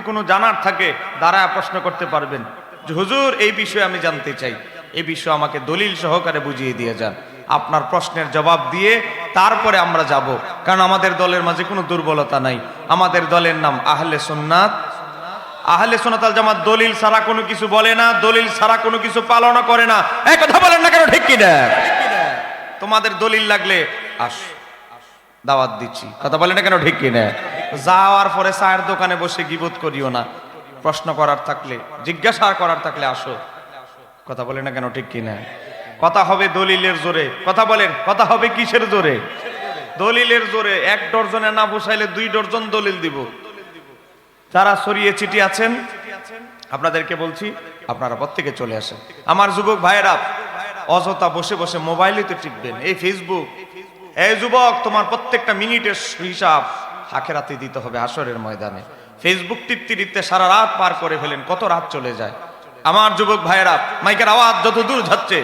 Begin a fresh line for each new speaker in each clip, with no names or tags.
যদি কোনো জানার থাকে দাঁড়ায় প্রশ্ন করতে পারবেন যে হুজুর এই বিষয়ে আমি জানতে চাই, এই বিষয়ে আমাকে দলিল সহকারে বুঝিয়ে দিয়ে যান। আপনার প্রশ্নের জবাব দিয়ে তারপরে আমরা যাব, কারণ আমাদের দলের মাঝে কোনো দুর্বলতা নাই। আমাদের দলের নাম আহলে সুন্নাত। আহলে সুন্নাত ওয়াল জামাত দলিল ছাড়া কোনো কিছু বলে না, দলিল ছাড়া কোনো কিছু পালন করে না। এই কথা বলেন না কেন? ঠিক কি না? তোমাদের দলিল লাগলে আস, দাওয়াত দিচ্ছি। কথা বলেন না কেন? ঠিক কি না? যাওয়ার পরে চায়ের দোকানে বসে গীবত করিও না। প্রশ্ন করার থাকলে, জিজ্ঞাসা করার থাকলে আসো। কথা বলেন না কেন? ঠিক কি না? কথা হবে দলিলের জোরে। কথা বলেন, কথা হবে কিসের জোরে? দলিলের জোরে। এক ডজনে না বসাইলে 2 ডজন দলিল দিব। যারা ছড়িয়ে ছিটি আছেন আপনাদেরকে বলছি, আপনারা প্রত্যেকে চলে আসেন। আমার যুবক ভাইয়েরা, অযথা বসে বসে মোবাইলে তো টিপবেন, এই ফেসবুক। এই যুবক, তোমার প্রত্যেকটা মিনিটের হিসাব আখিরাতে দিতে হবে হাশরের ময়দানে। ফেসবুক টিপতে টিপতে সারা রাত পার করে ফেলেন, কত রাত চলে যায়। আমার যুবক ভাইয়েরা, মাইকের আওয়াজ যত দূর যাচ্ছে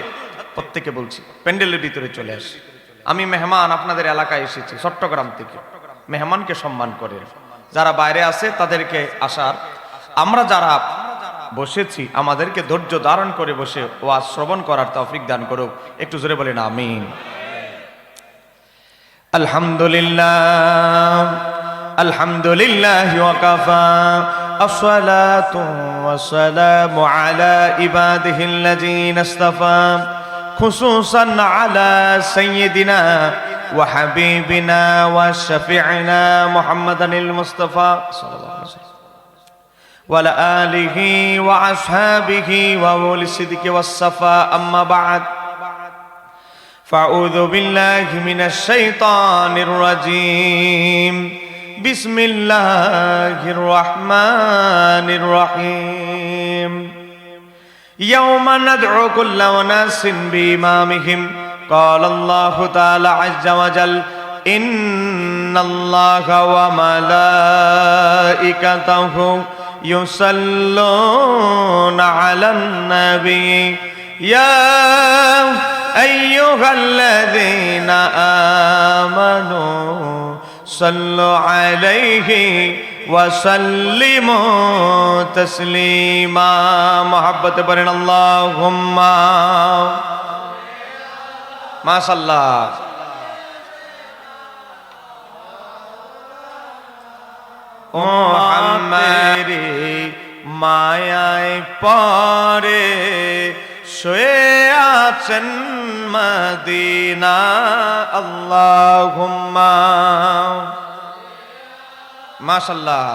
প্রত্যেকে বলছি প্যান্ডেলের ভিতরে চলে আসি। আমি মেহমান, আপনাদের এলাকায় এসেছি চট্টগ্রাম থেকে। মেহমানকে সম্মান করেন। যারা বাইরে আছে তাদেরকে আসার, আমরা যারা বসেছি আমাদেরকে ধৈর্য ধারণ করে বসে ওয়াজ শ্রবণ করার তৌফিক দান করুক। একটু জোরে বলেন আমিন। আলহামদুলিল্লাহ, আলহামদুলিল্লাহ ওয়া কাফা, আসসালাতু ওয়াসসালামু আলা ইবাদিহিল্লাযীনা ইসতাফা, খুসুসান আলা সাইয়্যিদিনা ওয়া হাবিবিনা ওয়া শাফিঈনা মুহাম্মাদানিল মুস্তাফা সাল্লাল্লাহু আলাইহি ওয়াসাল্লাম ওয়া আলা আলিহি ওয়া আসহাবিহি ওয়া উলিস সিদকি ওয়াস সাফা। আম্মা বা'দ, ফাউযু বিল্লাহি মিনাশ শাইতানির রাজীম। বিসমিল্লাহির রহমানির রহিম। ইয়াওমা নাদ'উ কুল্লা উনাসিন বিইমামিহিম, ক্বালা আল্লাহু তাআলা আযজা ওয়া জাল, ইন্নাল্লাহা ওয়া মালাইকাতাহু ইউসাল্লুনা আলান নাবী, ইয়া আইয়ুহাল্লাযীনা আমানু সাল্লু আলাইহি ওয়া সাল্লিমু তাসলিমা। মুহাব্বতে পড়েন আল্লাহুম্মা। মাশাআল্লাহ। ও মুহাম্মাদি মায়ায় পরে শুয়ে আছেন মদিনা, আল্লাহুম্মা। মাশাআল্লাহ।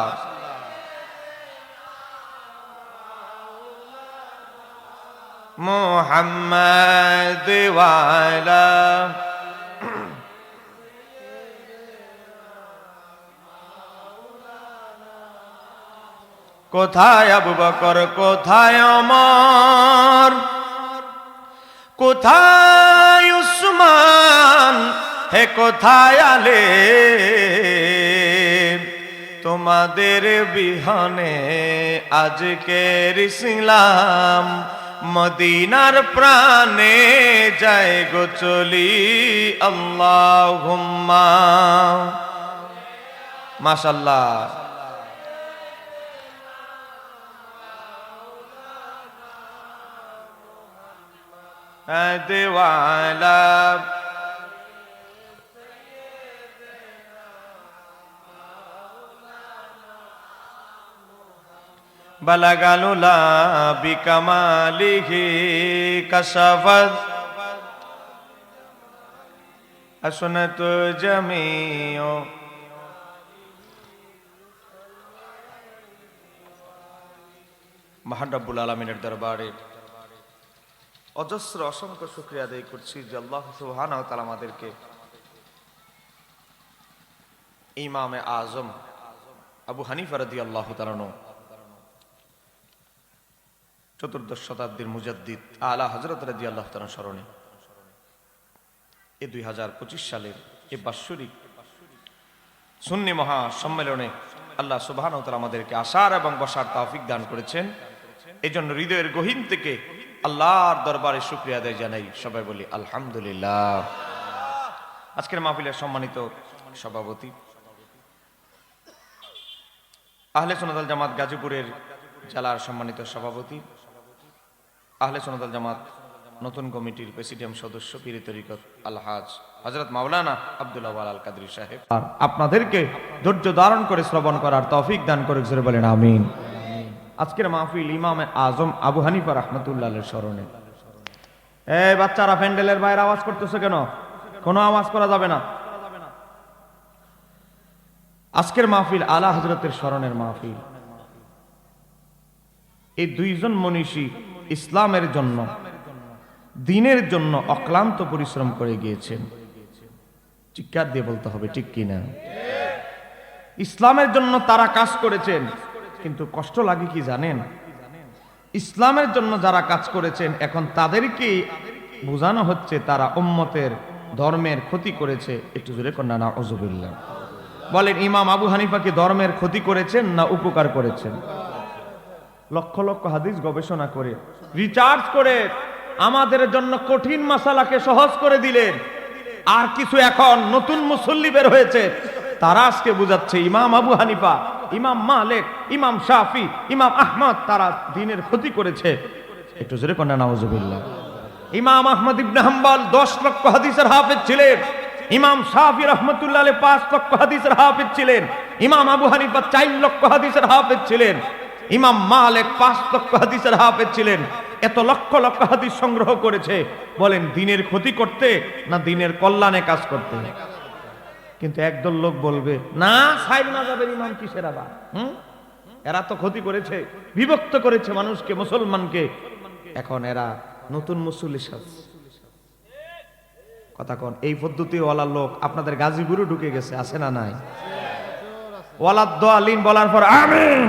মুহাম্মাদ ওয়ালা কোথায় আবু বকর, কোথায় ওমর, কোথায় উসমান, হে কোথায় আলে, তোমাদের বিহনে আজকের ইসলাম মদিনার প্রাণে যায় গো চলি, আল্লাহুম্মা। মাশাআল্লাহ। দেওয়ালা বালাগালুলা বিকামালিহি কাশাফাত আসনাতু জামিউ। মহান রব্বুল আলামিনের দরবারে অজস্র অসংখ্য শুকরিয়া আদায় করছি যে আল্লাহ সুবহানাহু ওয়া তাআলা আমাদেরকে ইমামে আজম আবু হানিফা রাদিয়াল্লাহু তাআলা চতুর্দশ শতাব্দীর মুজাদ্দিদ আলা হযরত রাদিয়াল্লাহু তাআলা স্মরণে এই 2025 সালের এই বাৎসরিক সুন্নি মহা সম্মেলনে আল্লাহ সুবহানাহু ওয়া তাআলা আমাদেরকে আসার এবং বসার তৌফিক দান করেছেন। এজন্য হৃদয়ের গহীন থেকে আল্লাহর দরবারে শুকরিয়া আদায় জানাই। সবাই বলি আলহামদুলিল্লাহ। আজকের মাহফিলের সম্মানিত সভাপতি আহলে সুন্নাত ওয়াল জামাত গাজীপুরের জেলার সম্মানিত সভাপতি, আহলে সুন্নাত ওয়াল জামাত নতুন কমিটির প্রেসিডিয়াম সদস্য পীর তরিকত আলহাজ হযরত মাওলানা আব্দুল আওয়াল আল কাদরি সাহেব, আর আপনাদেরকে ধৈর্য ধারণ করে শ্রবণ করার তৌফিক দান করে জোরে বলেন আমিন। আজকের মাহফিল ইমামে আজম আবু হানিফা রাহমাতুল্লাহের স্মরণে। এই বাচ্চারা প্যান্ডেলের বাইরে আওয়াজ করতেছে কেন? কোনো আওয়াজ করা যাবে না। আজকের মাহফিল আলা হযরতের স্মরণের মাহফিল। এই দুইজন মনীষী ইসলামের জন্য, দ্বীনের জন্য অক্লান্ত পরিশ্রম করে গিয়েছেন। চিৎকার দিয়ে বলতে হবে ঠিক কিনা? ইসলামের জন্য তারা কাজ করেছেন, কিন্তু কষ্ট লাগে কি জানেন? ইসলামের জন্য যারা কাজ করেছেন এখন তাদেরকে বোঝানো হচ্ছে তারা উম্মতের ধর্মের ক্ষতি করেছে। একটু জোরে কন্যা না নাউযুবিল্লাহ বলেন। ইমাম আবু হানিফা কি ধর্মের ক্ষতি করেছেন না উপকার করেছেন? লক্ষ লক্ষ হাদিস গবেষণা করে রিসার্চ করে আমাদের জন্য কঠিন মাসালাকে সহজ করে দিলেন। আর কিছু এখন নতুন মুসল্লি বের হয়েছে, তারা আজকে বুঝাচ্ছে ইমাম আবু হানিফা, ইমাম মালিক, ইমাম শাফি, ইমাম আহমদ তারা দ্বীনের ক্ষতি করেছে। একটু জোরে কন্যা নাউযুবিল্লাহ। ইমাম আহমদ ইবনে হাম্বল 10 লক্ষ হাদিসের হাফেজ ছিলেন। ইমাম শাফি রাহমাতুল্লাহ আলাইহি 5 লক্ষ হাদিসের হাফেজ ছিলেন। ইমাম আবু হানিফা 4 লক্ষ হাদিসের হাফেজ ছিলেন। ইমাম মালিক 5 লক্ষ হাদিসের হাফেজ ছিলেন। এত লক্ষ লক্ষ হাদিস সংগ্রহ করেছে, বলেন দ্বীনের ক্ষতি করতে না দ্বীনের কল্যাণে কাজ করতে? কিন্তু একদল লোক বলবে না, সাইড না যাবে ইমাম কিসের আবার, এরা তো ক্ষতি করেছে, বিভক্ত করেছে মানুষকে, মুসলমানকে। এখন এরা নতুন মুসল্লি সাজছে। কথা কোন? এই পদ্ধতি ওয়ালা লোক আপনাদের গাজীপুরে ঢুকে গেছে, আছে না নাই? ওয়ালাদ দোয়ালিন বলার পর আমিন।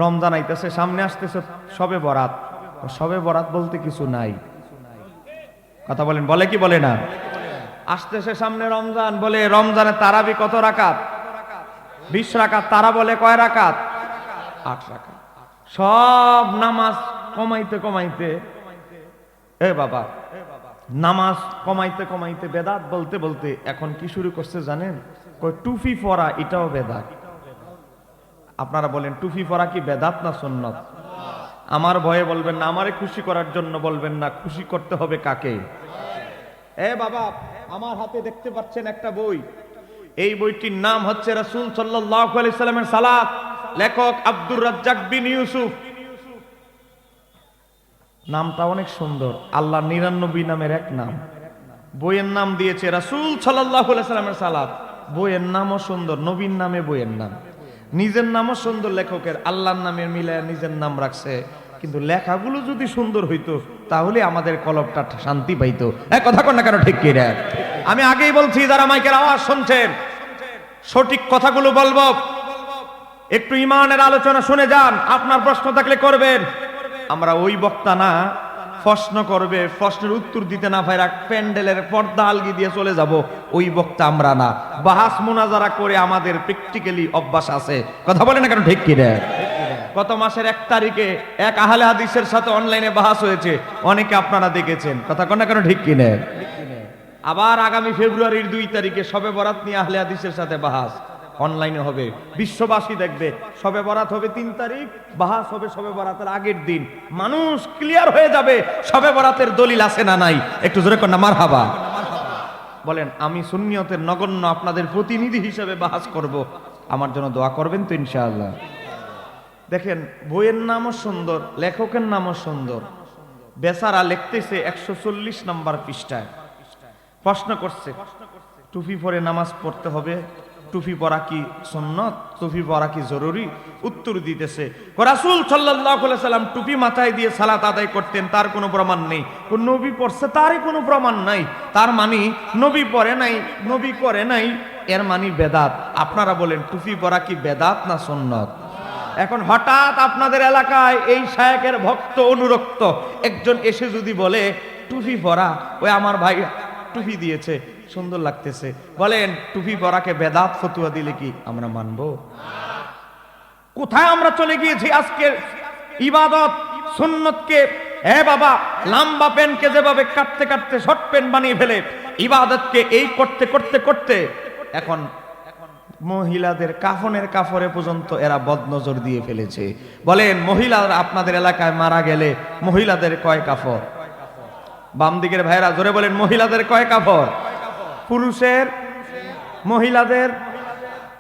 রমজান আইতেছে, সামনে আসতেছে শবে বরাত। শবে বরাত বলতে কিছু নাই। কথা বলেন, বলে কি বলে না? আসতেছে সামনে রমজান, বলে রমজানে তারাবি কত রাকাত? 20 রাকাত। তারা বলে কয় রাকাত? 8 রাকাত। সব নামাজ কমাইতে কমাইতে, এ বাবা, নামাজ কমাইতে কমাইতে বেদাত বলতে বলতে এখন কি শুরু করছে জানেন? কয় টুপি পরা এটাও বেদাত। আপনারা বলেন টুপি পরা কি বেদাত না সুন্নত? আমার ভয়ে বলবেন না, আমারে খুশি করার জন্য বলবেন না, খুশি করতে হবে কাকে? এ বাবা, আমার হাতে দেখতে পাচ্ছেন একটা বই। এই বইটির নাম হচ্ছে রাসূল সাল্লাল্লাহু আলাইহি সাল্লামের সালাত। লেখক আব্দুর রাজ্জাক বিন ইউসুফ। নামটা অনেক সুন্দর, আল্লাহ 99 নামের এক নাম। বইয়ের নাম দিয়েছে রাসূল সাল্লাল্লাহু আলাইহি সাল্লামের সালাত। বইয়ের নামও সুন্দর, নবীর নামে বইয়ের নাম। নিজের নামও সুন্দর লেখকের, আল্লাহর নামের মিলায় নিজের নাম রাখছে। কিন্তু লেখাগুলো যদি সুন্দর হইতো তাহলে আমাদের কলবটা শান্তি পাইতো। কথা কন না কেন? ঠিক কি রে? আমি আগেই বলছি, যারা মাইকের আওয়াজ শুনছেন সঠিক কথাগুলো বলবো, একটু ইমানের আলোচনা শুনে যান। আপনার প্রশ্ন থাকলে করবেন। আমরা ওই বক্তা না, প্রশ্ন করবে, প্রশ্নের উত্তর দিতে না পারে প্যান্ডেলের পর্দা আলগি দিয়ে চলে যাব, ওই বক্তা আমরা না। বাহাস মুনাজারা করে আমাদের প্র্যাকটিক্যালি অভ্যাস আছে। কথা বলে না কেন? ঠিক কি রে? গত মাসের 1 তারিখে এক আহলে হাদিসের সাথে অনলাইনে বাহাস হয়েছে, অনেকে আপনারা দেখেছেন। কথা কন না কেন? ঠিক কি না? আবার আগামী ফেব্রুয়ারির 2 তারিখে শবে বরাত নিয়ে আহলে হাদিসের সাথে বাহাস অনলাইনে হবে, বিশ্ববাসী দেখবে। শবে বরাত হবে 3 তারিখ, বাহাস হবে শবে বরাতের আগের দিন। মানুষ ক্লিয়ার হয়ে যাবে শবে বরাতের দলিল আছে না নাই। একটু জোরে কর না মারহাবা বলেন। আমি সুন্নিয়তের নগণ্য আপনাদের প্রতিনিধি হিসেবে বাহাস করব, আমার জন্য দোয়া করবেন তো ইনশাআল্লাহ। দেখেন, বইয়ের নামও সুন্দর, লেখকের নামও সুন্দর। বেচারা লিখতেছে 140 নম্বর পৃষ্ঠায়। প্রশ্ন করছে টুপি পরে নামাজ পড়তে হবে, টুপি পরা কি সুন্নত, টুপি পরা কি জরুরি? উত্তর দিতেছে রাসূল সাল্লাল্লাহু আলাইহি সাল্লাম টুপি মাথায় দিয়ে সালাত আদায় করতেন, তার কোনো প্রমাণ নেই। কোন নবী পড়ছে, তারই কোনো প্রমাণ নাই। তার মানে নবী পড়ে নাই, নবী করে নাই, এর মানে বেদাত। আপনারা বলেন টুপি পরা কি বেদাত না সুন্নত? এখন হঠাৎ আপনাদের এলাকায় এই শায়েখের ভক্ত অনুরক্ত একজন এসে যদি বলে টুপি পরা, ওই আমার ভাই টুপি দিয়েছে, সুন্দর লাগতেছে, বলেন টুপি পরাকে বেদাত ফতুয়া দিলে কি আমরা মানব? কোথায় আমরা চলে গিয়েছি আজকের ইবাদত সুন্নতকে? এ বাবা, লম্বা প্যান্টকে যেভাবে কাটতে কাটতে শর্ট প্যান্ট বানিয়ে ফেলে, ইবাদতকে এই করতে করতে করতে এখন মহিলাদের কাফনের কাপড়ে পর্যন্ত এরা বদনজর দিয়ে ফেলেছে। বলেন মহিলারা আপনাদের এলাকায় মারা গেলে মহিলাদের কয় কাপড়? বাম দিকের ভাইরা জোরে বলেন মহিলাদের কয় কাপড়? পুরুষের মহিলাদের।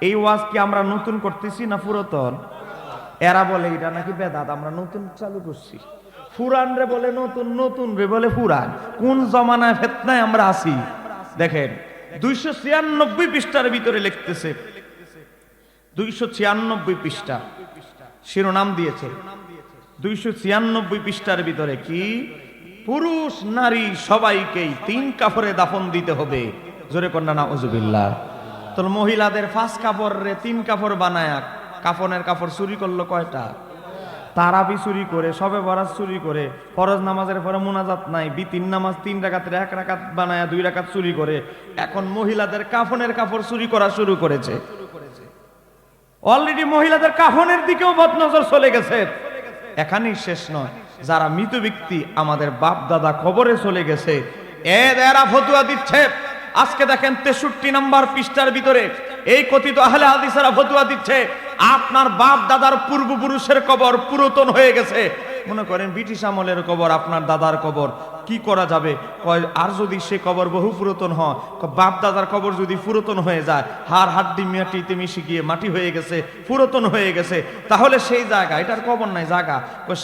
এই ওয়াজ কি আমরা নতুন করতেছি না পুরাতন? এরা বলে এটা নাকি বেদাত, আমরা নতুন চালু করছি। পুরান রে বলে নতুন, নতুন রে বলে পুরান। কোন জমানায় ফেতনায় আমরা আছি দেখেন। 296 পৃষ্ঠার ভিতরে লিখতেছে, 296 পৃষ্ঠা শিরোনাম দিয়েছে, 296 পৃষ্ঠার ভিতরে কি? পুরুষ নারী সবাইকেই 3 কাপড়ে দাফন দিতে হবে। জোরে কন্যা নাউজুবিল্লাহ। তো মহিলাদের 5 কাপড় রে 3 কাপড় বানায় কাফনের কাপড় চুরি করলো কয়টা? তারাবি চুরি করে, শবে বরাত চুরি করে, ফরজ নামাজের পরে মুনাজাত নাই, বিতিন নামাজ 3 রাকাতের 1 রাকাত বানায়া 2 রাকাত চুরি করে এখন মহিলাদের কাফনের কাপড় চুরি করা শুরু করেছে। অলরেডি মহিলাদের কাফনের দিকেও বদনজর চলে গেছে। এখানেই শেষ নয়, যারা মৃত ব্যক্তি আমাদের বাপ দাদা কবরে চলে গেছে এরা ফতোয়া দিচ্ছে। আজকে দেখেন 63 নম্বর পৃষ্ঠার ভিতরে এই কথিত আহলে হাদিসেরা ফতোয়া দিচ্ছে আপনার বাপ দাদার পূর্বপুরুষের কবর পুরাতন হয়ে গেছে। মনে করেন ব্রিটিশ আমলের কবর, আপনার দাদার কবর, কি করা যাবে? আর যদি সে কবর বহু পুরাতন হয়, বাপ দাদার কবর যদি পুরাতন হয়ে যায়, হাড় হাড্ডি মাটিতে মিশে গিয়ে মাটি হয়ে গেছে, পুরাতন হয়ে গেছে, তাহলে সেই জায়গা, এটার কবর নাই জায়গা,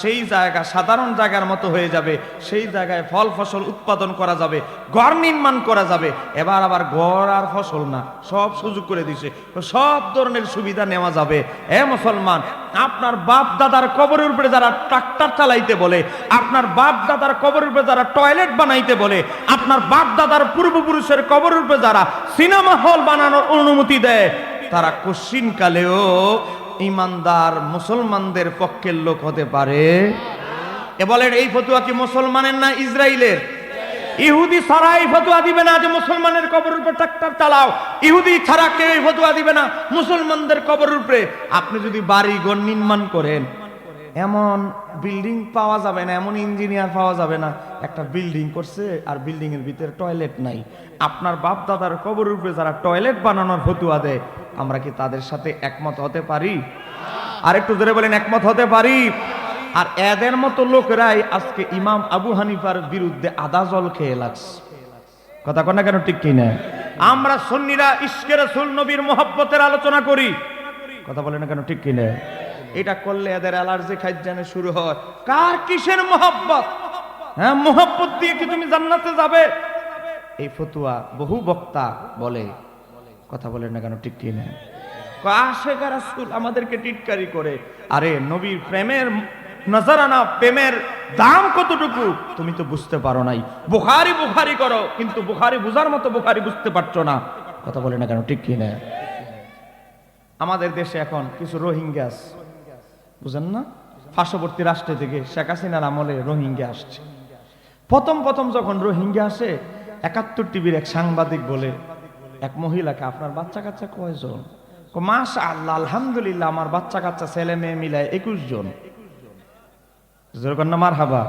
সেই জায়গা সাধারণ জায়গার মতো হয়ে যাবে। সেই জায়গায় ফল ফসল উৎপাদন করা যাবে, ঘর নির্মাণ করা যাবে। এবার আবার ঘর আর ফসল না, সব সুযোগ করে দিছে, সব ধরনের সুবিধা নেওয়া যাবে। এ মুসলমান, আপনার বাপ দাদার কবরের উপরে যারা ট্রাক্টর চালাইতে বলে, আপনার বাপ দাদার কবরের উপরে যারা টয়লেট বানাইতে বলে, আপনার বাপ দাদার পূর্বপুরুষের কবরের উপরে যারা সিনেমা হল বানানোর অনুমতি দেয়, তারা কোশ্চিন কালেও ইমানদার মুসলমানদের পক্ষের লোক হতে পারে? এ বলেন এই ফতোয়া কি মুসলমানের না ইসরায়েলের? ইহুদি ছাড়া এই ফতোয়া দিবে না যে মুসলমানের কবরের উপরে ট্রাক্টর চালাও। ইহুদি ছাড়া কেউ এই ফতোয়া দিবে না মুসলমানদের কবরের উপরে। আপনি যদি বাড়ি ঘর নির্মাণ করেন, এমন বিল্ডিং পাওয়া যাবে না, এমন ইঞ্জিনিয়ার পাওয়া যাবে না একটা বিল্ডিং করছে আর বিল্ডিং এর ভিতরে টয়লেট নাই। আপনার বাপ দাদার কবরের উপরে যারা টয়লেট বানানোর ফতোয়া দেয়, আমরা কি তাদের সাথে একমত হতে পারি? আর একটু জোরে বলেন একমত হতে পারি? আর এদের মতো লোকেরাই আজকে ইমাম আবু হানিফার বিরুদ্ধে আদা জল খেয়ে লাগছে। কথা কন না কেন, ঠিক কিনা? আমরা সুন্নিরা ইশকে রাসূল নবীর মুহাব্বতের আলোচনা করি, কথা বলে না কেন, ঠিক কিনা? এটা করলে এদের অ্যালার্জি খাইজানে শুরু হয়। কার কিসের মুহাব্বত? হ্যাঁ, মুহাব্বত দিয়ে কি তুমি জান্নাতে যাবে? এই ফতোয়া বহু বক্তা বলে, কথা বলে না কেন, ঠিক কিনা? আশিক রাসূল আমাদেরকে টিটকারি করে। আরে নবীর প্রেমের নজরানা, প্রেমের দাম কতটুকু তুমি তো বুঝতে পারো নাই। বুখারী বুখারী করো, কিন্তু বুখারী বুঝার মতো বুখারী বুঝতে পারছো না, কথা বলে না কেন, ঠিক কিনা? আমাদের দেশে এখন কিছু রোহিঙ্গা আছে, বুঝেন না? পার্শ্ববর্তী রাষ্ট্র থেকে শেখ হাসিনার আমলে রোহিঙ্গা আসছে। প্রথম যখন রোহিঙ্গা আসে, ৭১ টিভির এক সাংবাদিক বলে এক মহিলাকে, আপনার বাচ্চা কাচ্চা কয়জন? মাশাআল্লাহ, আলহামদুলিল্লাহ, আমার বাচ্চা কাচ্চা ছেলে মেয়ে মিলায় 21 জন। মারহাবা।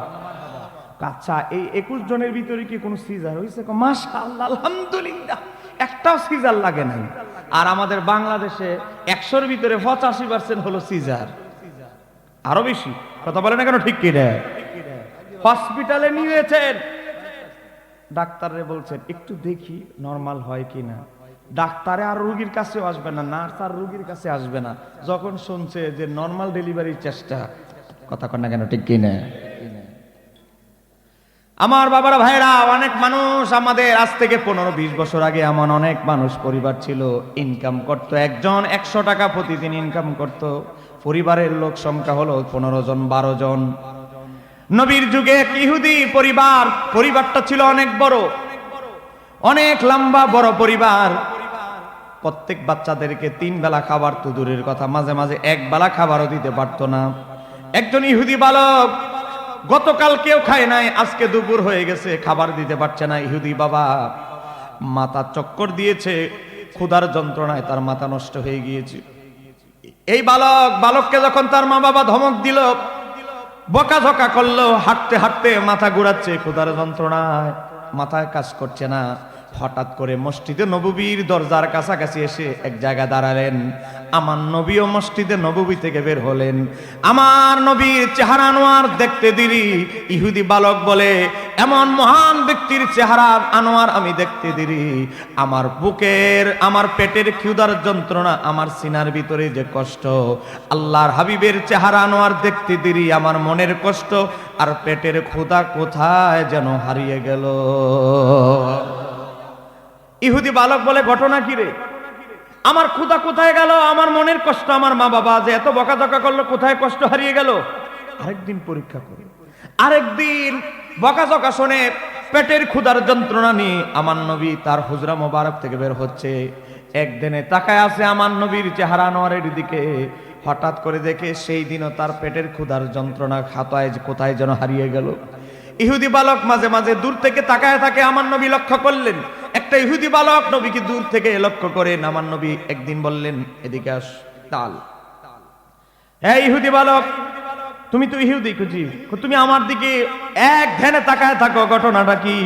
আচ্ছা, এই 21 জনের ভিতরে কি কোনো সিজার হয়েছে? মাশাআল্লাহ, আলহামদুলিল্লাহ, একটাও সিজার লাগে নাই। আর আমাদের বাংলাদেশে 100-র ভিতরে 85% হলো সিজার, আরো বেশি, কথা বলে না কেন, ঠিক কিনা? হসপিটালে নিয়েছেন, ডাক্তাররে বলছেন একটু দেখি নরমাল হয় কিনা। ডাক্তারে আর রোগীর কাছে আসবে না, নার্স আর রোগীর কাছে আসবে না, যখন শুনছে যে নরমাল ডেলিভারির চেষ্টা, কথা কন না কেন, ঠিক কিনা? আমার বাবারা ভাইরা, অনেক মানুষ আমাদের আজ থেকে 15-20 বছর আগে এমন অনেক মানুষ পরিবার ছিল, ইনকাম করত, একজন 100 টাকা প্রতিদিন ইনকাম করত। পরিবারের লোক সংখ্যা হলো 15 জন 12 জন। নবীর যুগে এক ইহুদি পরিবারটা ছিল অনেক বড়, অনেক লম্বা বড় পরিবার। প্রত্যেক বাচ্চাদেরকে 3 বেলা খাবার তো দূরের কথা, মাঝে মাঝে 1 বেলা খাবারও দিতে পারতো না। একজন ইহুদি বালক, গতকাল কেউ খায় নাই, আজকে দুপুর হয়ে গেছে, খাবার দিতে পারছে না। ইহুদি বাবা মাথা চক্কর দিয়েছে, ক্ষুধার যন্ত্রণায় তার মাথা নষ্ট হয়ে গিয়েছে। এই বালককে যখন তার মা বাবা ধমক দিল, বকাঝকা করলো, হাঁটতে হাঁটতে মাথা ঘুরাচ্ছে, ক্ষুধার যন্ত্রণায় মাথায় কাজ করছে না। হঠাৎ করে মসজিদে নববীর দরজার কাছাকাছি এসে এক জায়গায় দাঁড়ালেন। আমার নবীও মসজিদে নববী থেকে বের হলেন। আমার নবীর চেহারা আনোয়ার দেখতে দেরি। ইহুদি বালক বলে, এমন মহান ব্যক্তির চেহারা আনোয়ার আমি দেখতে দেরি, আমার বুকের আমার পেটের ক্ষুধার যন্ত্রণা, আমার সিনার ভিতরে যে কষ্ট, আল্লাহর হাবিবের চেহারা আনোয়ার দেখতে দেরি, আমার মনের কষ্ট আর পেটের ক্ষুধা কোথায় যেন হারিয়ে গেল। ইহুদি বালক বলে, ঘটনা কি রে? আমার ক্ষুধা কোথায় গেল? আমার মনের কষ্ট, আমার মা বাবা যে এত বকাঝকা করলো, কোথায় কষ্ট হারিয়ে গেল? আরেকদিন পরীক্ষা করি। আরেকদিন বকাঝকা শুনে পেটের ক্ষুধার যন্ত্রণা নিয়ে আমার নবী তার হুজরা মোবারক থেকে বের হচ্ছে। একদিনে তাকায় আছে আমার নবীর চেহারা আনোয়ারের দিকে। হঠাৎ করে দেখে সেই দিনও তার পেটের ক্ষুধার যন্ত্রণা খাতায় কোথায় যেন হারিয়ে গেল। ইহুদি বালক মাঝে মাঝে দূর থেকে তাকায় থাকে। আমার নবী লক্ষ্য করলেন, একটা ইহুদি বালক নবীকে দূর থেকে লক্ষ্য করেন। আমার নবী একদিন বললেন, এদিকে আস। তাল, হ্যাঁ ইহুদি বালক, তুমি তো ইহুদি খুঁজি, তুমি আমার দিকে এক ধ্যানে তাকায় থাকো, ঘটনাটা কি?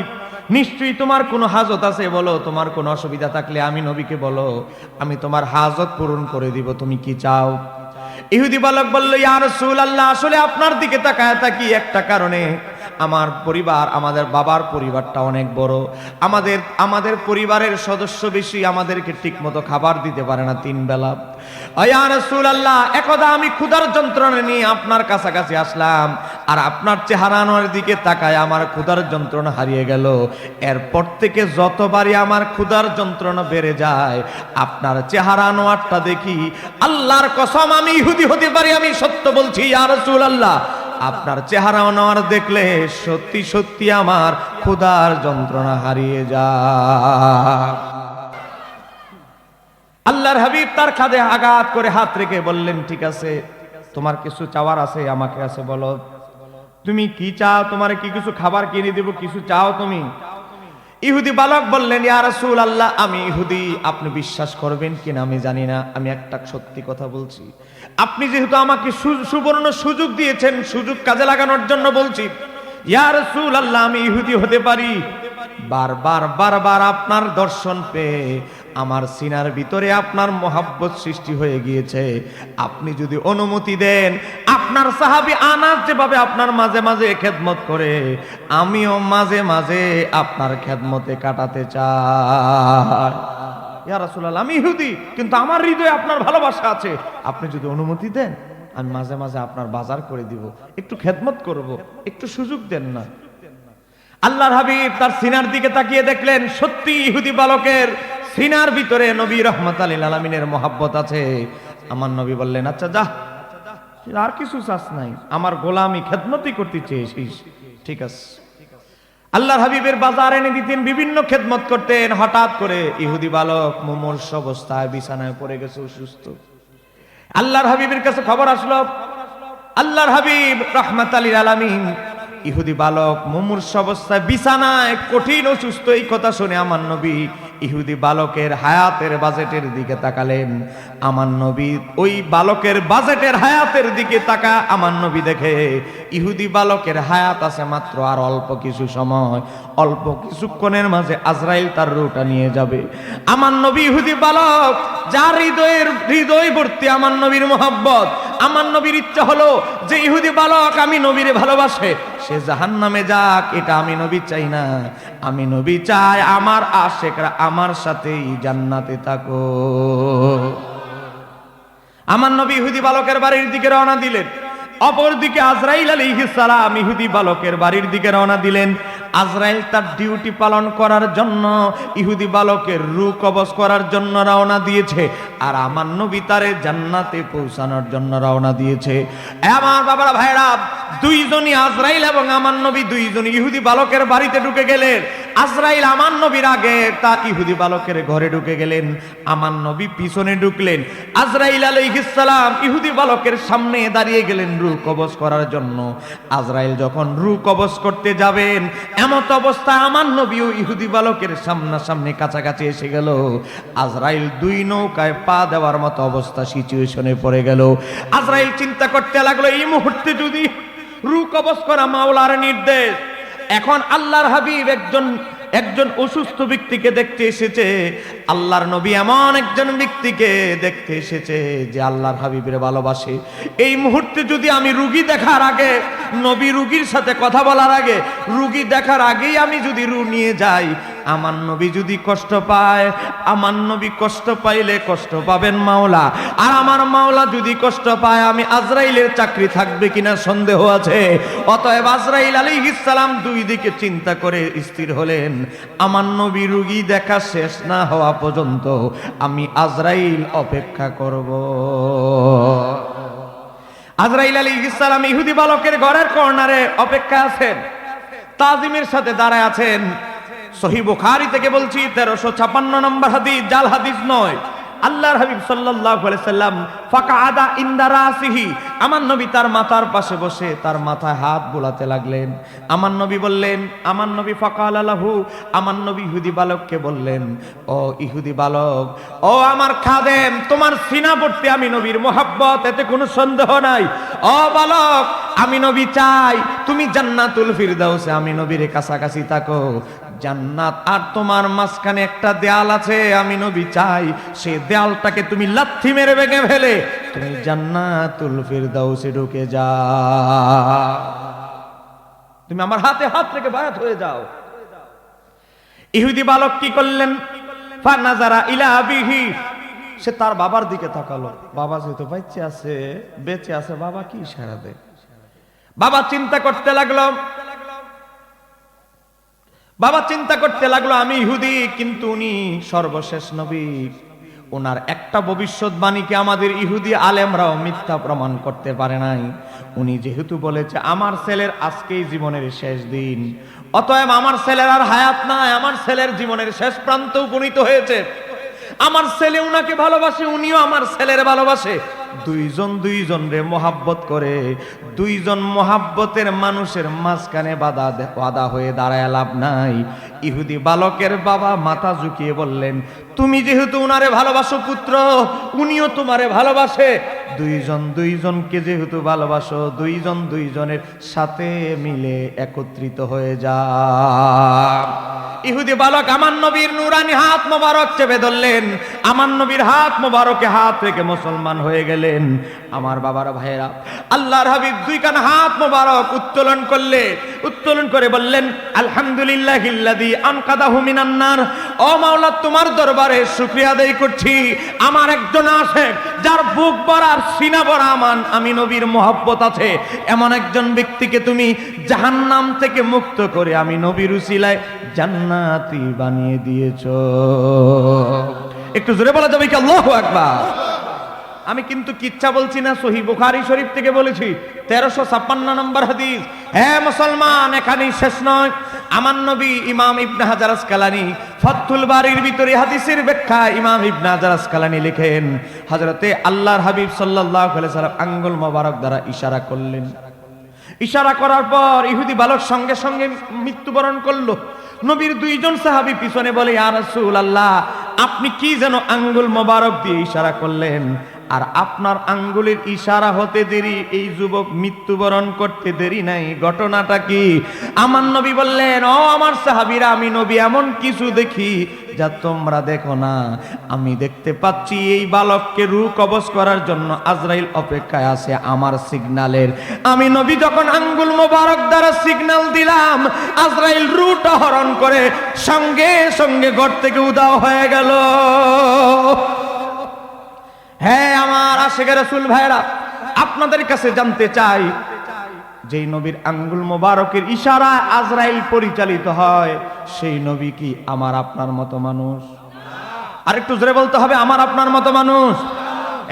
নিশ্চয়ই তোমার কোনো হাজত আছে, বলো। তোমার কোনো অসুবিধা থাকলে আমি নবীকে বলো, আমি তোমার হাজত পূরণ করে দিব। তুমি কি চাও? ইহুদি বালক বলল, ইয়া রাসূলুল্লাহ, আসলে আপনার দিকে তাকায় থাকি একটা কারণে। আমার পরিবার, আমাদের বাবার পরিবারটা অনেক বড়, আমাদের পরিবারের সদস্য বেশি, আমাদেরকে ঠিক মতো খাবার দিতে পারে না 3 বেলা। ইয়া রাসূলুল্লাহ, একদা আমি ক্ষুধার যন্ত্রণা নিয়ে আপনার কাছাকাছি আসলাম, আর আপনার চেহারা আনোয়ারের দিকে তাকায় আমার ক্ষুধার যন্ত্রণা হারিয়ে গেল। এরপর থেকে যতবারই আমার ক্ষুধার যন্ত্রণা বেড়ে যায়, আপনার চেহারা আনোয়ারটা দেখি, আল্লাহর কসম আমি ইহুদি হতে পারি, আমি সত্য বলছি ইয়া রাসূলুল্লাহ, আপনার চেহারা আনোয়ার দেখলে সত্যি সত্যি আমার ক্ষুধার যন্ত্রণা হারিয়ে যায়। আল্লাহর হাবিব তার কাঁধে আঘাত করে হাত রেখে বললেন, ঠিক আছে, তোমার কিছু চাওয়ার আছে আমাকে কাছে বলো, তুমি কি চাও? তোমার কি কিছু খাবার কিনে দেব? কিছু চাও তুমি? ইহুদি বালক বললেন, ইয়া রাসূলুল্লাহ, আমি ইহুদি, আপনি বিশ্বাস করবেন কিনা আমি জানি না, আমি একটা সত্যি কথা বলছি। আপনি যেহেতু আমাকে সুবর্ণ সুযোগ দিয়েছেন, সুযোগ কাজে লাগানোর জন্য বলছি, ইয়া রাসূলুল্লাহ, আমি ইহুদি হতে পারি। বারবার আপনার দর্শন পেয়ে আমার সিনার ভিতরে আপনার মহাব্বত সৃষ্টি হয়ে গিয়েছে। আপনি যদি অনুমতি দেন, আপনার সাহাবী আনাস যেভাবে আপনার মাঝে মাঝে খেদমত করে, আমিও মাঝে মাঝে আপনার খেদমতে কাটাতে চাই। ইয়া রাসূলুল্লাহ, আমি ইহুদি, কিন্তু আমার হৃদয়ে আপনার ভালোবাসা আছে। আপনি যদি অনুমতি দেন, আমি মাঝে মাঝে আপনার বাজার করে দিব, একটু খেদমত করব, একটু সুযোগ দেন না। আল্লাহর হাবিব তার সিনার দিকে তাকিয়ে দেখলেন, সত্যি ইহুদি বালকের সিনার ভিতরে নবী রাহমাতাল লিল আলামিনের মহব্বত আছে। আমার নবী বললেন, আচ্ছা যা, আর কিছু চাস নাই, আমার গোলামি খেদমতই করতে চেয়েছিস, ঠিক আছে। আল্লাহর হাবিবের বাজার এনে দিতেন, বিভিন্ন খেদমত করতেন। হঠাৎ করে ইহুদি বালক মুমূর্ষ অবস্থায় বিছানায় পড়ে গেছে, অসুস্থ। আল্লাহর হাবিবের কাছে খবর আসলো, আল্লাহর হাবিব রাহমাতাল লিল আলামিন ইহুদি বালক মুমূর্ষ অবস্থায় বিছানায়, কঠিন অসুস্থ। এই কথা শুনে আমার নবী ইহুদি বালকের হায়াতের বাজেটের দিকে তাকালেন। আমার নবী ওই বালকের বাজেটের হায়াতের দিকে তাকা আমার নবী দেখে ইহুদি বালকের হায়াত আছে মাত্র আর অল্প কিছু সময়, অল্প কিছুক্ষণের মাঝে আজরাইল তার রূহটা নিয়ে যাবে। আমার নবী ইহুদি বালক, যার হৃদয় ভর্তি আমার নবীর মহব্বত, আমার নবীর ইচ্ছা হলো যে ইহুদি বালক আমি নবীরে ভালোবাসে, সে জাহান্নামে যাক, এটা আমি নবী চাই না। আমি নবী চাই আমার আশিকরা আমার সাথেই জান্নাতে থাকো। আমার নবী ইহুদি বালকের বাড়ির দিকে রওনা দিলেন। অপরদিকে আজরাইল আলাইহিস সালাম ইহুদি বালকের বাড়ির দিকে রওনা দিলেন। আজরাইল তার ডিউটি পালন করার জন্য, ইহুদি বালকের রূহ কবজ করার জন্য রওনা দিয়েছে, আর আমার নবী তারে জান্নাতে পৌঁছানোর জন্য রওনা দিয়েছে। আমার বাবারা, ভাইরা, দুইজনই আজরাইল এবং আমার নবী দুইজনই ইহুদি বালকের বাড়িতে ঢুকে গেলেন। আজরাইল আমার নবীর আগে তা ইহুদি বালকের ঘরে ঢুকে গেলেন, আমার নবী পিছনে ঢুকলেন। আজরাইল আলাইহিস সালাম ইহুদি বালকের সামনে দাঁড়িয়ে গেলেন রূহ কবজ করার জন্য। আজরাইল যখন রূহ কবজ করতে যাবেন, এমত অবস্থায় আমার নবীও ইহুদি বালকের সামনাসামনি কাছাকাছি এসে গেল। আজরাইল দুই নৌকায় পা দেওয়ার মতো অবস্থা, সিচুয়েশনে পড়ে গেল। আজরাইল চিন্তা করতে লাগলো, এই মুহূর্তে যদি রূহ কবজ করা মাওলার নির্দেশ, এখন আল্লাহর হাবিব একজন অসুস্থ ব্যক্তিকে দেখতে এসেছে, আল্লাহর নবী এমন একজন ব্যক্তিকে দেখতে এসেছে যে আল্লাহর হাবিবের ভালোবাসে। এই মুহূর্তে যদি আমি রুগী দেখার আগে, নবী রুগীর সাথে কথা বলার আগে, রুগী দেখার আগেই আমি যদি নিয়ে যাই, আমার নবী যদি কষ্ট পায়, আমার নবী কষ্ট পাইলে কষ্ট পাবেন মাওলা, আর আমার মাওলা যদি কষ্ট পায়, আমি আজরাইলের চাকরি থাকবে কিনা সন্দেহ আছে। অতএব আজরাইল আলাইহিস সালাম দুই দিকে চিন্তা করে স্থির হলেন, আমার নবী রুগী দেখা শেষ না হওয়া পর্যন্ত আমি আজরাইল অপেক্ষা করব। আজরাইল আলাইহিস সালাম ইহুদি বালকের ঘরের কর্নারে অপেক্ষা আছেন, তাজিমের সাথে দাঁড়ায় আছেন। সহিহ বুখারী থেকে বলছি, 1356 নম্বর হাদিস, জাল হাদিস নয়। আল্লাহর হাবিব সাল্লাল্লাহু আলাইহি সাল্লাম ফাকাদা ইনদা রাসিহি, আমার নবী তার মাথার পাশে বসে তার মাথায় হাত বোলাতে লাগলেন। আমার নবী বললেন, আমার নবী ফাকালা লাহু, আমার নবী ইহুদি বালককে বললেন, ও ইহুদি বালক, ও আমার খাদেম, তোমার সিনাবর্তী আমি নবীর মোহাব্বত, এতে কোনো সন্দেহ নাই। ও বালক, আমি নবী চাই তুমি জান্নাতুল ফিরদাউসে আমি নবীর কাছাকাছি থাকো। জান্নাত আর তোমার মাঝখানে একটা দেয়াল আছে, আমি নবী চাই সেই দেয়ালটাকে তুমি লাথি মেরে ভেঙে ফেলে তুমি জান্নাতুল ফিরদাউসে ঢুকে যাও। তুমি আমার হাতে হাত রেখে বায়াত হয়ে যাও। ইহুদি বালক কি করলেন? ফানাজারা ইলা আবিহি, সে তার বাবার দিকে তাকালো। বাবা যেহেতু বেঁচে আছে, বাবা কি ইশারা দেয়? বাবা চিন্তা করতে লাগলো, আমি ইহুদি, কিন্তু উনি সর্বশেষ নবী। ওনার একটা ভবিষ্যৎবাণীকে আমাদের ইহুদি আলেমরাও মিথ্যা প্রমাণ করতে পারে নাই। উনি যেহেতু বলেছে আমার ছেলের আজকেই জীবনের শেষ দিন, অতএব আমার ছেলের আর হায়াত নাই, আমার ছেলের জীবনের শেষ প্রান্ত উপনীত হয়েছে। আমার ছেলে উনাকে ভালোবাসে, উনিও আমার ছেলের ভালোবাসে। দুইজন রে মোহাব্বত করে, দুইজন মোহাব্বতের মানুষের মাঝখানে বাধা হয়ে দাঁড়ায় লাভ নাই। ইহুদি বালকের বাবা মাথা ঝুঁকিয়ে বললেন, তুমি যেহেতু উনারে ভালোবাসো পুত্র, উনিও তোমারে ভালোবাসে। দুইজনকে যেহেতু ভালোবাসো, দুইজনের সাথে মিলে একত্রিত হয়ে যা। ইহুদি বালক আমার নবীর নুরানি হাত মোবারক চেপে ধরলেন, আমার নবীর হাত মোবারকে হাত রেখে মুসলমান হয়ে গেলেন। আমার বাবার ভাইয়েরা, আল্লাহর হাবিব দুইখানা হাত মোবারক উত্তোলন করে বললেন, আলহামদুলিল্লাহিল্লাযী আনকাদাহু মিনান নার। ও মাওলা, তোমার দরবারে শুকরিয়া আদায় করছি, আমার একজন আশিক যার বুক ভরা সিনা ভরা আমি নবীর মোহাব্বত আছে, এমন একজন ব্যক্তিকে তুমি জাহান্নাম থেকে মুক্ত করে আমি নবীর উসিলায় জান্নাতি বানিয়ে দিয়েছো। একটু জোরে বলা যাবে কি আল্লাহু আকবার? আমি কিন্তু কিচ্ছা বলছি না, সহিহ বুখারী শরীফ থেকে বলেছি, 1356 নম্বর হাদিস। হ্যাঁ মুসলমান, এখানেই শেষ নয়। আমার নবী ইমাম ইবনে হাজার আসকালানী ফাতহুল বারীর ভিতরে হাদিসের ব্যাখ্যা ইমাম ইবনে হাজার আসকালানী লিখেন, হযরতে আল্লাহর হাবিব সাল্লাল্লাহু আলাইহি সাল্লাম আঙ্গুল মোবারক দ্বারা ইশারা করলেন। ইশারা করার পর ইহুদি বালক সঙ্গে সঙ্গে মৃত্যুবরণ করলো। নবীর দুইজন সাহাবী পিছনে বলে, ইয়া রাসূলুল্লাহ, আপনি কি যেন আঙ্গুল মোবারক দিয়ে ইশারা করলেন, আর আপনার আঙ্গুলের ইশারা হতে দেরি এই যুবক মৃত্যুবরণ করতে দেরি নাই, ঘটনাটা কি? আমার নবী বললেন, ও আমার সাহাবীরা, আমি নবী এমন কিছু দেখি যা তোমরা দেখো না। আমি দেখতে পাচ্ছি এই বালককে রূহ কবজ করার জন্য আজরাইল অপেক্ষায় আছে আমার সিগন্যালের। আমি নবী যখন আঙ্গুল মোবারক দ্বারা সিগন্যাল দিলাম, আজরাইল রূহটা হরণ করে সঙ্গে সঙ্গে ঘর থেকে উধাও হয়ে গেল। হ্যাঁ আমার আশিক রাসূল ভাইরা, আপনাদের কাছে জানতে চাই, যেই নবীর আঙ্গুল মোবারকের ইশারায় আজরাইল পরিচালিত হয়, সেই নবী কি আমার আপনার মতো মানুষ? আর একটু জোরে বলতে হবে, আমার আপনার মতো মানুষ?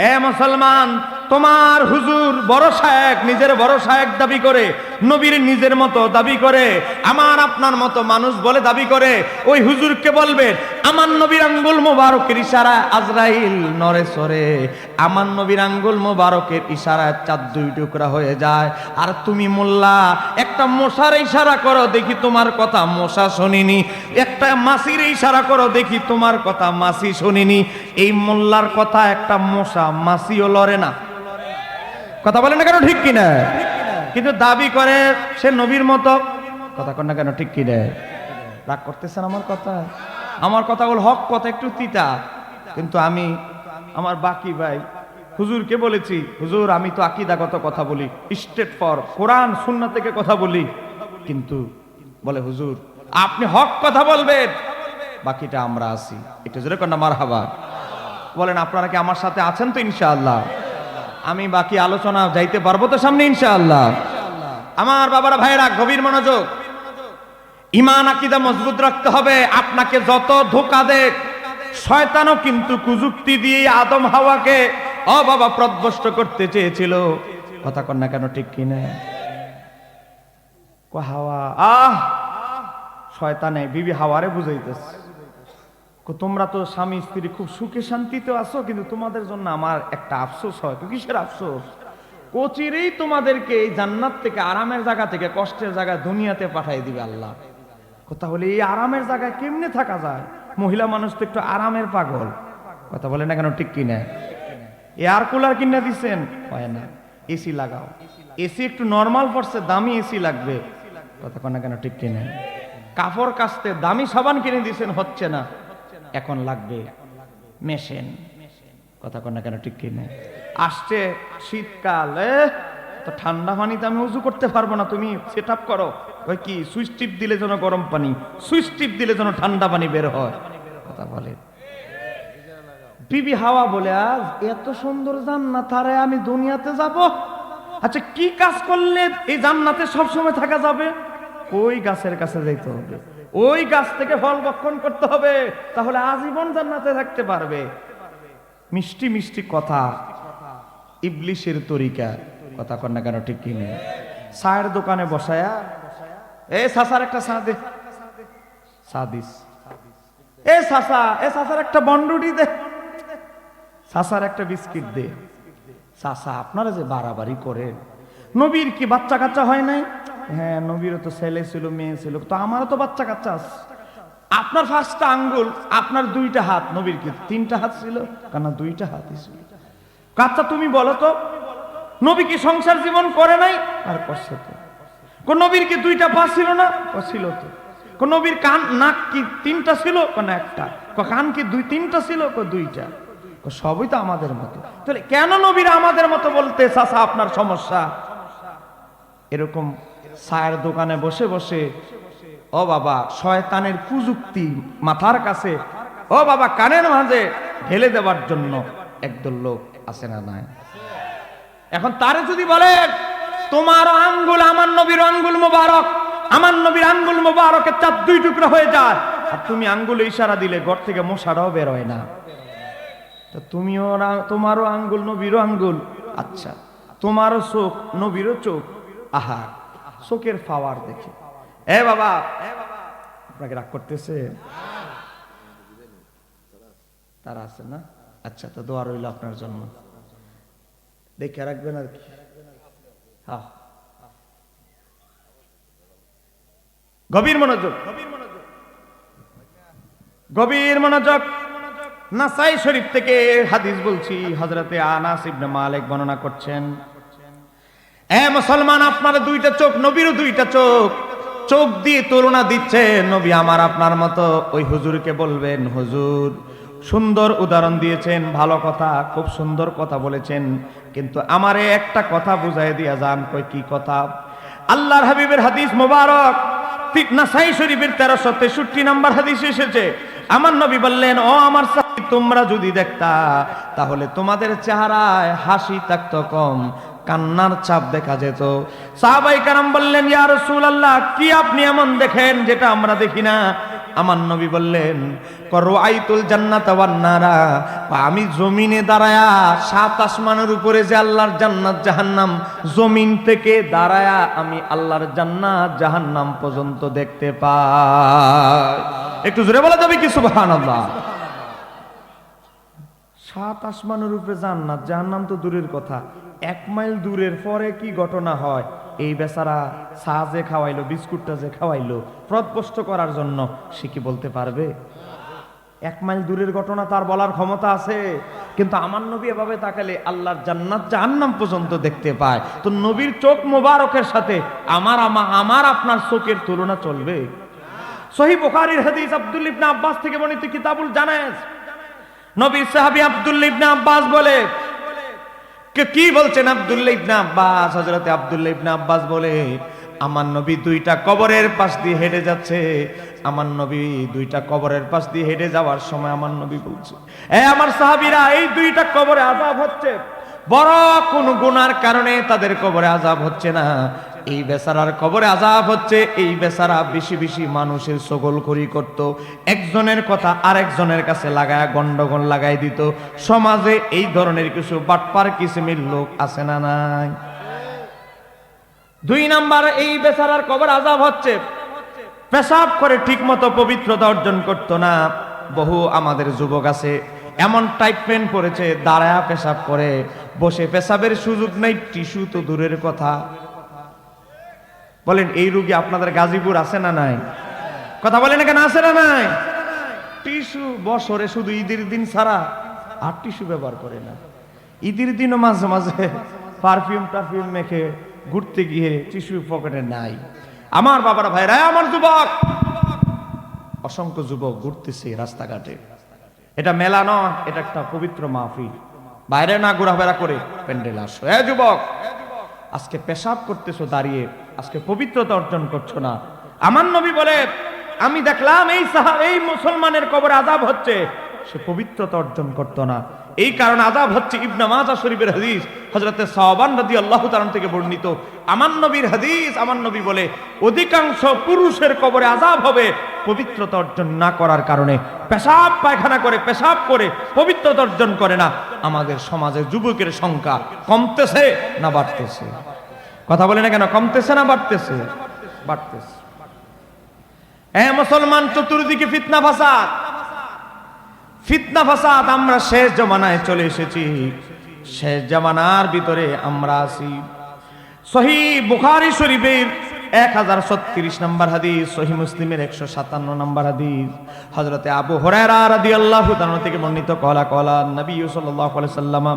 এ মুসলমান, তোমার হুজুর বড় শায়েখ, নিজের বড় শায়েখ দাবি করে, নবীর নিজের মতো দাবি করে, আমার আপনার মতো মানুষ বলে দাবি করে, ওই হুজুরকে বলবেন আমার নবীর আঙ্গুল মোবারকের ইশারায় আজরাইল নড়ে সরে, আমার নবীর আঙ্গুল মোবারকের ইশারায় চাঁদ দুই টুকরা হয়ে যায়, আর তুমি মোল্লা একটা মশার ইশারা করো, দেখি তোমার কথা মশা শুনিনি, একটা মাছির ইশারা করো, দেখি তোমার কথা মাছি শুনিনি। এই মোল্লার কথা একটা মশা মাছিও লড়ে না। কথা বলেন না কেন, ঠিক কিনা? কিন্তু দাবি করে সে নবীর মতো। কথা কন না কেন, ঠিক কিনা? রাগ করতেছেন আমার কথা? আমার কথাগুলো হক কথা, একটু তিতা, কিন্তু আমি আমার বাকি ভাই হুজুরকে বলেছি, হুজুর আমি তো আকীদাগত কথা বলি, স্ট্রেট ফর কোরআন সুন্নাহ থেকে কথা বলি, কিন্তু বলে হুজুর আপনি হক কথা বলবেন, বাকিটা আমরা আছি। একটু জোরে কন্যা মারহাবা বলেন। আপনারা কি আমার সাথে আছেন তো ইনশাআল্লাহ? আমি বাকি আলোচনা যাইতে পারবো তো সামনে ইনশাআল্লাহ? আমার বাবারা ভাইরা গভীর মনোযোগ। ঈমান আকীদা মজবুত রাখতে হবে। আপনাকে যত ধোঁকা দেখ, শয়তানও কিন্তু কুযুক্তি দিয়ে আদম হাওয়াকে ও বাবা প্রদ্ভষ্ট করতে চেয়েছিল। কথা কন না কেন, ঠিক কিনা? হাওয়া শয়তানে বিবি হাওয়ারে বুঝাইতেছে, তোমরা তো স্বামী স্ত্রী খুব সুখে শান্তিতে আছো, কিন্তু তোমাদের জন্য আমার একটা আফসোস হয়। কিসের আফসোস? চিরেই তোমাদেরকে এই জান্নাত থেকে, আরামের জায়গা থেকে কষ্টের জায়গায় দুনিয়াতে পাঠাই দিবে আল্লাহ। কথা বলে এই আরামের জায়গায় কেমনে থাকা যায়? মহিলা মানুষ তো একটু আরামের পাগল। কথা বলে না কেন, ঠিক কিনা? এয়ার কুলার কিনে দিচ্ছেন, হয় না, এসি লাগাও। এসি একটু নরমাল পড়ছে, দামি এসি লাগবে। কথা কন না কেন, ঠিক কিনা? কাপড় কাচতে দামি সাবান কিনে দিচ্ছেন, হচ্ছে না, এখন লাগবে মেশিন। কথা কন না কেন, ঠিক কিনা? আসছে শীতকাল, তো ঠান্ডা পানিতে আমি উজু করতে পারবো না, তুমি সেট আপ করো। ওই কি সুইচ টিপ দিলে যেন গরম পানি, সুইচ টিপ দিলে যেন ঠান্ডা পানি বের হয়। কথা বলে বিবি হাওয়া বলে, আজ এত সুন্দর জান্নাত, আরে আমি দুনিয়াতে যাব। আচ্ছা কি কাজ করলে এই জান্নাতে সবসময় থাকা যাবে? ওই গাছের কাছে যাইতে হবে, ওই গাছ থেকে ফল ভক্ষণ করতে হবে, তাহলে আজীবন জান্নাতে থাকতে পারবে। মিষ্টি মিষ্টি কথা, ইবলিশের তরিকা। কথা কন না কেন, ঠিক কিনে? চায়ের দোকানে বসায়া, এই চাচার একটা চা দে, চা দিস। এ চাচা, এ চাচার একটা বনরুটি দে, চাচার একটা বিস্কিট দে। চাচা আপনারা যে বাড়াবাড়ি করেন, নবীর কি বাচ্চা কাচ্চা হয় নাই? হ্যাঁ, নবীরও তো ছেলে ছিল, মেয়ে ছিল, তো আমারও তো বাচ্চা কাচ্চা আছে। আপনার 5টা আঙ্গুল, আপনার 2টা হাত, নবীর কি 3টা হাত ছিল? কেন 2টা হাতই ছিল। আচ্ছা তুমি বলো তো, নবী কি সংসার জীবন করে নাই? আর করছে তো। কোন নবীর কি 2টা পা ছিল না? ছিল তো। কোন নবীর কান নাক কি 3টা ছিল? কোন একটা। কান কি 2-3টা ছিল? 2টা। সবই তো আমাদের মতো। তাহলে কেন নবীরা আমাদের মতো বলতে? চাচা আপনার সমস্যা। এরকম চায়ের দোকানে বসে বসে ও বাবা শয়তানের কুযুক্তি মাথার কাছে, ও বাবা কানের মাঝে ঢেলে দেওয়ার জন্য একদল লোক আছে না নাই? এখন তারে যদি বলে তোমার আঙ্গুল আমার নবীর আঙ্গুল মোবারক, আমার নবীর আঙ্গুল মোবারকের 2 টুকরা হয়ে যায়, আর তুমি আঙ্গুলে ইশারা দিলে ঘর থেকে মশারাও বের হয় না, তো তুমিও তোমারও আঙ্গুল নবীরও আঙ্গুল। আচ্ছা তোমারও চোখ নবীরও চোখ, আহা চোখের পাওয়ার দেখে। এ বাবা আপনাকে রাগ করতেছে? তারা আছে না? আচ্ছা, তো দোয়া রইল আপনার জন্য, দেখে রাখবেন আর কি। হ্যাঁ, গভীর মনোযোগ, গভীর মনোযোগ। নাসাই শরীফ থেকে হাদিস বলছি, হযরতে আনাস ইবনে মালিক বর্ণনা করছেন, এ মুসলমান আপনার 2টা চোখ, নবীরও 2টা চোখ, চোখ দিয়ে তুলনা দিচ্ছে নবী আমার আপনার মতো। ওই হুজুরকে বলবেন, হুজুর সুন্দর উদাহরণ দিয়েছেন, ভালো কথা, খুব সুন্দর কথা বলেছেন, কিন্তু আমারে একটা কথা বুঝাই দিয়া যান। কই কি কথা? আল্লাহর হাবিবের হাদিস মোবারক নাসাই শরীফের 1363 নম্বর হাদিস এসেছে। আমার নবী বললেন, ও আমার সাথী, তোমরা যদি দেখতা তাহলে তোমাদের চেহারায় হাসি থাকতো কম, কান্নার ছাপ দেখা যেত। সাহাবায়ে কেরাম বললেন, ইয়া রাসূলুল্লাহ, কি আপনি এমন দেখেন যেটা আমরা দেখি না? আমার নবী বললেন, রাআইতুল জান্নাতা ওয়ান নারা, আমি জমিনে দাঁড়ায়া 7 আসমানের উপরে যে আল্লাহর জান্নাত জাহান্নাম, জমিন থেকে দাঁড়ায়া আমি আল্লাহর জান্নাত জাহান্নাম পর্যন্ত দেখতে পাই। একটু জোরে বলা যাবে কি সুবহানাল্লাহ? 7 আসমানের উপরে জান্নাত, জাহান্নাম তো দূরের কথা, 1 মাইল দূরের পরে কি ঘটনা হয়, এই বেচারা চা যে খাওয়াইলো, বিস্কুটটা যে খাওয়াইলো প্রদপষ্ট করার জন্য, সে কি বলতে পারবে? 1 মাইল দূরের ঘটনা তার বলার ক্ষমতা আছে? কিন্তু আমার নবী এভাবে তাকালে আল্লাহর জান্নাত জাহান্নাম পর্যন্ত দেখতে পায়। তো নবীর চোখ মোবারকের সাথে আমার আপনার চোখের তুলনা চলবে? সহিহ বুখারীর হাদিস আব্দুল্লাহ ইবনে আব্বাস থেকে বর্ণিত কিতাবুল জানায়েজ, নবীর সাহাবী আব্দুল্লাহ ইবনে আব্বাস বলে, কি বলছেন আব্দুল্লাহ ইবনে আব্বাস? হযরতে আব্দুল্লাহ ইবনে আব্বাস বলে, আমার নবী দুইটা কবরের পাশ দিয়ে হেঁটে যাচ্ছে। আমার নবী দুইটা কবরের পাশ দিয়ে হেঁটে যাওয়ার সময় আমার নবী বলছে, আমার সাহাবীরা, এই দুইটা কবরে আযাব হচ্ছে, বড় কোন গুনার কারণে তাদের কবরে আযাব হচ্ছে না, এই বেচারার কবরে আযাব হচ্ছে। এই বেচারা বেশি বেশি মানুষের চগলখড়ি করত, একজনের কথা আরেকজনের কাছে লাগায় গন্ডগোল লাগাই দিত। সমাজে এই ধরনের কিছু বাটপার কিসিমের লোক আছে না নাই? 2 নাম্বার, এই বেচারার কবর আযাব হচ্ছে, পেশাব করে ঠিক মতো পবিত্রতা অর্জন করত না। বহু আমাদের যুবক আছে এমন টাইপ প্যান্ট পরেছে, দাঁড়ায়া পেশাব করে, বসে পেশাবের সুযোগ নেই, টিস্যু তো দূরের কথা। বলেন এই রোগী আপনাদের গাজীপুর আছে না নাই? কথা বলেন কেন, আছে না নাই? টিস্যু বছরে শুধু ঈদের দিন ছাড়া আর টিস্যু ব্যবহার করে না। ঈদের দিনও মাঝে মাঝে পারফিউম মেখে ঘুরতে গিয়ে টিস্যু পকেটে নাই। আমার বাবারা, ভাইরা, আমার যুবক, অসংখ্য যুবক ঘুরতেছে রাস্তাঘাটে। এটা মেলা নয়, এটা একটা পবিত্র মাহফিল। বাইরে না ঘোরাফেরা করে প্যান্ডেল আসো। যুবক, আজকে পেশাব করতেছো দাঁড়িয়ে, আজকে পবিত্রতা অর্জন করছো না। আমার নবী বলে, আমি দেখলাম এই মুসলমানের কবরে আযাব হচ্ছে, সে পবিত্রতা অর্জন করতো না, এই কারণে আযাব হচ্ছে। ইবনে মাজাহ শরীফের হাদিস, হযরতে সাওবান রাদিয়াল্লাহু তাআলা থেকে বর্ণিত, আমার নবীর হাদিস। আমার নবী বলে, অধিকাংশ পুরুষের কবরে আযাব হবে পবিত্রতা অর্জন না করার কারণে। পেশাব পায়খানা করে, পেশাব করে পবিত্রতা অর্জন করে না। আমাদের সমাজে যুবকের সংখ্যা কমতেছে না বাড়তেছে? কথা বলে না কেন, কমতেছে না বাড়তেছে? বাড়তেছে। মুসলমান, চতুর্দিকে ফিতনা ফাসাদ, ফিতনা ফাসাদ। আমরা শেষ জামানায় চলে এসেছি, শেষ জামানার ভিতরে আমরা আছি। সহিহ বুখারী শরীফের 1036 নম্বর হাদিস, সহিহ মুসলিমের 157 নম্বর হাদিস, হযরতে আবু হুরায়রা রাদিয়াল্লাহু তাআলা থেকে বর্ণিত, কলা নবী সাল্লাল্লাহু আলাইহি সাল্লাম,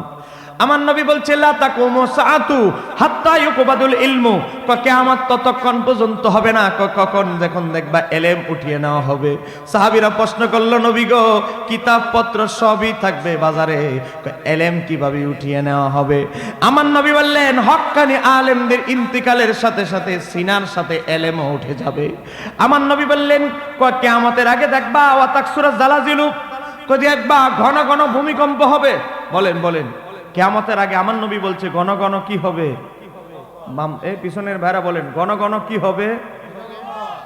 আমার নবী বলছে, লা তাকুমু সাআতু হাত্তা ইউকবাদুল ইলমু, কিয়ামত ততক্ষণ পর্যন্ত হবে না কখন যখন দেখবা ইলম উঠিয়ে নেওয়া হবে। সাহাবীরা প্রশ্ন করলো, নবী গো, কিতাবপত্র সবই থাকবে বাজারে, ইলম কিভাবে উঠিয়ে নেওয়া হবে? আমার নবী বললেন, হক্কানি আলেমদের ইন্তিকালের সাথে সাথে সিনার সাথে ইলমও উঠে যাবে। আমার নবী বললেন, কিয়ামতের আগে দেখবা ওয়া তাকসুরা জালাজিলু, দেখবা ঘন ঘন ভূমিকম্প হবে। বলেন কিয়ামতের আগে আমার নবী বলছে ঘন ঘন কি হবে? এই পিছনের ভাইরা বলেন, ঘন ঘন কি হবে?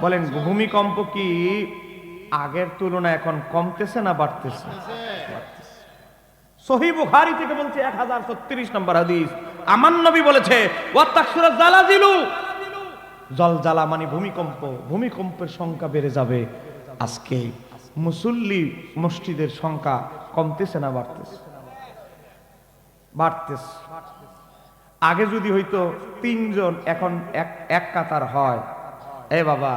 বলেন, ভূমিকম্প কি আগের তুলনায় এখন কমতেছে না বাড়তেছে? সহিহ বুখারী থেকে বলছে 1036 নম্বর হাদিস, আমার নবী বলেছে, ওয়া তাকসুরা জালাজিলু, জলজালা মানে ভূমিকম্প, ভূমিকম্পের সংখ্যা বেড়ে যাবে। আজকে মুসল্লি মসজিদের সংখ্যা কমতেছে না বাড়তেছে? বাড়তেছে। আগে যদি হইতো 3 জন, এখন এক কাতার হয়। বাবা,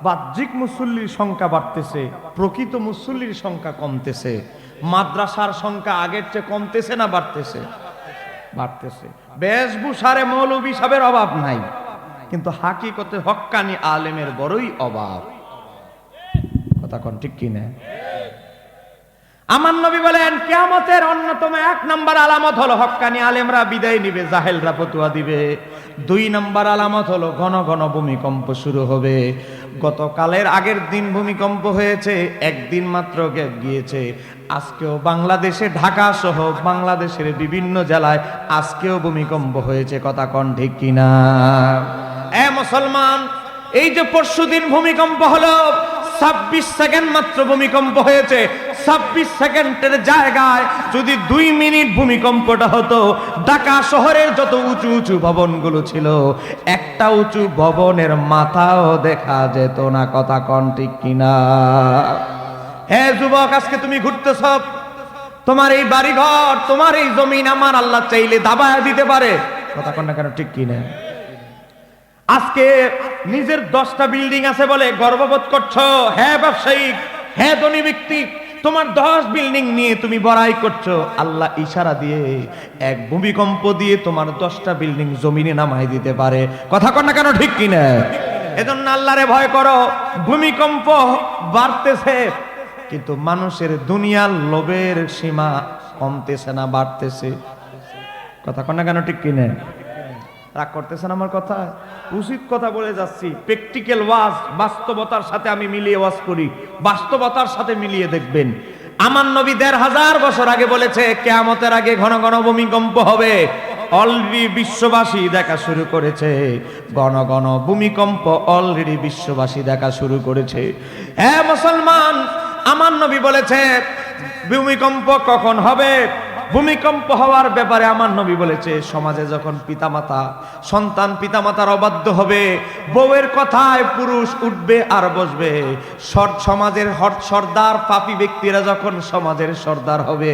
বাহ্যিক মুসল্লির সংখ্যা বাড়তেছে, প্রকৃত মুসল্লির সংখ্যা কমতেছে। মাদ্রাসার সংখ্যা আগের চেয়ে কমতেছে না বাড়তেছে? বাড়তেছে। বেশভূষারে মৌলভী সাহেবের অভাব নাই, কিন্তু হাকিকতে হক্কানি আলেমের বড়ই অভাব। কথা কোন ঠিক কি না? আমার নবী বলেন, কিয়ামতের অন্যতম 1 নম্বর আলামত হলো হক্কানি আলেমরা বিদায় নিবে, জাহেলরা ফতোয়া দিবে। 2 নম্বর আলামত হলো ঘন ঘন ভূমিকম্প শুরু হবে। গতকালের আগের দিন ভূমিকম্প হয়েছে, একদিন মাত্র গ্যাপ গিয়েছে। আজকেও বাংলাদেশে, ঢাকা সহ বাংলাদেশের বিভিন্ন জেলায় আজকেও ভূমিকম্প হয়েছে। কথা কোন ঠিক কিনা? মুসলমান, এই যে পরশুদিন ভূমিকম্প হলো, 26 সেকেন্ড মাত্র ভূমিকম্প হয়েছে। 26 সেকেন্ডের জায়গায় যদি 2 মিনিট ভূমিকম্পটা হতো, ঢাকা শহরের যত উঁচু উঁচু ভবনগুলো ছিল, একটা উঁচু ভবনের মাথাও দেখা যেত না। কথা কোন ঠিক কিনা? যুবক, আজকে তুমি ঘুরতেছ, তোমার এই বাড়িঘর, তোমার এই জমিন আমার আল্লাহ চাইলে দাবায়া দিতে পারে। কথা কোন না কেন ঠিক কিনা? আজকে নিজের 10টা বিল্ডিং আছে বলে গর্ববোধ করছো। ব্যবসায়িক, ধনী ব্যক্তি, তোমার 10 বিল্ডিং নিয়ে তুমি বড়াই করছো। আল্লাহ ইশারা দিয়ে, এক ভূমিকম্প দিয়ে তোমার 10টা বিল্ডিং জমিনে নামাই দিতে পারে। কথা কন না কেন ঠিক কিনা? এজন্য আল্লাহরে ভয় করো। ভূমিকম্প বাড়তেছে, কিন্তু মানুষের দুনিয়ার লোভের সীমা কমতেছে না, বাড়তেছে। কথা কন না কেন, ঠিক কিনে? রাগ করতেছেন আমার কথা? উচিত কথা বলে যাচ্ছি, প্র্যাকটিক্যাল ওয়াজ, বাস্তবতার সাথে আমি মিলিয়ে ওয়াজ করি, বাস্তবতার সাথে মিলিয়ে দেখবেন। আমার নবী ১৫০০ বছর আগে বলেছে কিয়ামতের আগে ঘন ঘন ভূমিকম্প হবে। অলরেডি বিশ্ববাসী দেখা শুরু করেছে, ঘন ঘন ভূমিকম্প অলরেডি বিশ্ববাসী দেখা শুরু করেছে। হ্যাঁ মুসলমান, আমার নবী বলেছে ভূমিকম্প কখন হবে। ভূমিকম্প হওয়ার ব্যাপারে আমার নবী বলেছে সমাজে যখন পিতামাতা সন্তান পিতামাতার অবাধ্য হবে, বউয়ের কথায় পুরুষ উঠবে আর বসবে, সমাজের সর্দার পাপী ব্যক্তিরা যখন সমাজের সর্দার হবে,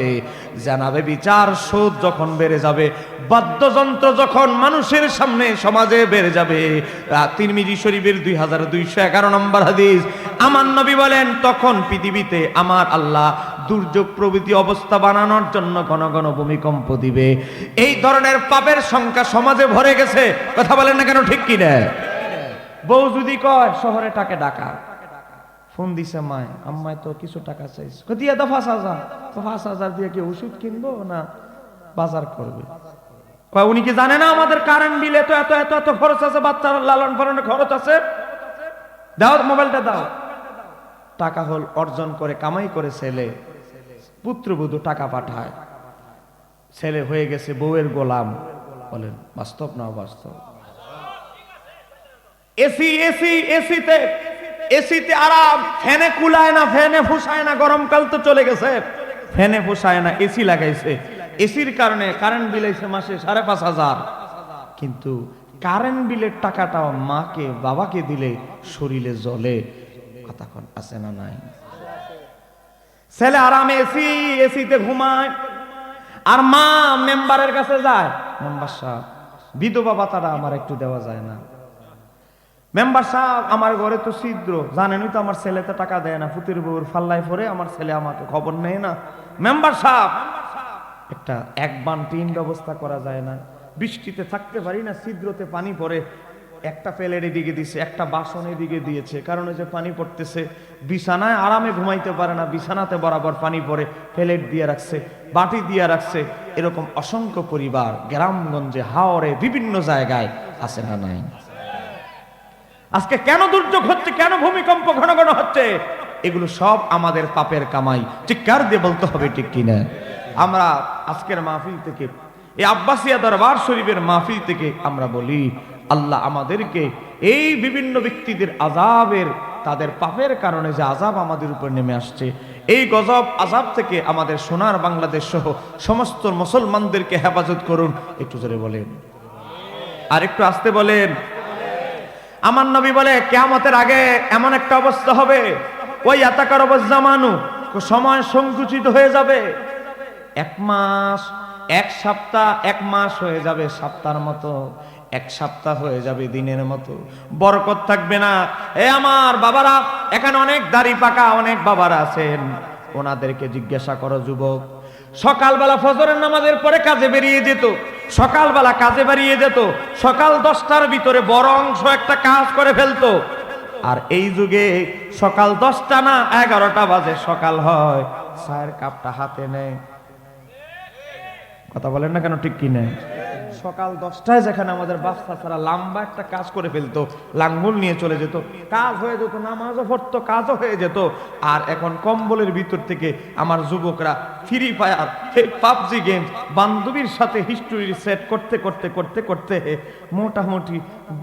জানাবে বিচার সুদ যখন বেড়ে যাবে, বাদ্যযন্ত্র যখন মানুষের সামনে সমাজে বেড়ে যাবে। তিরমিজি শরীফের 2211 নম্বর হাদিস, আমার নবী বলেন তখন পৃথিবীতে আমার আল্লাহ দুর্যোগ প্রভৃতি অবস্থা বানানোর জন্য ঘন ঘন ভূমিকম্প দিবে। এই ধরনের পাপের সংখ্যা সমাজে ভরে গেছে। কথা বলেন না কেন, ঠিক কি না? বউ যদি কয় শহরে টাকা ডাকা, ফোন দিছে মায়, আম্মায় তো কিছু টাকা চাইছে, দিয়ে দাও ৫০০০। ৫০০০ দিয়ে কি ওষুধ কিনবো না বাজার করবে? উনি কি জানে না আমাদের কারেন্ট বিলে তো এত এত এত খরচ আছে, বাচ্চার লালন পালনের খরচ আছে, দাও মোবাইলটা দাও। টাকা হল অর্জন করে কামাই করে ছেলে পুত্রবধূ টাকা পাঠায়, ছেলে হয়ে গেছে বউয়ের গোলাম। বলেন বাস্তব না অবাস্তব? এসি এসি এসিতে এসিতে আরাম, ফ্যানে কুলায় না, ফ্যানে ফুসায় না, গরমকাল তো চলে গেছে, ফ্যানে ফুসায় না, এসি লাগাইছে, এসির কারণে কারেন্ট বিল আইছে মাসে ৫৫০০। কিন্তু কারেন্ট বিলের টাকাটা মাকে বাবাকে দিলে শরীরে জ্বলে। কতক্ষণ আছে না নাই? ছেলে আরামে এসি এসিতে ঘুমায়, আর মা মেম্বারের কাছে যায়, মেম্বার সাহেব বিধবা ভাতাটা আমার একটু দেওয়া যায় না? মেম্বার সাহেব আমার ঘরে তো ছিদ্র, জানেনই তো আমার ছেলে তো টাকা দেয় না, ফুতির বউর ফাল্লায় পরে আমার ছেলে আমাকে খবর নেয় না। মেম্বার সাহেব একটা এক বান টিন ব্যবস্থা করা যায় না? বৃষ্টিতে থাকতে পারি না, ছিদ্রতে পানি পড়ে, একটা প্লেট এদিকে দিয়েছে, একটা বাসন এদিকে দিয়েছে, কারণ যে পানি পড়তেছে, বিছানায় আরামে ঘুমাইতে পারে না, বিছানাতে বরাবর পানি পড়ে, প্লেট দিয়ে রাখছে, বাটি দিয়ে রাখছে। এরকম অসংখ্য পরিবার গ্রামগঞ্জে হাওরে বিভিন্ন জায়গায় আছে না নাই? আজকে কেন দুর্যোগ হচ্ছে, কেন ভূমিকম্প ঘন ঘন হচ্ছে? এগুলো সব আমাদের পাপের কামাই। চিৎকার দিয়ে বলতে হবে ঠিক কিনা? আমরা আজকের মাহফিল থেকে, এই আব্বাসিয়া দরবার শরীফের মাহফিল থেকে আমরা বলি আল্লাহ আমাদেরকে এই বিভিন্ন ব্যক্তিদের আযাবের, তাদের পাপের কারণে যে আযাব আমাদের উপর নেমে আসছে, এই গজব আযাব থেকে আমাদের সোনার বাংলাদেশ সহ সমস্ত মুসলমানদেরকে হেফাজত করুন। একটু জোরে বলেন, আর একটু আস্তে বলেন। আমার নবী বলে কিয়ামতের আগে এমন একটা অবস্থা হবে, ওই আতাকারব জামানু, সময় সংকুচিত হয়ে যাবে। 1 মাস, 1 সপ্তাহ, 1 মাস হয়ে যাবে সপ্তাহের মতো, 1 সপ্তাহ হয়ে যাবে দিনের মতো, বরকত থাকবে না। এ আমার বাবারা, এখানে অনেক দাড়ি পাকা অনেক বাবারা আছেন, ওনাদেরকে জিজ্ঞাসা করো যুবক, সকালবেলা ফজরের নামাজের পরে কাজে বেরিয়ে যেত, সকালবেলা কাজে বেরিয়ে যেত, সকাল 10টার ভিতরে বড় অংশ একটা কাজ করে ফেলতো। আর এই যুগে সকাল 10টা না 11টা বাজে সকাল হয়, চায়ের কাপটা হাতে নেয়। কথা বলেন না কেন, ঠিক কি না? সকাল 10টায় যেখানে আমাদের বাচ্চা ছাড়া লম্বা একটা কাজ করে ফেলতো, লাঙ্গল নিয়ে চলে যেত, কাজ হয়ে যেত, নামাজও পড়তো, কাজও হয়ে যেত। আর এখন কম্বলের ভিতর থেকে আমার যুবকরা ফ্রি ফায়ার, পাবজি গেম, বান্ধবীর সাথে হিস্ট্রি সেট করতে করতে করতে করতে মোটামুটি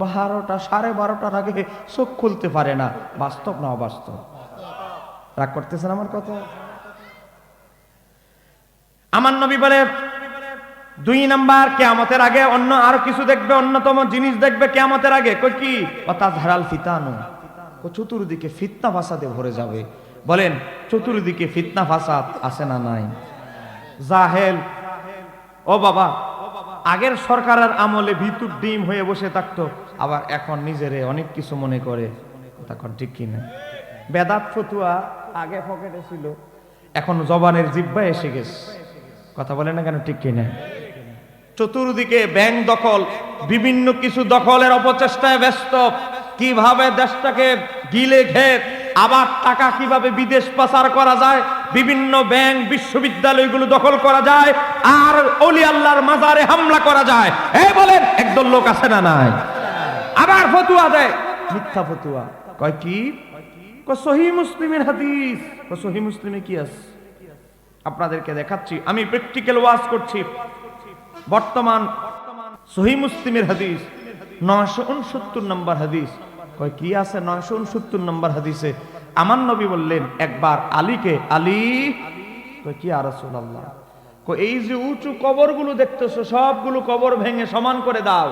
12টা 12:30টার আগে চোখ খুলতে পারে না। বাস্তব না অবাস্তব? রাগ করতেছেন আমার কথা? আমার নবী বলে 2 নাম্বার, কিয়ামতের আগে অন্য আরো কিছু দেখবে, অন্যতম জিনিস দেখবে কিয়ামতের আগে। কই কি? তাজহারাল ফিতানু, চতুর্দিকে ফিতনা ফাসাদে ভরে যাবে। বলেন চতুর্দিকে ফিতনা ফাসাদ আছে না নাই? জাহেল, ও বাবা, আগের সরকারের আমলে ভিতর ডিম হয়ে বসে থাকতো, আবার এখন নিজেরে অনেক কিছু মনে করে। তখন ঠিক কিনা? বেদাত ফতুয়া আগে পকেটে ছিল, এখন জবানের জিহ্বায় এসে গেছে। কথা বলেন না কেন, ঠিক কিনা? চতুর্দিকে ব্যাংক দখল, বিভিন্ন কিছু দখলের অপচেষ্টায় ব্যস্ত। কিভাবে দেশটাকে গিলে খেয়ে আবার টাকা কিভাবে বিদেশ পাচার করা যায়, বিভিন্ন ব্যাংক বিশ্ববিদ্যালয়গুলো দখল করা যায়, আর ওলি আল্লাহর মাজারে হামলা করা যায়। এই বলেন একদল লোক আছে না নাই? আবার ফতুয়া দেয়, মিথ্যা ফতুয়া। কয় কি? সহিহ মুসলিমের হাদিস। সহিহ মুসলিমে কি আছে? আপনাদেরকে দেখাচ্ছি, আমি প্র্যাকটিক্যাল ওয়াজ করছি। বর্তমান সহিহ মুসলিমের হাদিস 969 নম্বর হাদিস। কয় কি আছে 969 নম্বর হাদিসে? আমার নবী বললেন একবার আলীকে, আলী, কয় কি আর রাসূলুল্লাহ, কয় এই যে উঁচু কবরগুলো দেখতেছো সবগুলো কবর ভেঙে সমান করে দাও।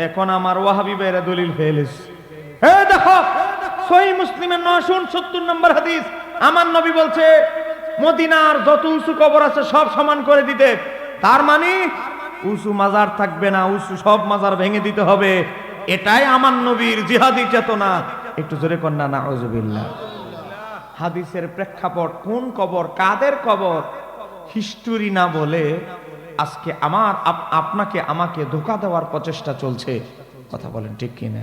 এখন আমার ওয়াহাবি ভাইরা দলিল ফেলেছে। এই দেখো সহিহ মুসলিমের 969 নম্বর হাদিস, আমার নবী বলছে মদিনার যত উঁচু কবর আছে সব সমান করে দিতে। তার মানে উঁচু মাজার থাকবে না, উঁচু সব মাজার ভেঙে দিতে হবে। এটাই আমার নবীর জিহাদি চেতনা। একটু জোরে কন্যা নাউজুবিল্লাহ। হাদিসের প্রেক্ষাপট কোন কবর, কাদের কবর, হিস্টোরি না বলে আজকে আমার আপনাকে আমাকে ধোঁকা দেওয়ার প্রচেষ্টা চলছে। কথা বলেন ঠিক কিনা?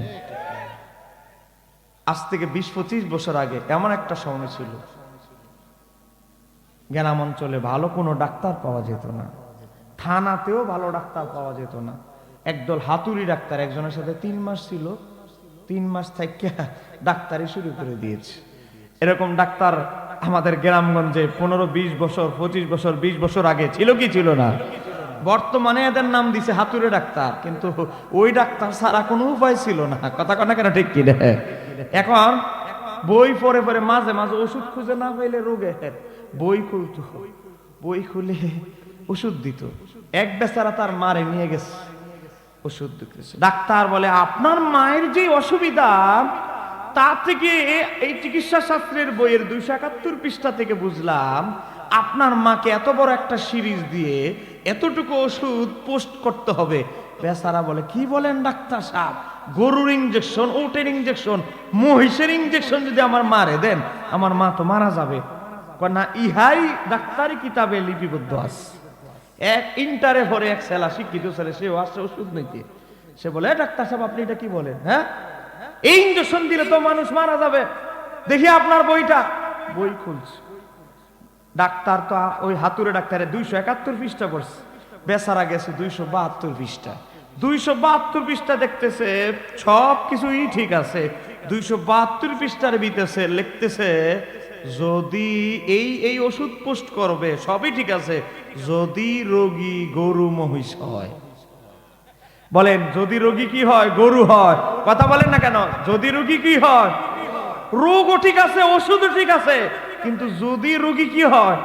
আজ থেকে 20-25 বছর আগে এমন একটা সময় ছিল, গ্রাম অঞ্চলে ভালো কোনো ডাক্তার পাওয়া যেত না, থানাতেও ভালো ডাক্তার পাওয়া যেত না। একদল হাতুড়ি ডাক্তার একজনের সাথে 3 মাস ছিল, 3 মাস থেকে ডাক্তারি শুরু করে দিয়েছে। এরকম ডাক্তার আমাদের গ্রামগঞ্জে 15-20 বছর 25 বছর 20 বছর আগে ছিল কি ছিল না? বর্তমানে এদের নাম দিছে হাতুড়ে ডাক্তার, কিন্তু ওই ডাক্তার ছাড়া কোনো উপায় ছিল না। কথা কনা কেন ঠিক কি? এখন বই পড়ে পড়ে মাঝে মাঝে ওষুধ খুঁজে না পাইলে রোগে বই খুলতো, বই খুলে ওষুধ দিত। এক বেচারা তার মারে নিয়ে গেছে ওষুধ দিতেছে। ডাক্তার বলে আপনার মায়ের যে অসুবিধা তা থেকে এই চিকিৎসা শাস্ত্রের বইয়ের 271 পৃষ্ঠা থেকে বুঝলাম আপনার মাকে এত বড় একটা সিরিজ দিয়ে এতটুকু ওষুধ পোস্ট করতে হবে। বেচারা বলে কি বলেন ডাক্তার সাহেব, গরুর ইঞ্জেকশন, ওটের ইঞ্জেকশন, মহিষের ইঞ্জেকশন যদি আমার মারে দেন আমার মা তো মারা যাবে। না, ইহাই ডাক্তারি কিতাবে লিপিবদ্ধ আছে। এক ইন্টারে ভরে এক ছেলা, শিক্ষিত ছেলে, সেও আসছে ওষুধ নিতে। সে বলে ডাক্তার সাহেব আপনি এটা কি বলেন? হ্যাঁ, এই ইঞ্জেকশন দিলে তো মানুষ মারা যাবে, দেখি আপনার বইটা। বই খুলছে, ডাক্তার তো ওই হাতুড়ে ডাক্তারে 271 পৃষ্ঠা পড়ছে, বেচারা গেছে 272 পৃষ্ঠা। 272 পৃষ্ঠা দেখতেছে সব কিছুই ঠিক আছে, 272 পৃষ্ঠার ভিতরে লিখতেছে যদি এই ওষুধ পোস্ট করবে সবই ঠিক আছে, যদি রোগী গরু মহিষ হয়। বলেন যদি রোগী কি হয়? গরু হয়। কথা বলেন না কেন? যদি রোগী কি হয়? রোগও ঠিক আছে, ওষুধও ঠিক আছে, কিন্তু যদি রোগী কি হয়?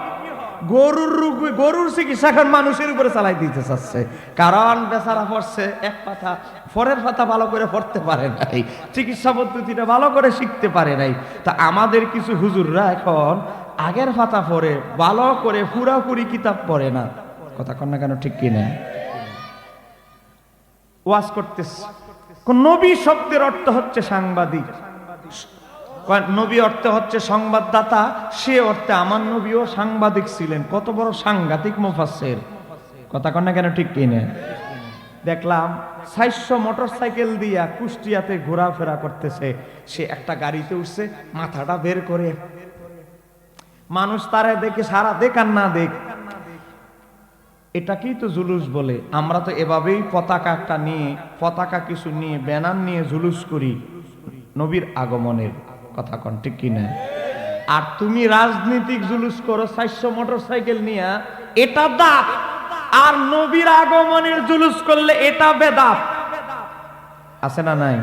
গরুর রোগ, গরুর চিকিৎসা এখন মানুষের উপরে চালাই দিতে চাচ্ছে। কারণ বেচারা পড়ছে এক পাতা, পরের পাতা ভালো করে পড়তে পারে নাই, চিকিৎসা পদ্ধতিটা ভালো করে শিখতে পারে নাই। তা আমাদের কিছু হুজুররা এখন আগের পাতা পড়ে, ভালো করে পুরাপুরি কিতাব পড়ে না। কথা কন না কেন ঠিক কিনা? ওয়াজ করতেছে, নবী শব্দের অর্থ হচ্ছে সাংবাদিক, নবী অর্থে হচ্ছে সংবাদদাতা, সে অর্থে আমার নবীও সাংবাদিক ছিলেন। কত বড় সাংঘাতিক মুফাসসির। কথা কন না কেন ঠিক কিনা? দেখলাম 400 মোটরসাইকেল দিয়া কুষ্টিয়াতে ঘোরাফেরা করতেছে, সে একটা গাড়িতে উঠছে, মাথাটা বের করে, মানুষ তারে দেখে সারা দেখ আর না দেখ, এটাকেই তো জুলুস বলে। আমরা তো এভাবেই পতাকা একটা নিয়ে, পতাকা কিছু নিয়ে, ব্যানার নিয়ে জুলুস করি নবীর আগমনের। কথা কন ঠিক কিনা? আর তুমি রাজনীতিক জুলুস করো 400 মোটরসাইকেল নিয়ে, এটা দাঁত। আর নবীর আগমনের জুলুস করলে এটা বেদাত। আছে না নাই?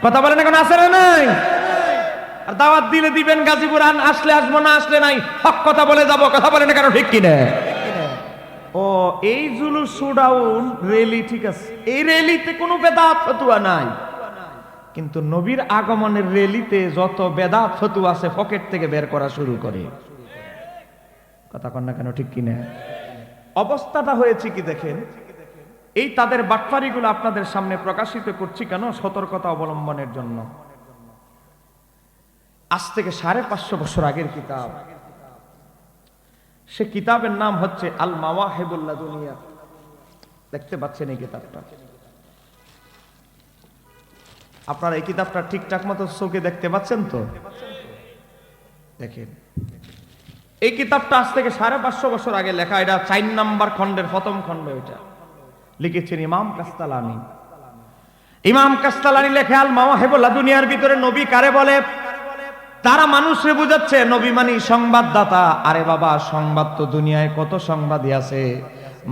কথা বলেন এখন, আছে না নাই? আর দাওয়াত দিলে দিবেন, গাজীপুর আসলে আসবো, না আসলে নাই, হক কথা বলে যাবো। কথা বলেন কেন ঠিক কিনা? ও এই জুলুস শোডাউন র্যালি ঠিক আছে, এই র্যালিতে কোনো বেদাত ফতুয়া নাই, কিন্তু নবীর আগমনের র্যালিতে যত বেদাত ফতুয়া আছে পকেট থেকে বের করা শুরু করে। কথা কন না কেন ঠিক কিনা? অবস্থাটা হয়েছে কি দেখেন, এই তাদের বাটপারিগুলো আপনাদের সামনে প্রকাশিত করছি কেন? সতর্কতা অবলম্বনের জন্য। আজ থেকে 550 বছর আগের কিতাব, সে কিতাবের নাম হচ্ছে আল মাওয়াহিবুল লাদুনিয়া। দেখতে পাচ্ছেন এই কিতাবটা? আপনারা এই কিতাবটা ঠিকঠাক মতো চোখে দেখতে পাচ্ছেন তো? দেখেন, এই কিতাবটা আজ থেকে 550 বছর আগে লেখা। এটা 4 নম্বর খণ্ডের প্রথম খণ্ড। এটা লিখেছেন ইমাম কাস্তালানি। ইমাম কাস্তালানি লেখে আল মাওয়াহিবুল দুনিয়ার ভিতরে নবী কারে বলে? তারা মানুষে বুঝাচ্ছে নবী মানে সংবাদদাতা। আরে বাবা, সংবাদ তো দুনিয়ায় কত সংবাদই আছে।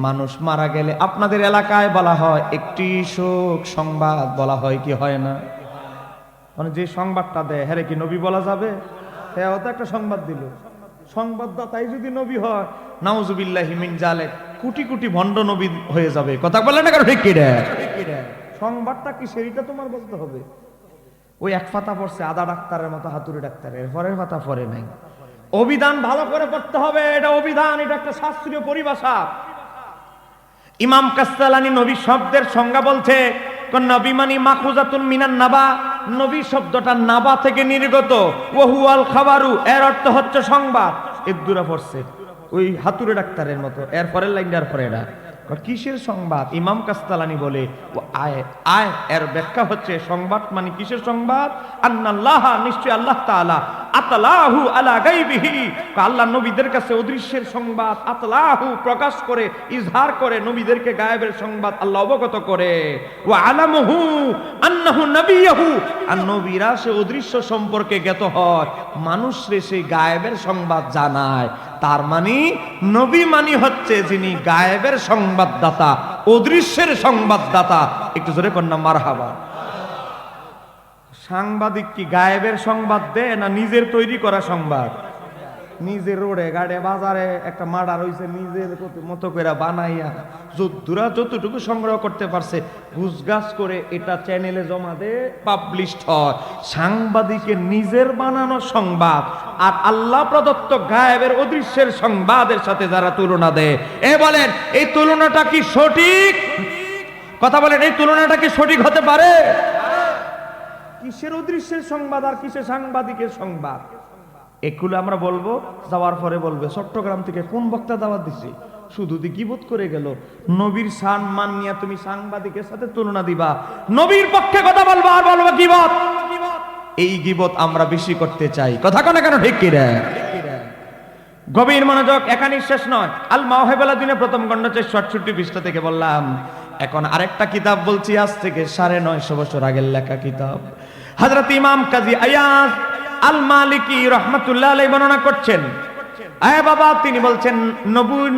মানুষ মারা গেলে আপনাদের এলাকায় বলা হয় একটি শোক সংবাদ, বলা হয় কি হয় না? মানে যে সংবাদটা দেয় হ্যাঁ কি নবী বলা যাবে? হ্যাঁ, ও তো একটা সংবাদ দিল। সংবাদদাতাই যদি নবী হয়, নাউজুবিল্লাহি মিন জালিক, কোটি কোটি ভণ্ড নবী হয়ে যাবে। কথা বলে না কারণ ঠিক কি রে? সংবাদটা কি সেটা তোমার বলতে হবে। ওই এক পাতা পড়ছে আদা ডাক্তারের মতো, হাতুড়ি ডাক্তারের পরের পাতা পড়ে নাই। অভিধান ভালো করে পড়তে হবে। এটা অভিধান, এটা একটা শাস্ত্রীয় পরিভাষা। ইমাম কাস্তালানি নবী শব্দের সংজ্ঞা বলছে, নবী মানি মাখুজাতুন মিনান নাবা। নবী শব্দটা নাবা থেকে নির্গত। ওহুয়াল খাবারু, এর অর্থ হচ্ছে সংবাদ। এর দূরে পড়ছে ওই হাতুড়ে ডাক্তারের মতো। এর পরের লাইনটার পরে এরা কিসের সংবাদ? ইমাম কাস্তালানি বলে ও আয় আয়, এর ব্যাখ্যা হচ্ছে সংবাদ মানে কিসের সংবাদ? আন্নাল্লাহ, নিশ্চয় আল্লাহ তাআলা, আতলাহু আলা গায়বিহি, আল্লাহ নবীদের কাছে অদৃশ্যের সংবাদ, আতলাহু প্রকাশ করে, ইজহার করে, নবীদেরকে গায়েবের সংবাদ আল্লাহ অবগত করে। ওয়া আলামহু আন্নাহু নবিয়্যুহু, আর নবীরা সে অদৃশ্য সম্পর্কে জ্ঞাত হয়, মানুষরে সেই গায়েবের সংবাদ জানায়। তার মানে নবী মানি হচ্ছে যিনি গায়েবের সংবাদদাতা, অদৃশ্যের সংবাদদাতা। একটু জোরে কন্যা মারহাবা। সাংবাদিক কি গায়েবের সংবাদ দেয় না নিজের তৈরি করা সংবাদ? নিজের রোডে গাড়ে বাজারে একটা মার্ডার হইছে, নিজের মতো করে বানাইয়া যতটুকু সংগ্রহ করতে পারছে গুছগাছ করে এটা চ্যানেলে জমা দে, পাবলিশড হয়। সাংবাদিকের নিজের বানানো সংবাদ আর আল্লাহ প্রদত্ত গায়েবের অদৃশ্যের সংবাদের সাথে যারা তুলনা দেয়, এ বলেন এই তুলনাটা কি সঠিক? কথা বলেন, এই তুলনাটা কি সঠিক হতে পারে? কিসের অদৃশ্যের সংবাদ আর কিসের সাংবাদিকের সংবাদ? এগুলো আমরা বলবো, যাওয়ার পরে বলবে চট্টগ্রাম থেকে কোন বক্তা দাওয়াত দিছে, শুধু গীবত করে গেল। নবীর শান মান নিয়ে তুমি সাংবাদিকের সাথে তুলনা দিবা, নবীর পক্ষে কথা বলবা আর বলবা গীবত। এই গীবত আমরা বেশি করতে চাই। কথা কোন কেন ঠিক কি রে? গভীর মনোযোগ, এখানেই শেষ নয়। আল মাওয়াহিবুল দুনিয়া প্রথম খণ্ড 67 পৃষ্ঠা থেকে বললাম। এখন আরেকটা কিতাব বলছি, আজ থেকে 950 বছর আগের লেখা কিতাব। হযরত ইমাম কাজী আয়াজ আল মালিকি রাহমাতুল্লাহ আলাইহি বর্ণনা করছেন। আয় বাবা, তিনি বলছেন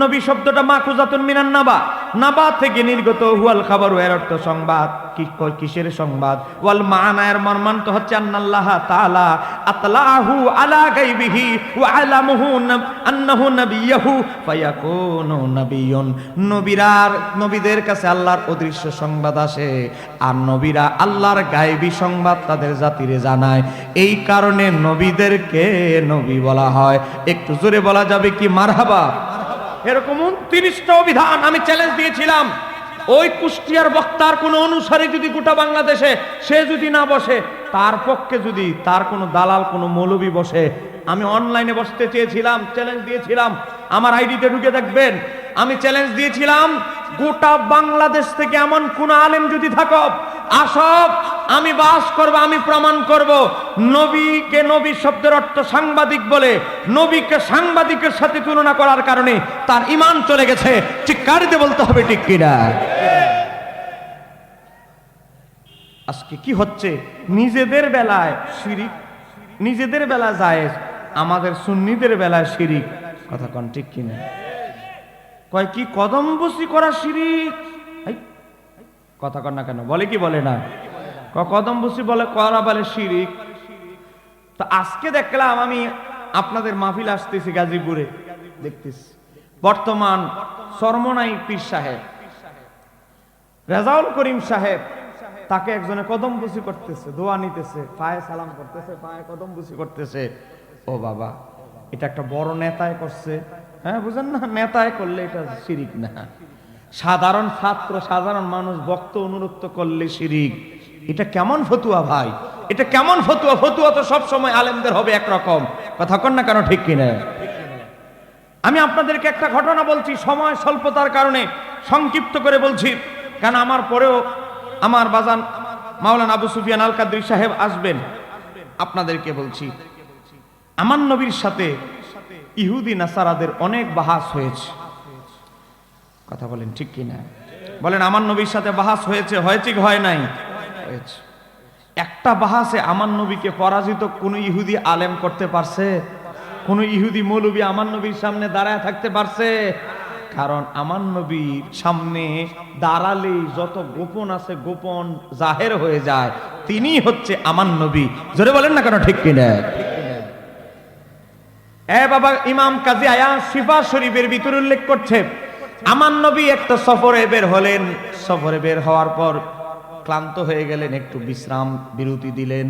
নবী শব্দটা মাখুজাতুন মিনান নাবা, নাবা থেকে নির্গত। হুয়াল খাবারু, এর অর্থ সংবাদ। কিসের সংবাদ? ওয়াল মানা, এর মর্মান্ত হচ্ছে আন্নাল্লাহ তাআলা আতলাহু আলা গায়বিহি ওয়া আলামহু আন্নাহু নাবিয়্যুহু ফায়াকুনু নাবিয়্যুন। নবীদের কাছে আল্লাহর অদৃশ্য সংবাদ আসে, আর নবীরা আল্লাহর গায়বী সংবাদ তাদের জাতিরে জানায়। এই কারণে নবীদেরকে নবী বলা হয়। একটু জোরে বলা যাবে কি মারহাবা? এরকম 29টা অভিধান আমি চ্যালেঞ্জ দিয়েছিলাম। ওই কুষ্টিয়ার বক্তার কোন অনুসারী যদি গোটা বাংলাদেশে সে যদি না বসে, তার পক্ষে যদি তার কোনো দালাল কোনো মৌলবী বসে, আমি অনলাইনে বসতে চেয়েছিলাম, চ্যালেঞ্জ দিয়েছিলাম। আমার আইডিতে ঢুকে দেখবেন, আমি চ্যালেঞ্জ দিয়েছিলাম গোটা বাংলাদেশ থেকে এমন কোন আলেম যদি থাকো, আসব, আমি বাস করব, আমি প্রমাণ করব নবীকে, নবী শব্দের অর্থ সাংবাদিক বলে, নবীকে সাংবাদিকের সাথে তুলনা করার কারণে তার ঈমান চলে গেছে। ঠিক কারিতে বলতে হবে, ঠিক কিনা? আজকে কি হচ্ছে? নিজেদের বেলায় শিরিক, নিজেদের বেলায় জায়েজ, আমাদের সুন্নিদের বেলায় শিরিক। কথা কোন ঠিক কিনা? কয় কি কদম বসি করা শিরিক? কথা কন না কেন? বলে কি বলে না? কদম বসি বলে করা বলে শিরিক। তো আজকে দেখলাম, আমি আপনাদের মাহফিল আসতেছি গাজীপুরে, দেখতেছি বর্তমান সরমনাই পীর সাহেব রেজাউল করিম সাহেব, তাকে একজনে কদম বসি করতেছে, দোয়া নিতেছে, পায়ে সালাম করতেছে, পায়ে কদম বসি করতেছে। ও বাবা, এটা একটা বড় নেতায় করছে। হ্যাঁ, বুঝেন না? নেতায় করলে এটা শিরিক না। সাধারণ ছাত্র, সাধারণ মানুষ ভক্ত অনুরক্ত করলে শিরিক। এটা কেমন ফতুয়া ভাই? এটা কেমন ফতুয়া? ফতুয়া তো সব সময় আলেমদের হবে একরকম। কথা কন না কেন, ঠিক কিনা? আমি আপনাদেরকে একটা ঘটনা বলছি, সময় স্বল্পতার কারণে সংক্ষিপ্ত করে বলছি, কারণ আমার পরেও আমার বাজান মাওলানা আবু সুফিয়ান আল কাদরি সাহেব আসবেন, আপনাদেরকে বলছি আমার নবীর সাথে ইহুদি নাসারাদের অনেক বাহাস হয়েছে। কথা বলেন ঠিক কিনা? বলেন আমার নবীর সাথে বাহাস হয়েছে, হয়েছে কি হয় নাই? হয়েছে। একটা বাহাসে আমার নবীকে পরাজিত কোন ইহুদি আলেম করতে পারছে? কোন ইহুদি মৌলবী আমার নবীর সামনে দাঁড়ায় থাকতে পারছে? কারণ আমার নবীর সামনে দাঁড়ালেই যত গোপন আছে গোপন জাহের হয়ে যায়। তিনি হচ্ছে আমার নবী। জোরে বলেন না কেন ঠিক কিনা? বাবা, ইমাম কাজী আয়াজ শিফা শরীফের ভিতরে উল্লেখ করছে আমার নবী একটা সফরে বের হলেন। সফরে বের হওয়ার পর ক্লান্ত হয়ে গেলেন, একটু বিশ্রাম বিরতি দিলেন।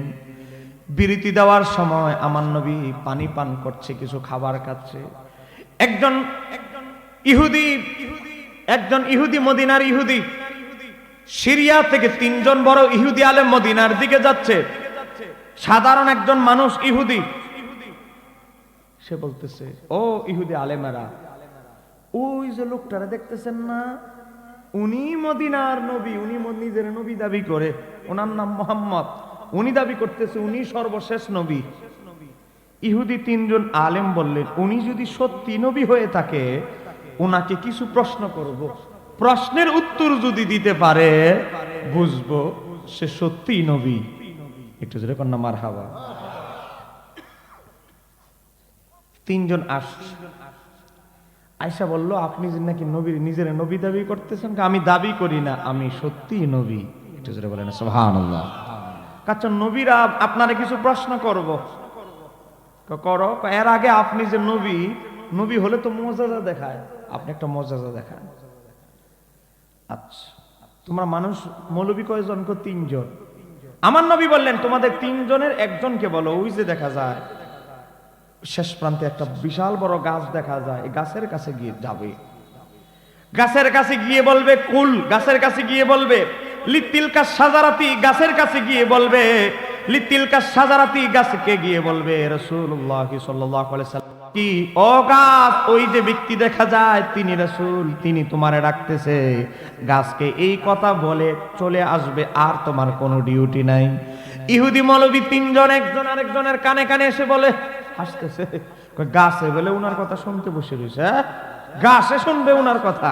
বিরতি দেওয়ার সময় আমার নবী পানি পান করছে, কিছু খাবার খাচ্ছে। একজন ইহুদি মদিনার ইহুদি, সিরিয়া থেকে 3 জন বড় ইহুদি আলেম মদিনার দিকে যাচ্ছে। সাধারণ একজন মানুষ ইহুদি, সে বলতেছে, ও ইহুদি আলেমেরা, ওই যে লোকটারা দেখতেছেন না, উনি মদিনার নবী, উনি নিজের নবী দাবি করে, ওনার নাম মুহাম্মদ, উনি দাবি করতেছে উনি সর্বশেষ নবী। ইহুদি 3 জন আলেম বললেন, উনি যদি সত্যি নবী হয়ে থাকে ওনাকে কিছু প্রশ্ন করব, প্রশ্নের উত্তর যদি দিতে পারে বুঝবো সে সত্যি নবী। একটু জোরে কন্যা মারহাবা। 3 জন আয়েশা বলল, আপনি নাকি নবীর নিজের নবী দাবি করতেছেন? আমি দাবি করি না, আমি সত্যি নবী। একটু জোরে বলেন সুবহানাল্লাহ। কাচ্চা নবীরা আপনারা কিছু প্রশ্ন করব। করো। এর আগে আপনি যে নবী হলে তো মুআজিজা দেখায়, আপনি একটা মুআজিজা দেখান। আচ্ছা, তোমরা মানুষ মৌলবী কয়জন? 3 জন। আমার নবী বললেন, তোমাদের 3 জনের একজনকে বলো, ওই যে দেখা যায় শেষ প্রান্তে একটা বিশাল বড় গাছ দেখা যায়, এই গাছের কাছে গিয়ে যাবে। গাছের কাছে গিয়ে বলবে কুল, গাছের কাছে গিয়ে বলবে লিতিলকা সাজারাতি, গাছের কাছে গিয়ে বলবে লিতিলকা সাজারাতি, গাছকে গিয়ে বলবে রাসূলুল্লাহ সাল্লাল্লাহু আলাইহি ওয়াসাল্লাম কি, ও গাছ, ওই যে ব্যক্তি দেখা যায় তিনি রাসূল, তিনি তোমারে ডাকতেছে। গাছকে এই কথা বলে চলে আসবে, আর তোমার কোনো ডিউটি নাই। ইহুদি মৌলবী 3 জন একজন আরেকজনের কানে কানে এসে বলে, হাসতেছে, গাছে বলে উনার কথা শুনতে বসে রয়েছে, গাছে শুনবে উনার কথা।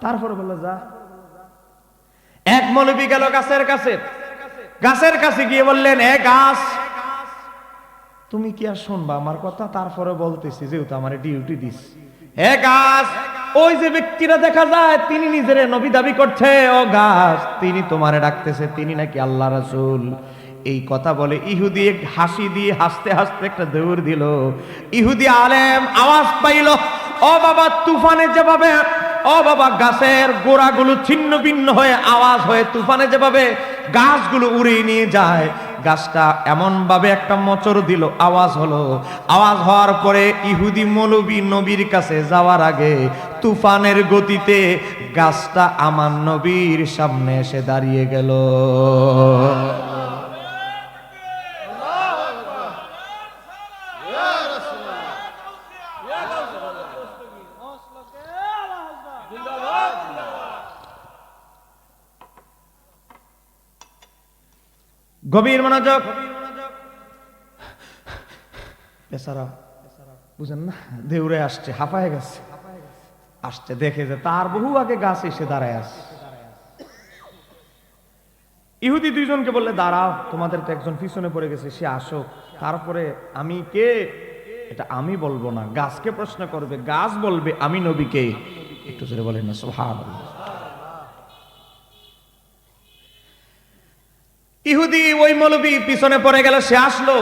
তারপরে বলে যা। এক মৌলবী গেল গাছের কাছে, গাছের কাছে গিয়ে বললেন, এ গাছ, তুমি কি আর শুনবা আমার কথা? তারপরে বলতেছি যেহেতু আমার ডিউটি দিস। হে গাছ, ওই যে ব্যক্তিরা দেখা যায় তিনি নিজের নবী দাবি করছে, ও গাছ, তিনি তোমারে ডাকতেছে, তিনি নাকি আল্লাহ রাসূল। এই কথা বলে ইহুদি হাসি দিয়ে হাসতে হাসতে একটা দৌড় দিল। ইহুদি আলেম আওয়াজ পাইল, ও বাবা, তুফানে যেভাবে, ও বাবা, গাছের গোড়াগুলো ছিন্ন ভিন্ন হয়ে আওয়াজ হয়ে তুফানে যেভাবে গাছগুলো উড়িয়ে নিয়ে যায়, গাছটা এমন ভাবে একটা মোচড় দিল, আওয়াজ হলো। আওয়াজ হওয়ার পরে ইহুদি মৌলবী নবীর কাছে যাওয়ার আগে তুফানের গতিতে গাছটা আমার নবীর সামনে এসে দাঁড়িয়ে গেল। গভীর মনোযোগ। বেচারা বুঝেন না, দেউরে আসছে, হাঁপায় গেছে, আসছে দেখে যে তার বহু আগে গাছ এসে দাঁড়ায় আছে। ইহুদি 2 জনকে বললে, দাঁড়াও, তোমাদের তো একজন পিছনে পড়ে গেছে, সে আসুক, তারপরে আমি কে এটা আমি বলবো না, গাছকে প্রশ্ন করবে, গাছ বলবে আমি নবীকে। একটু জোরে বলেন না সুবহানাল্লাহ। ইহুদি ওই মৌলবী পিছনে পড়ে গেল, সে আসলো,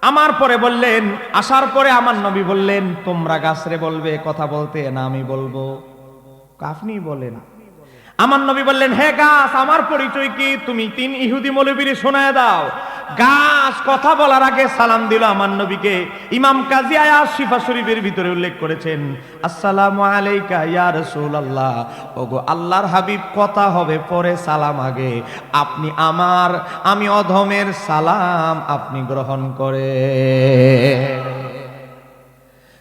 আমার পরে বললেন, আসার পরে আমার নবী বললেন, তোমরা গাছরে বলবে কথা বলতে, না আমি বলবো? আপনি বলেন। আমার নবী বললেন, হে গাছ, আমার পরিচয় কি? তুমি 3 ইহুদি মৌলবীর শোনায় দাও। গাছ কথা বলার আগে সালাম দিল আমার নবীকে। ইমাম কাজী আয়াজ শিফা শরীফের ভিতরে উল্লেখ করেছেন, আসসালামু আলাইকা ইয়া রাসূলুল্লাহ, ওগো আল্লাহর হাবিব, কথা হবে পরে, সালাম আগে। আপনি আমার, আমি অধমের সালাম আপনি গ্রহণ করে।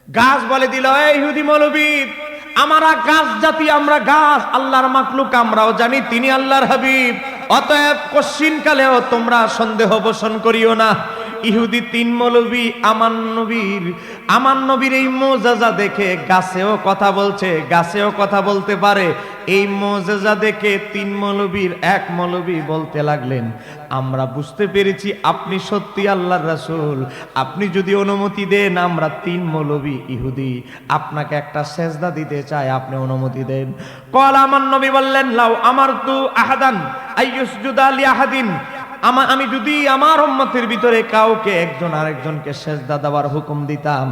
গাছ বলে দিল, এই ইহুদি মৌলবী, আমরা গাছ জাতি, আমরা গাছ, আল্লাহর মাখলুক, আমরাও জানি তিনি আল্লাহর হাবিব। অতএব কশ্চিনকালেও তোমরা সন্দেহ পোষণ করিও না। ইহুদি 3 মৌলবী আমার নবীর এই মুজিজা দেখে গাছেও কথা বলছে, গাছেও কথা বলতে পারে। এই মুজিজা দেখে 3 মৌলবীর এক মৌলবী বলতে লাগলেন, আমরা বুঝতে পেরেছি আপনি সত্যি আল্লাহর রাসূল, আপনি যদি অনুমতি দেন আমরা 3 মৌলবী ইহুদি আপনাকে একটা সেজদা দিতে চাই, আপনি অনুমতি দেন। কল আমার নবী বললেন, লাউ আমারতু আহাদান আইয়ুসজুদা লি আহাদিন, আমি যদি আমার উম্মতের ভিতরে কাউকে একজন আরেকজনকে সেজদা দেওয়ার হুকুম দিতাম,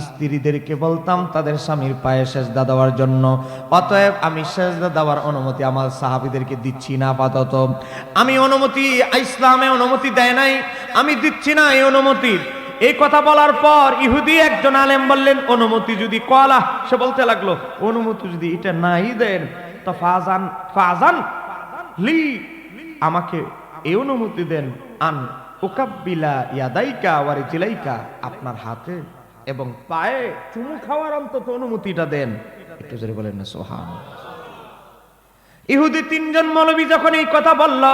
স্ত্রীদেরকে বলতাম তাদের স্বামীর পায়ে সেজদা দেওয়ার জন্য, অতএব আমি সেজদা দেওয়ার অনুমতি আমার সাহাবীদেরকে দিচ্ছি না। আপাতত আমি অনুমতি, ইসলামে অনুমতি দেয় নাই, আমি দিচ্ছি না এই অনুমতি। এই কথা বলার পর ইহুদি একজন আলেম বললেন, অনুমতি যদি কলা, সে বলতে লাগলো অনুমতি যদি এটা নাই দেন তো ফাজান লি, আমাকে এই অনুমতি দেন, আন উকাব্বিলা ইয়াদাইকা ওয়া রিজলাইকা, আপনার হাতে এবং পায়ে চুমু খাওয়ার অন্তত অনুমতিটা দেন। একটু জোরে বলেন না সুবহানাল্লাহ। ইহুদি 3 জন মৌলবী যখন এই কথা বলল,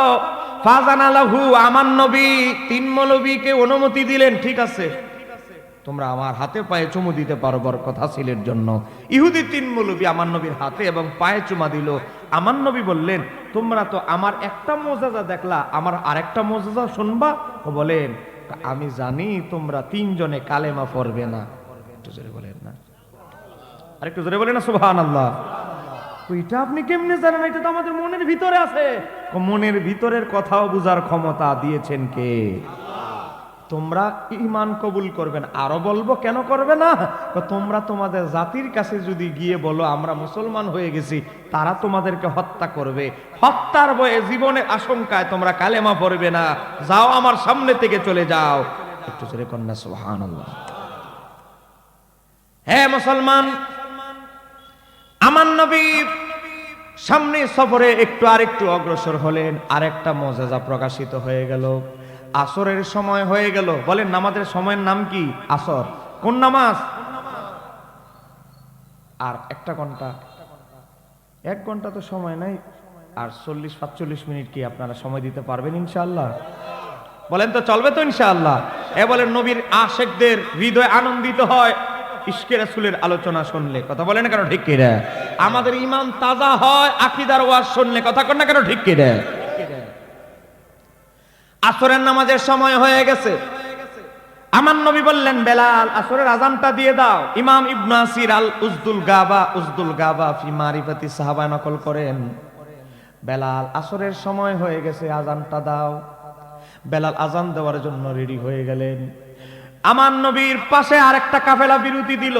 ফাজানা লাহু, আমার নবী 3 মৌলবীকে অনুমতি দিলেন, ঠিক আছে তোমরা আমার হাতে পায়ে চুমু দিতে পারো বরকত হাসিলের জন্য। ইহুদি 3 মৌলবী আমার নবীর হাতে এবং পায়ে চুমা দিল। আমার নবী বললেন, তোমরা তো আমার একটা মুজিজা দেখলা, আমার আরেকটা মুজিজা শুনবা? ও বলেন, আমি জানি তোমরা 3 জনে কালেমা পড়বে না। একটু জোরে বলেন না, আরেকটু জোরে বলেন না সুবহানাল্লাহ। এটা আপনি কেমনে জানেন? এটা তো আমাদের মনের ভিতরে আছে। মনের ভিতরের কথাও বুঝার ক্ষমতা দিয়েছেন কে? তোমরা ঈমান কবুল করবে না, আরো বলবো কেন করবে না? তোমরা তোমাদের জাতির কাছে যদি গিয়ে বলো আমরা মুসলমান হয়ে গেছি, তারা তোমাদেরকে হত্যা করবে, হত্যার ভয়ে জীবনের আশঙ্কায় তোমরা কালেমা পড়বে না, যাও আমার সামনে থেকে চলে যাও। একটু জোরে কন্যা সুবহানাল্লাহ। হে মুসলমান, আমার নবী সামনে সফরে একটু আরেকটু অগ্রসর হলেন, আরেকটা মুজিজা প্রকাশিত হয়ে গেল। আসরের সময় হয়ে গেল। বলেন নামাজের সময়ের নাম কি? আসর। কোন নামাজ? আর 1 ঘন্টা, 1 ঘন্টা তো সময় নাই, আর 40-45 মিনিট কি আপনারা সময় দিতে পারবেন ইনশাআল্লাহ? বলেন তো চলবে তো ইনশাআল্লাহ? বলেন নবীর আশিকদের হৃদয় আনন্দিত হয় ইশকে রাসূলের আলোচনা শুনলে, কথা বলেন না কেন ঠিক কি রে? আমাদের ঈমান তাজা হয় আকীদার ওয়াজ শুনলে, কথা কন না কেন ঠিক কি রে? আসরের নামাজের সময় হয়ে গেছে। আমার নবী বললেন, বেলাল আসরের আযানটা দিয়ে দাও। ইমাম ইবনে আসির আল উজদুল গাবা ফি মারিফাতি সাহাবা নকল করেন, বেলাল আসরের সময় হয়ে গেছে, আযানটা দাও। বেলাল আযান দেওয়ার জন্য রেডি হয়ে গেলেন। আমার নবীর পাশে আরেকটা কাফেলা বিরতি দিল।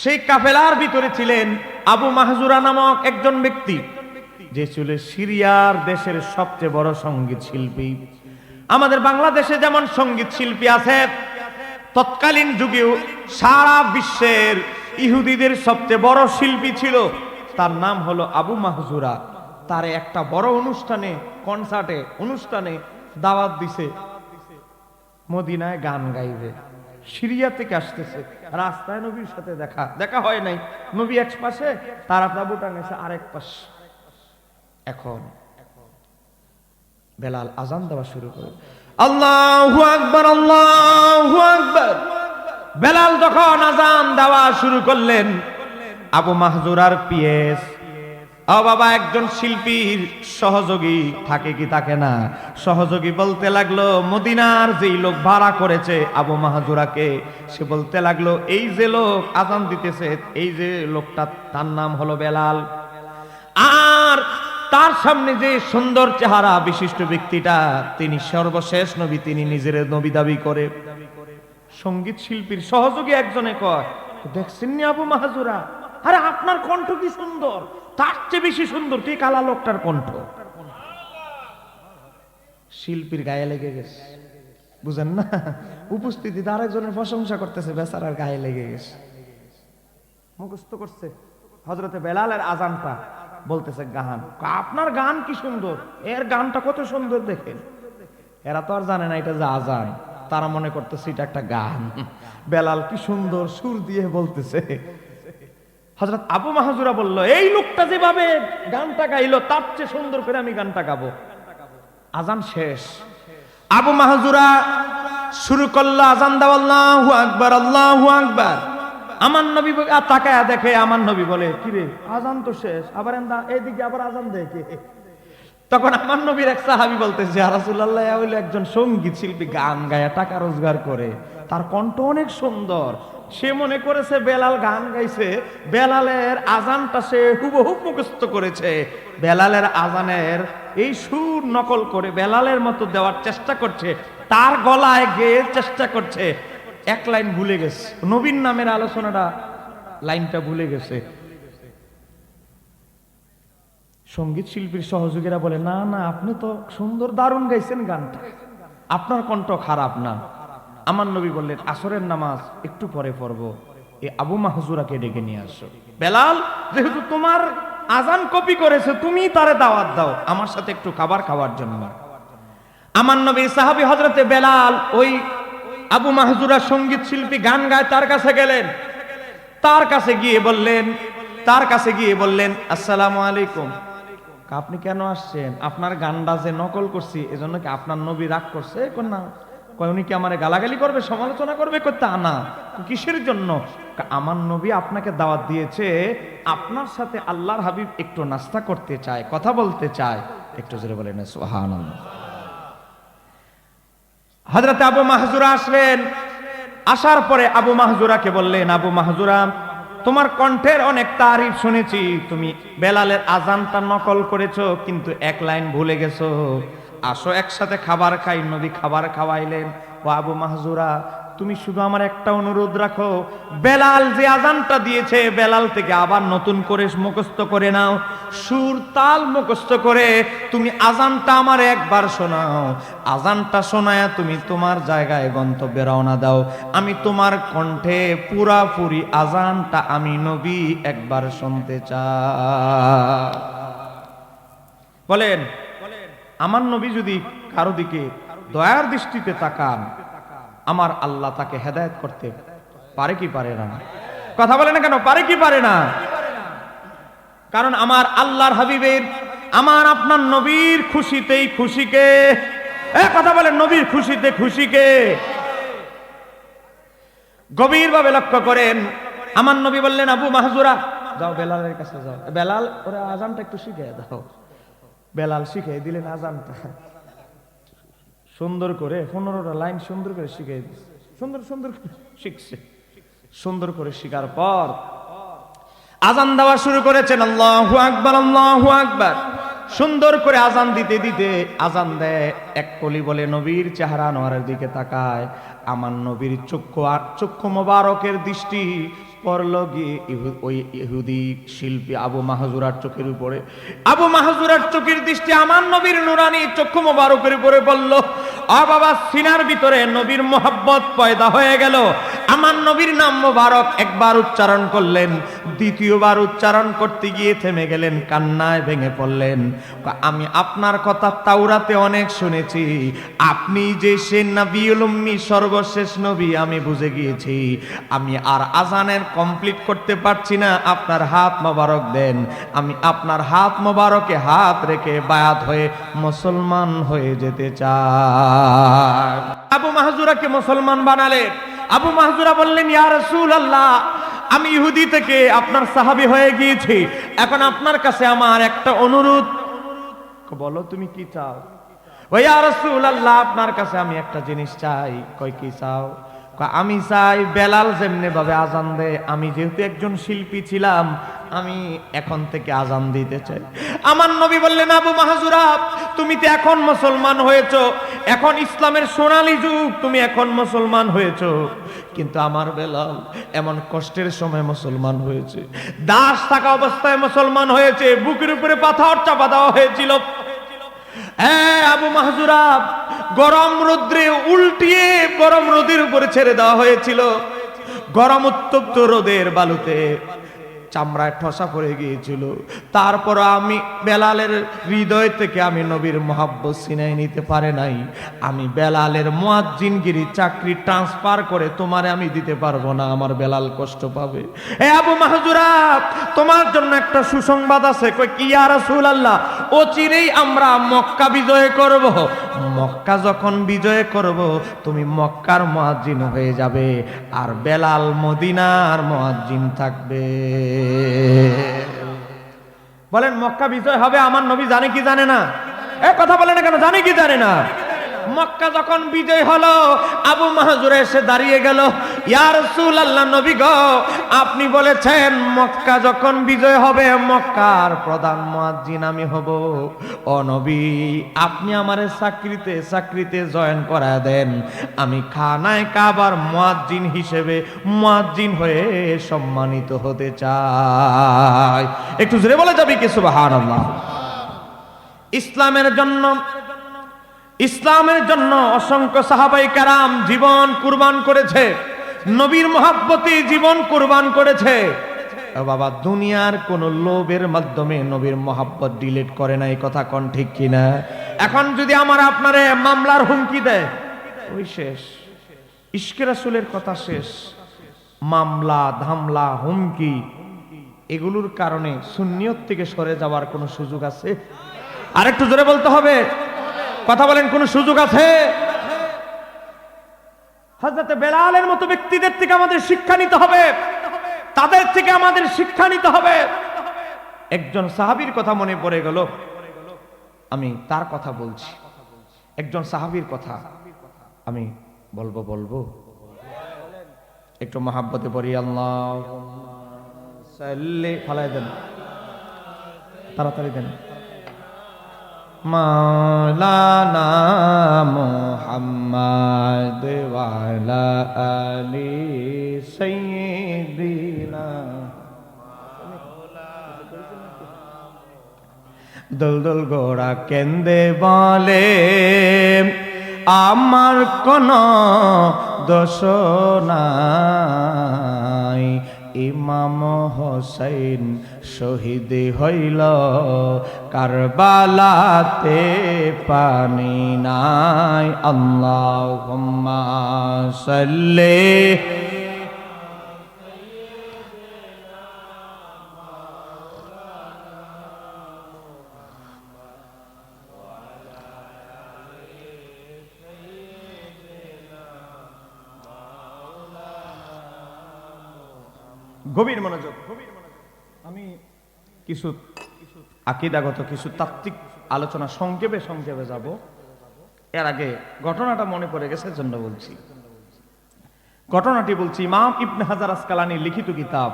সেই কাফেলার ভিতরে ছিলেন আবু মাহজুরা নামক একজন ব্যক্তি, যে ছিল সিরিয়ার দেশের সবচেয়ে বড় সঙ্গীত শিল্পী। আমাদের বাংলাদেশে যেমন সঙ্গীত শিল্পী আছে, তৎকালীন যুগেও সারা বিশ্বের ইহুদিদের সবচেয়ে বড় শিল্পী ছিল, তার নাম হলো আবু মাহজুরা। তার একটা বড় অনুষ্ঠানে, অনুষ্ঠানে দাওয়াত দিছে, মদিনায় গান গাইবে। সিরিয়া থেকে আসতেছে, রাস্তায় নবীর সাথে দেখা হয় নাই। নবী এক পাশে, তারা তাবু টাঙাইছে আরেক পাশে। এখন বেলাল আযান দেওয়া শুরু করে, আল্লাহু আকবার, আল্লাহু আকবার। বেলাল যখন আযান দেওয়া শুরু করলেন, আবু মাহজুরার পিএস, ও বাবা, একজন শিল্পীর সহযোগী থাকে কি থাকে না, সহযোগী বলতে লাগলো, মদিনার যেই লোক ভাড়া করেছে আবু মাহজুরাকে, সে বলতে লাগলো, এই যে লোক আযান দিতেছে, এই যে লোকটা, তার নাম হলো বেলাল। আর তার সামনে যে সুন্দর চেহারা বিশিষ্ট ব্যক্তিটা, তিনি সর্বশেষ নবী, তিনি নিজের নবী দাবি করে। সঙ্গীত শিল্পীর সহযোগী একজনে কয়, দেখছেন নি আবু মাহজুরা, আরে আপনার কণ্ঠ কি সুন্দর, তার চেয়ে বেশি সুন্দর কি কালা লোকটার কণ্ঠ। শিল্পীর গায়ে লেগে গেছে, বুঝেন না? উপস্থিতিতে আরেকজনের প্রশংসা করতেছে, বেচারার গায়ে লেগে গেছে, মুখস্থ করছে হযরতে বেলালের আযানটা, বলতেছে গান, আপনার গান কি সুন্দর, এর গানটা কত সুন্দর দেখেন। এরা তো আর জানে না এটা যে আযান, তারা মনে করতেছে এটা একটা গান। বেলাল কি সুন্দর সুর দিয়ে বলতেছে। হযরত আবু মাহজুরা বলল, এই লোকটা যেভাবে গানটা গাইলো, তার চেয়ে সুন্দর করে আমি গানটা গাবো। আজান শেষ, আবু মাহজুরা শুরু করলো আজান দাও, আল্লাহু আকবার, আল্লাহু আকবার। আমার নবী তাকায়া দেখে, আমার নবী বলে, কিরে আজান তো শেষ, আবার এইদিকে আবার আজান দেখে। তখন আমার নবীর এক সাহাবী বলতেছে, ইয়া রাসূলুল্লাহ, হইলো একজন সঙ্গীত শিল্পী, গান গায়া টাকা রোজগার করে, তার কণ্ঠ অনেক সুন্দর। সে মনে করেছে বেলাল গান গাইছে, বেলালের আজানটা সে হুবহু মুখস্থ করেছে, বেলালের আজানের এই সুর নকল করে বেলালের মতো দেওয়ার চেষ্টা করছে, তার গলায় গেয়ে চেষ্টা করছে। এক লাইন ভুলে গেছে, নবীর নামের আলোচনাটা লাইনটা ভুলে গেছে। সঙ্গীত শিল্পীর সহযোগীরা বলে, না না, আপনি তো সুন্দর দারুণ গাইছেন গানটা, আপনার কণ্ঠ খারাপ না। আমার নবী বললেন, আসরের নামাজ একটু পরে পড়বো, এই আবু মাহজুরাকে ডেকে নিয়ে আসো। বেলাল যেহেতু তোমার আজান কপি করেছে, তুমি তারে দাওয়াত দাও আমার সাথে একটু খাবার খাওয়ার জন্য। আমার নবীর সাহাবী হযরতে বেলাল ওই আবু মাহজুরা সঙ্গীত শিল্পী গান গায়, তার কাছে গেলেন, তার কাছে গিয়ে বললেন আসসালামু আলাইকুম। আপনি কেন আসছেন? আপনার গানটা যে নকল করছি এজন্য কি আপনার নবী রাগ করছে? না, উনি কি আমারে গালাগালি করবে, সমালোচনা করবে? তা না। কিসের জন্য? আমার নবী আপনাকে দাওয়াত দিয়েছে, আপনার সাথে আল্লাহর হাবিব একটু নাস্তা করতে চায়, কথা বলতে চায়। একটু জোরে বলেন সুবহানাল্লাহ। হযরত আবু মাহজুরা আসলেন, আসার পরে আবু মাহজুরাকে বললেন, আবু মাহজুরা, তোমার কণ্ঠের অনেক তারিফ শুনেছি, তুমি বেলালের আজানটা নকল করেছো, কিন্তু এক লাইন ভুলে গেছো, আসো একসাথে খাবার খাই। নবী খাবার খাওয়াইলেন। ও আবু মাহজুরা, তুমি শুধু আমার একটা অনুরোধ রাখো, বেলাল যে আজানটা দিয়েছে বেলাল থেকে আবার নতুন করে মুখস্থ করে নাও, সুর তাল মুখস্থ করে তুমি আজানটা আমার একবার শোনাও, আজানটা শোনায়া তুমি তোমার জায়গায় গন্তব্যে রওনা দাও, আমি তোমার কণ্ঠে পুরাপুরি আজানটা আমি নবী একবার শুনতে চাই। বলেন, আমার নবী যদি কারো দিকে দয়ার দৃষ্টিতে তাকান, আমার আল্লাহ তাকে হেদায়েত করতে পারে কি পারে না? কথা বলে না কেন, পারে কি পারে না? কারণ আমার আল্লাহর হাবিবের, আমার আপনার নবীর খুশিতেই খুশিকে, কথা বলেন, নবীর খুশিতে খুশিকে গভীরভাবে লক্ষ্য করেন। আমার নবী বললেন, আবু মাহজুরা, যাও বেলালের কাছে যাও, বেলাল ওরা আজানটা একটু শিখিয়ে দাও। বেলাল শিখিয়ে দিলেন আজানটা সুন্দর করে, 15টা লাইন সুন্দর করে শিখিয়ে দিচ্ছে, সুন্দর সুন্দর শিখছে। সুন্দর করে শিখার পর আজান দেওয়া শুরু করেছেন, আল্লাহু আকবার, আল্লাহু আকবার। সুন্দর করে আজান দিতে দিতে আজান দেয়, এক কলি বলে নবীর চেহারা নোয়ারের দিকে তাকায়, আমার নবীর চক্ষু মোবারকের দৃষ্টি পড়ল গিয়ে ওই ইহুদি শিল্পী আবু মাহজুরার চোখের উপরে। আবু মাহজুরার চোখের দৃষ্টি আমার নবীর নুরানি চক্ষু মোবারকের উপরে পড়ল। বাবা, সিনার ভিতরে নবীর মোহাব্বত পয়দা হয়ে গেল। আমার নবীর নাম মোবারক একবার উচ্চারণ করলেন, দ্বিতীয়বার উচ্চারণ করতে গিয়ে থেমে গেলেন, কান্নায় ভেঙে পড়লেন। আমি আপনার কথা তাওরাতে অনেক শুনেছি, আপনি যে সে নবিউল উম্মি, সর্বশেষ নবী, আমি বুঝে গিয়েছি। আমি আর আজানের কমপ্লিট করতে পারছি না, আপনার হাত মোবারক দেন, আমি আপনার হাত মোবারকে হাত রেখে বায়াত হয়ে মুসলমান হয়ে যেতে চাই। আবু মাহজুরাকে মুসলমান বানালেন। আবু মাহজুরা বললেন, ইয়া রাসূলুল্লাহ, আমি ইহুদি থেকে আপনার সাহাবী হয়ে গিয়েছি, এখন আপনার কাছে আমার একটা অনুরোধ। বলো, তুমি কি চাও? ও ইয়া রাসূলুল্লাহ, আপনার কাছে আমি একটা জিনিস চাই। কই, কি চাও? আমি চাই বেলাল যেমনি ভাবে আজান দেয়, আমি যেহেতু একজন শিল্পী ছিলাম, আমি এখন থেকে আজান দিতে চাই। আমার নবী বললেন, আবু মাহজুরা, তুমি তো এখন মুসলমান হয়েছো, এখন ইসলামের সোনালী যুগ, তুমি এখন মুসলমান হয়েছো, কিন্তু আমার বেলাল এমন কষ্টের সময় মুসলমান হয়েছে, দাস থাকা অবস্থায় মুসলমান হয়েছে, বুকের উপরে পাথর চাপা দেওয়া হয়েছিল। হ্যাঁ আবু মাহজুরা, গরম রোদ্রে উল্টিয়ে গরম রোদের উপরে ছেড়ে দেওয়া হয়েছিল, গরম উত্তপ্ত রোদের বালুতে চামড়ায় ঠসা পড়ে গিয়েছিল। তারপর আমি বেলালের হৃদয় থেকে আমি নবীর মহব্বত ছিনাই নিতে পারে নাই। আমি বেলালের মুয়াজ্জিনগিরি চাকরি ট্রান্সফার করে তোমারে আমি দিতে পারবো না, আমার বেলাল কষ্ট পাবে। এ আবু মাহজুরা, তোমার জন্য একটা সুসংবাদ আছে। কই কি ইয়া রাসূলুল্লাহ? অচিরেই আমরা মক্কা বিজয় করব। মক্কা যখন বিজয় করব তুমি মক্কার মুয়াজ্জিন হয়ে যাবে, আর বেলাল মদিনার মুয়াজ্জিন থাকবে। বলেন মক্কা বিজয় হবে, আমার নবী জানে কি জানে না? এ কথা বলে না কেন, জানে কি জানে না? মক্কা যখন বিজয় হলো, আবু মাহজুর এসে দাঁড়িয়ে গেল। ইয়া রাসূলুল্লাহ, নবী গো, আপনি বলেছেন মক্কা যখন বিজয় হবে মক্কার প্রধান মুয়াজ্জিন আমি হব। ও নবী, আপনি আমারে চাকরিতে জয়েন করায় দেন। আমি খানায় কাবার মুয়াজ্জিন হিসেবে মুয়াজ্জিন হয়ে সম্মানিত হতে চাই। একটু জোরে বলে যাবি কি সুবহানাল্লাহ? ইসলামের জন্য অসংখ্য সাহাবায়ে কেরাম জীবন কুরবান করেছে, নবীর মহব্বতে জীবন কুরবান করেছে। বাবা, দুনিয়ার কোন লোভের মাধ্যমে নবীর মহব্বত ডিলিট করে না, এই কথা কোন ঠিক কিনা? এখন যদি আমার আপনারে মামলার হুমকি দেয়, ওই শেষ, ইশকে রাসূলের কথা শেষ। মামলা ধামলা হুমকি এগুলোর কারণে সুন্নিয়ত থেকে সরে যাওয়ার কোন সুযোগ আছে? আরেকটু জোরে বলতে হবে, কথা বলেন, কোন সুযোগ আছে? হযরত বেলালের মতো ব্যক্তিদের থেকে আমাদের শিক্ষা নিতে হবে, তাদের থেকে আমাদের শিক্ষা নিতে হবে। একজন সাহাবীর কথা মনে পড়ে গেল, আমি তার কথা বলছি। একজন সাহাবীর কথা আমি বলবো একটু মহাব্বতে পড়ি। আল্লাহুম্মা সাল্লি, ফালাই দেন, তাড়াতাড়ি দেন। মাওলানা মুহাম্মদ ওয়া আলা আলি সাইয়্যিদিনা। দলদল গোড়া কেন্দে বলে আমার কোন দোষ নাই, ইমাম হোসেন শহীদ হইল কারবালাতে পানি নাই। আল্লাহুম্মা সাল্লি গভীর মনোযোগ। আমি কিছু আকীদাগত কিছু তাত্ত্বিক আলোচনা সংক্ষেপে যাব। এর আগে ঘটনাটা মনে পড়ে গেছে জন্য বলছি। ঘটনাটি বলছি, ইমাম ইবনে হাজার আসকালানী লিখিত কিতাব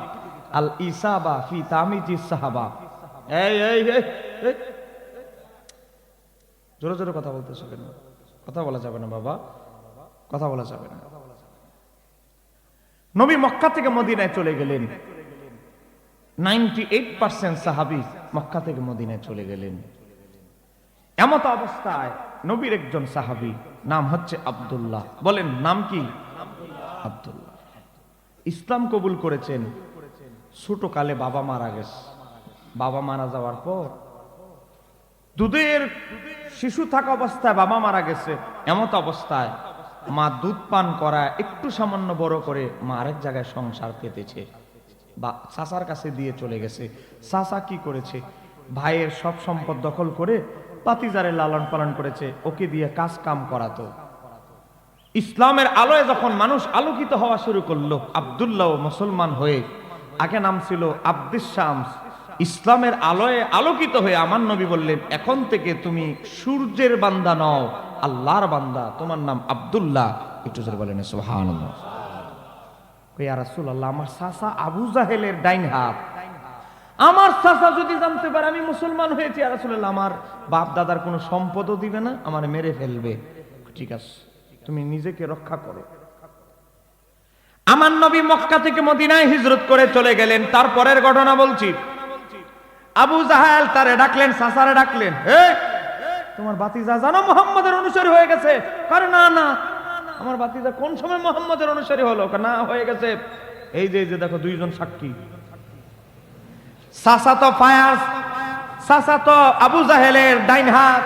আল ইসাবা ফি তামিজিস সাহাবা। জোরে জোরে কথা বলতেছো কেন? কথা বলা যাবে না বাবা, কথা বলা যাবে না। নবী মক্কা থেকে মদিনায় চলে গেলেন। 98% সাহাবী মক্কা থেকে মদিনায় চলে গেলেন। এমত অবস্থায় নবীর একজন সাহাবী, নাম হচ্ছে আব্দুল্লাহ। বলেন নাম কি? আব্দুল্লাহ। ইসলাম কবুল করেছেন। ছোট কালে বাবা মারা গেছে। বাবা মারা যাওয়ার পর দুধের শিশু থাকা অবস্থায় বাবা মারা গেছে। এমত অবস্থায় মা দুধ পান করা একটু সামান্য বড় করে মা আরেক জায়গায় সংসার পেতেছে, বা চাচার কাছে দিয়ে চলে গেছে। চাচা কি করেছে? ভাইয়ের সব সম্পদ দখল করে পাতিজারে লালন পালন করেছে, ওকে দিয়ে কাজ কাম করাতো। ইসলামের আলোয় যখন মানুষ আলোকিত হওয়া শুরু করলো, আব্দুল্লাহ মুসলমান হয়ে, আগে নাম ছিল আব্দুস শামস, ইসলামের আলোয় আলোকিত হয়ে আমার নবী বললেন, এখন থেকে তুমি সূর্যের বান্দা নও, আল্লাহর বান্দা, তোমার নাম আব্দুল্লাহ। একটু জোরে বলেন সুবহানাল্লাহ। ইয়া রাসূলুল্লাহ, আমার চাচা আবু জাহেলের ডাইন হাত, আমার চাচা যদি জানতে পারে আমি মুসলমান হয়েছি, ইয়া রাসূলুল্লাহ, আমার বাপ দাদার কোনো সম্পদও দিবে না, আমার মেরে ফেলবে। ঠিক আছে, তুমি নিজেকে রক্ষা করো। আমার নবী মক্কা থেকে মদিনায় হিজরত করে চলে গেলেন। তারপরের ঘটনা বলছি। আবু জাহেল তারে ডাকলেন, চাচারে ডাকলেন, তোমার ভাতিজা জানো মুহাম্মাদের অনুসারী হয়ে গেছে? কারণ না না, আমার ভাতিজা কোন সময় মুহাম্মাদের অনুসারী হলো? না, হয়ে গেছে, এই যে দেখো দুইজন সাক্ষী। চাচাতো ফায়ার, চাচাতো আবু জাহেলের ডাইন হাত,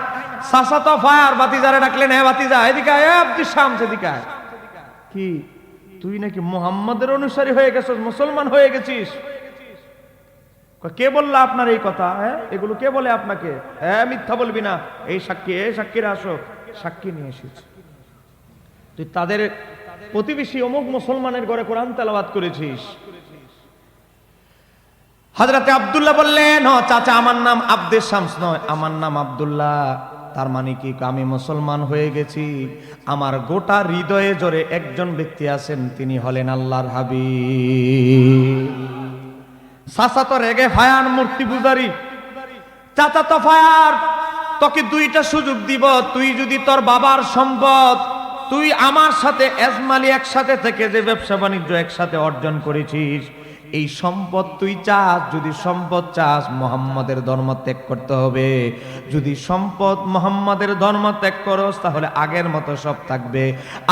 চাচাতো ফায়ার বাতিজারে ডাকলেন, হে বাতিজা এদিকে আয়, আব্দুল শামস এদিকে আয়। কি তুই নাকি মুহাম্মাদের অনুসারী হয়ে গেছিস, মুসলমান হয়ে গেছিস? কে বললো আপনার এই কথা? হ্যাঁ, এগুলো কে বলে আপনাকে? হ্যাঁ, মিথ্যা বলবি না, এই সাক্ষী, এই সাক্ষীরা আসো। সাক্ষী নিয়ে এসেছি, তুই তাদের প্রতিবেশী অমুক মুসলমানের ঘরে কোরআন তেলাওয়াত করেছিস। হযরতে আব্দুল্লাহ বললেন, ও চাচা, আমার নাম আব্দুল শামস নয়, আমার নাম আব্দুল্লাহ। তার মানে কি আমি মুসলমান হয়ে গেছি? আমার গোটা হৃদয়ে জোরে একজন ব্যক্তি আছেন, তিনি হলেন আল্লাহর হাবিব। চাচা তো রেগে ফায়ার, মূর্তি পূজারি। চাচা তো ফায়ার, তোকে দুইটা সুযোগ দিব। তুই যদি তোর বাবার সম্পদ, তুই আমার সাথে এজমালি একসাথে থেকে যে ব্যবসা বাণিজ্য একসাথে অর্জন করেছিস, এই সম্পদ তুই চাস, যদি সম্পদ চাস মুহাম্মাদের ধর্ম ত্যাগ করতে হবে। যদি সম্পদ মুহাম্মাদের ধর্ম ত্যাগ করস তাহলে আগের মতো সব থাকবে।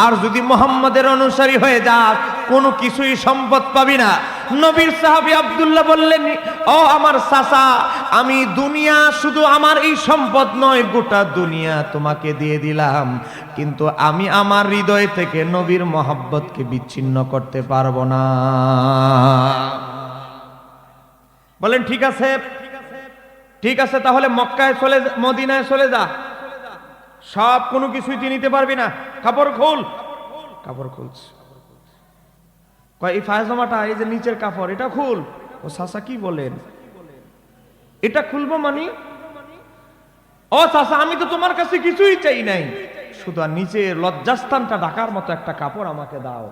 আর যদি মুহাম্মাদের অনুসারী হয়ে যাস, কোনো কিছুই সম্পদ পাবি না। নবীর সাহাবী আব্দুল্লাহ বললেন, ও আমার চাচা, আমি দুনিয়া, শুধু আমার এই সম্পদ নয়, গোটা দুনিয়া তোমাকে দিয়ে দিলাম, কিন্তু আমি আমার হৃদয় থেকে নবীর মহব্বতকে বিচ্ছিন্ন করতে পারবো না। বলেন ঠিক আছে, ঠিক আছে, তাহলে মক্কায় চলে, মদিনায় চলে যা, সব কোনো কিছুই তুই নিতে পারবি না, কাপড় খোল। কাপড় খুলছে, কয় এই পায়জামাটা, এই যে নিচের কাপড়, এটা খুল। ও চাচা কি বলেন, এটা খুলবো মানে? ও চাচা, আমি তো তোমার কাছে কিছুই চাই নাই, শুধু আর নিচের লজ্জাস্থানটা ঢাকার মতো একটা কাপড় আমাকে দাও।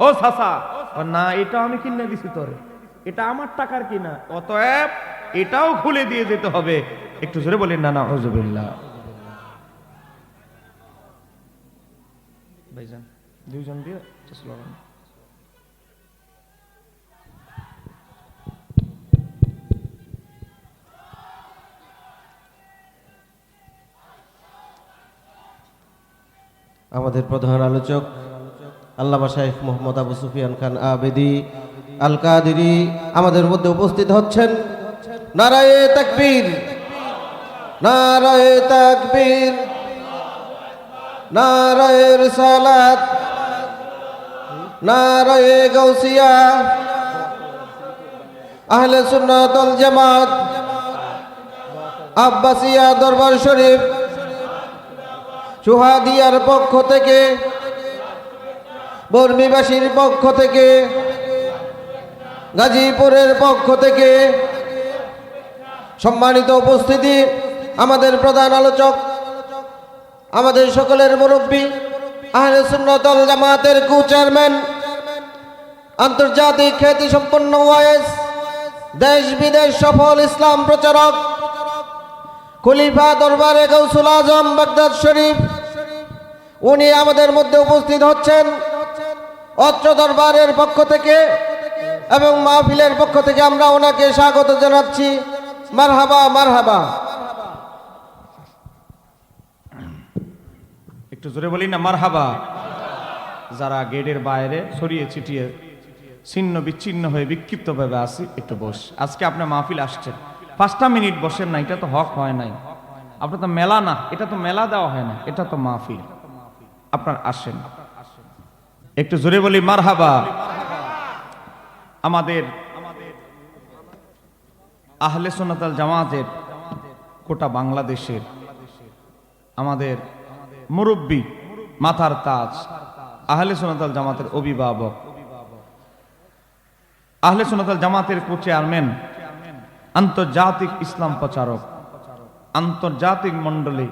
ও চাচা, না, এটা আমি কিনে দিছি তোরে, এটা আমার টাকার কিনা, অতএব এটাও খুলে দিয়ে যেতে হবে। একটু জোরে বলেন না নাউজুবিল্লাহ। ভাইজান দুইজন দিয়ে স্লোগান।
আমাদের প্রধান আলোচক আল্লামা শাইখ মোহাম্মদ আবু সুফিয়ান খান আবেদি আল কাদেরী আমাদের মধ্যে উপস্থিত হচ্ছেন। নারায়ে তাকবীর, নারায়ে তাকবীর, নারায়ে রিসালাত, নারায়ে গাউসিয়া, আহলে সুন্নাত ওয়াল জামাত, আব্বাসিয়া দরবার শরীফ, সুহাদিয়ার পক্ষ থেকে, বর্মীবাসীর পক্ষ থেকে, গাজীপুরের পক্ষ থেকে সম্মানিত উপস্থিতি, আমাদের প্রধান আলোচক, আমাদের সকলের মুরব্বী, আহলে সুন্নাত ওয়াল জামাতের কো চেয়ারম্যান, আন্তর্জাতিক খ্যাতি সম্পন্ন ওয়াইস, দেশ বিদেশ সফল ইসলাম প্রচারক, খলিফা দরবারে গৌসুল আজম বাগদাদ শরীফ, উনি আমাদের মধ্যে উপস্থিত হচ্ছেন। অত্র দরবারের পক্ষ থেকে এবং মাহফিলের পক্ষ থেকে আমরা ওনাকে স্বাগত জানাচ্ছি। মারহাবা, মারহাবা।
একটু জোরে বলি না মারহাবা। যারা গেটের বাইরে ছড়িয়ে ছিটিয়ে ছিন্ন বিচ্ছিন্ন হয়ে বিক্ষিপ্তভাবে আসি, একটু বস। আজকে আপনার মাহফিল আসছেন, 5টা মিনিট বসেন না, এটা তো হক হয় নাই। আপনার তো মেলা না, এটা তো মেলা দেওয়া হয় না, এটা তো মাহফিল। আপনার আসেন, একটু জোরে বলি মারহাবা। আমাদের আহলে সুন্নাত ওয়াল জামাতের গোটা বাংলাদেশের আমাদের মুরব্বী, মাথার তাজ, আহলে সুন্নাত ওয়াল জামাতের অভিভাবক, আহলে সুন্নাত ওয়াল জামাতের কো চেয়ারম্যান, আন্তর্জাতিক ইসলাম প্রচারক, আন্তর্জাতিক মণ্ডলী,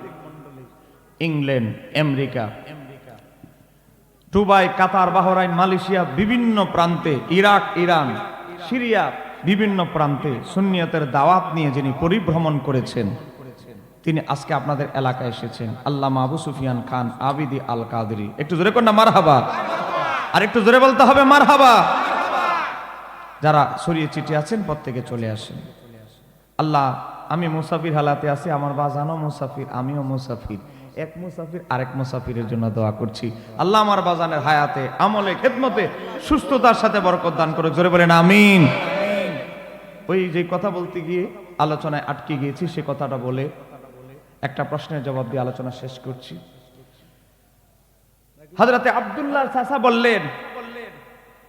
ইংল্যান্ড, আমেরিকা, দুবাই, কাতার, বাহরাইন, মালয়েশিয়া, বিভিন্ন প্রান্তে, ইরাক, ইরান, সিরিয়া, বিভিন্ন প্রান্তে সুন্নিয়তের দাওয়াত নিয়ে যিনি পরিভ্রমণ করেছেন, তিনি আজকে আপনাদের এলাকায় এসেছেন। আল্লামা আবু সুফিয়ান খান আবিদি আল কাদেরী। একটু জোরে কর না মারহাবা, আর একটু জোরে বলতে হবে মারহাবা। যারা ছড়িয়ে ছিটিয়ে আছেন প্রত্যেকে চলে আসেন। আল্লাহ, আমি মুসাফির হালাতে আছি, আমার বাজানও মুসাফির, আমিও মুসাফির, এক মুসাফির আরেক মুসাফিরের জন্য দোয়া করছি। আল্লাহ আমার বাজানের হায়াতে, আমলে, খেদমতে সুস্থতার সাথে বরকত দান করুক। জোরে বলেন আমিন। ওই যে কথা বলতে গিয়ে আলোচনায় আটকে গিয়েছি, সে কথাটা বলে একটা প্রশ্নের জবাব দিয়ে আলোচনা শেষ করছি। হযরতে আব্দুল্লাহ চাচা বললেন,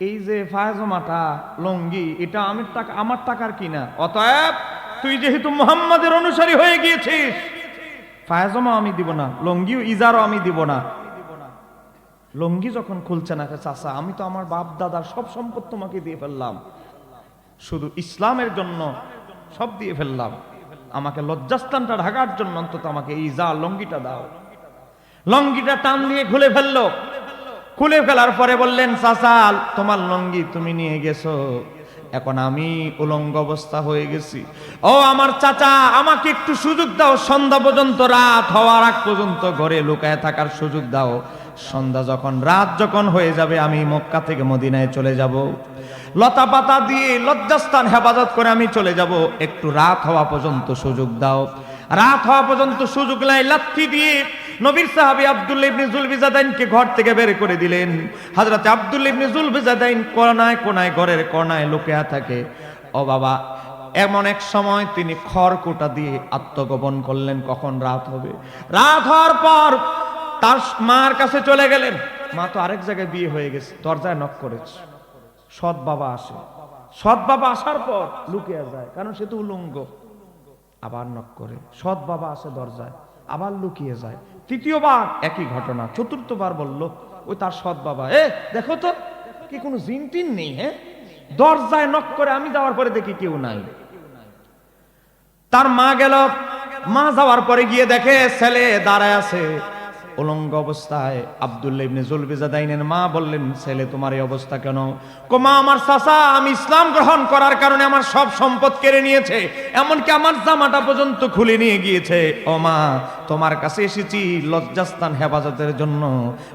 এই যে ফায়জমাটা লঙ্গি এটা আমার টাকার কিনা, অতএব তুই যেহেতু মুহাম্মাদের অনুসারী হয়ে গিয়েছিস, ফায়জমা আমি দিব না, লঙ্গিও ইজারও আমি দিব না। লঙ্গি যখন খুলছে না, চাচা আমি তো আমার বাপ দাদার সব সম্পদ তোমাকে দিয়ে ফেললাম, শুধু ইসলামের জন্য সব দিয়ে ফেললাম, আমাকে লজ্জাস্থানটা ঢাকার জন্য অন্তত আমাকে ইজার লঙ্গিটা দাও। লঙ্গিটা টান দিয়ে খুলে ফেললো। খুলে ফেলার পরে বললেন, চাচা তোমার লঙ্গি তুমি নিয়ে গেছো, এখন আমি উলঙ্গ অবস্থা হয়ে গেছি, ও আমার চাচা আমাকে একটু সুযোগ দাও, সন্ধ্যা পর্যন্ত, রাত হওয়ার আগ পর্যন্ত ঘরে লুকায় থাকার সুযোগ দাও। সন্ধ্যা যখন রাত যখন হয়ে যাবে আমি মক্কা থেকে মদিনায় চলে যাব, লতা পাতা দিয়ে লজ্জাস্থান হেফাজত করে আমি চলে যাব, একটু রাত হওয়া পর্যন্ত সুযোগ দাও। রাত হওয়া পর্যন্ত সুযোগ নাই, লাথি দিয়ে নবীর সাহাবী আব্দুল্লাহ ইবনে যুলবিজাদাইনকে ঘর থেকে বের করে দিলেন। হযরত আব্দুল্লাহ ইবনে যুলবিজাদাইন কোনায় কোনায় ঘরের কোনায় লুকিয়ে থাকে। ও বাবা, এমন এক সময় তিনি খড়কুটা দিয়ে আত্মগোপন করলেন, কখন রাত হবে। রাত হওয়ার পর তার মার কাছে চলে গেলেন। মা তো আরেক জায়গায় বিয়ে হয়ে গেছে, দরজায় নক করেছে। সৎ বাবা আসে, সৎ বাবা আসার পর লুকিয়ে যায়, কারণ সে তো উলঙ্গ। আবার নক করে, সৎ বাবা আসে দরজায়, আবার লুকিয়ে যায়। তৃতীয়বার একই ঘটনা, চতুর্থবার বলল ওই তার সৎ বাবা, দেখো তো কি কোনো জিন টিন নেই? হ্যাঁ, দরজায় নক করে আমি যাওয়ার পরে দেখি কেউ নাই। তার মা গেল, মা যাওয়ার পরে গিয়ে দেখে ছেলে দাঁড়ায় আছে উলঙ্গ অবস্থায়। আব্দুল্লাহ ইবনে যুলবিজাদাইনের মা বললেন, ছেলে তোমার এই অবস্থা কেন? মা, আমার চাচা আমি ইসলাম গ্রহণ করার কারণে আমার সব সম্পদ কেড়ে নিয়েছে, এমনকি আমার জামাটা পর্যন্ত খুলে নিয়ে গিয়েছে। ও মা, তোমার কাছে এসেছি লজ্জাস্থান হেফাজতের জন্য,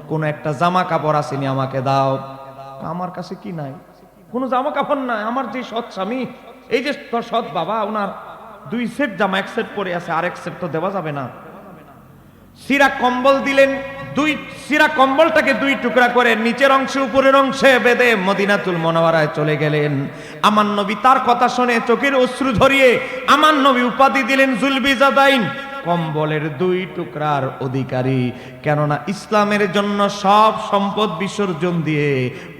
কোন একটা জামা কাপড় আসেনি, আমাকে দাও। আমার কাছে কি নাই? কোনো জামা কাপড় নাই। আমার যে সৎ স্বামী, এই যে তোর সৎ বাবা, ওনার 2 সেট জামা, 1 সেট পরে আছে, আরেক সেট তো দেওয়া যাবে না। সিরা কম্বল দিলেন, 2 সিরা কম্বলটাকে 2 টুকরা করে নিচের অংশে উপরের অংশে বেঁধে মদিনাতুল মুনাওয়ারায় চলে গেলেন। আমার নবী তার কথা শুনে চোখের অশ্রু ঝরিয়ে আমার নবী উপাধি দিলেন যুলবিজাদাইন, কম্বলের 2 টুকরার অধিকারী। কেননা ইসলামের জন্য সব সম্পদ বিসর্জন দিয়ে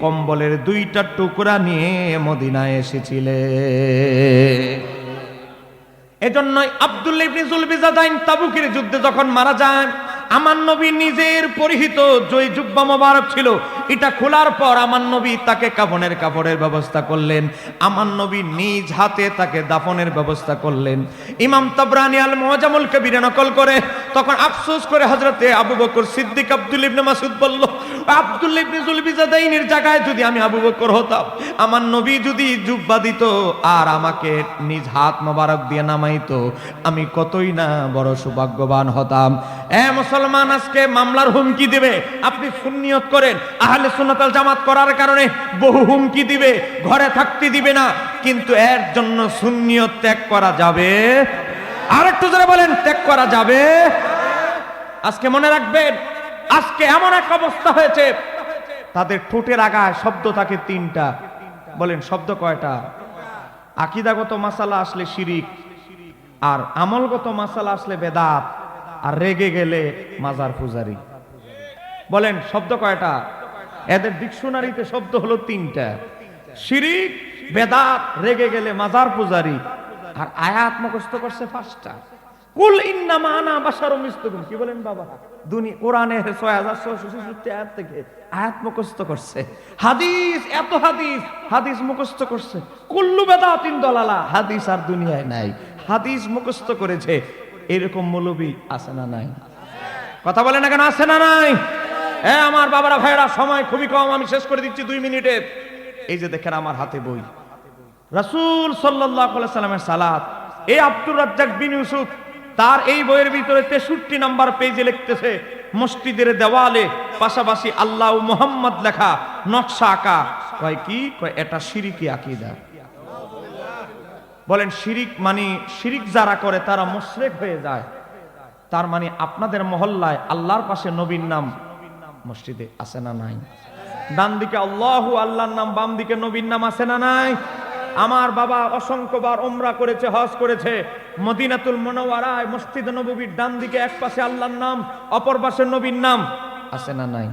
কম্বলের 2টা টুকরা নিয়ে মদিনায় এসেছিলেন। এজন্যই আব্দুল্লাহ ইবনে যুলবিজাদাইন তাবুকের যুদ্ধে যখন মারা যান, আমার নবী নিজের পরিহিত জয় জুব্বা মোবারক ছিল, এটা খোলার পর আমার নবী তাকে কাফনের কাপড়ের ব্যবস্থা করলেন। আমার নবী নিজ হাতে তাকে দাফনের ব্যবস্থা করলেন। ইমাম তাবরানী আল মুআজামুল কবিরে নকল করে, তখন আফসোস করে হযরতে আবু বকর সিদ্দিক আব্দুল্লাহ ইবনে মাসউদ বলল, আব্দুল্লাহ ইবনে যুলবিজাদাইনের জায়গায় যদি আমি আবু বকর হতাম, আমার নবী যদি জুব্বা দিত আর আমাকে নিজ হাত মোবারক দিয়ে নামাইতো, আমি কতই না বড় সৌভাগ্যবান হতাম। মুসলমান আজকে মামলার হুমকি দিবে, আপনি সুন্নিয়ত করেন, আহলে সুন্নাত ওয়াল জামাত করার কারণে বহু হুমকি দিবে, ঘরে থাকতে দিবে না, কিন্তু এর জন্য সুন্নিয়ত ত্যাগ করা যাবে? আরেকটু জোরে বলেন, ত্যাগ করা যাবে? আজকে মনে রাখবেন, আজকে এমন এক অবস্থা হয়েছে, তাদের ঠোঁটের আগায় শব্দ থাকে 3টা। বলেন শব্দ কয়টা? আকীদাগত মাসালা আসলে শিরিক, আর আমলগত মাসালা আসলে বেদাত, আর রেগে গেলে মাজার পূজারি। বলেন শব্দ কয়টা? এদের ডিকশনারিতে শব্দ হলো 3টা, শিরিক, বেদাত, রেগে গেলে মাজার পূজারি। আর আয়াত মুখস্থ করছে 5টা। কুল ইন্নামা আনা বাশারুম মিসলুকুম। কি বলেন বাবা? কোরআনের 6666 আয়াত থেকে আয়াত মুখস্থ করছে। হাদিস, এত হাদিস মুখস্থ করছে। কুল্লু বেদাতিন দলালা, হাদিস আর দুনিয়ায় নাই, হাদিস মুখস্থ করেছে। এরকম মৌলবী আছে না নাই? কথা বলে না কেন, আছে না নাই? আমার বাবারা ভাইরা, সময় খুবই কম, আমি শেষ করে দিচ্ছি 2 মিনিটে। এই যে দেখেন আমার হাতে বই, রাসূল সাল্লাল্লাহু আলাইহি সাল্লামের সালাত। এই আব্দুর রাজ্জাক বিন ইউসুফ তার এই বইয়ের ভিতরে 63 নম্বর পেজে লিখতেছে, মসজিদের দেওয়ালে পাশাপাশি আল্লাহ ও মুহাম্মদ লেখা নকশা আঁকা। কয় কি? কয় এটা শিরকি আকীদা। বলেন শিরিক মানে, শিরিক যারা করে তারা মুশরিক হয়ে যায়। তার মানে আপনাদের মহল্লায় আল্লাহর পাশে নবীর নাম মসজিদে আছে না নাই? ডান দিকে আল্লাহু, আল্লাহর নাম, বাম দিকে নবীর নাম আছে না নাই? আমার বাবা অসংখ্যবার উমরা করেছে, হজ করেছে। মদিনাতুল মুনাওয়ারায় মসজিদ নববীর ডান দিকে এক পাশে আল্লাহর নাম, অপর পাশে নবীর নাম আছে না নাই?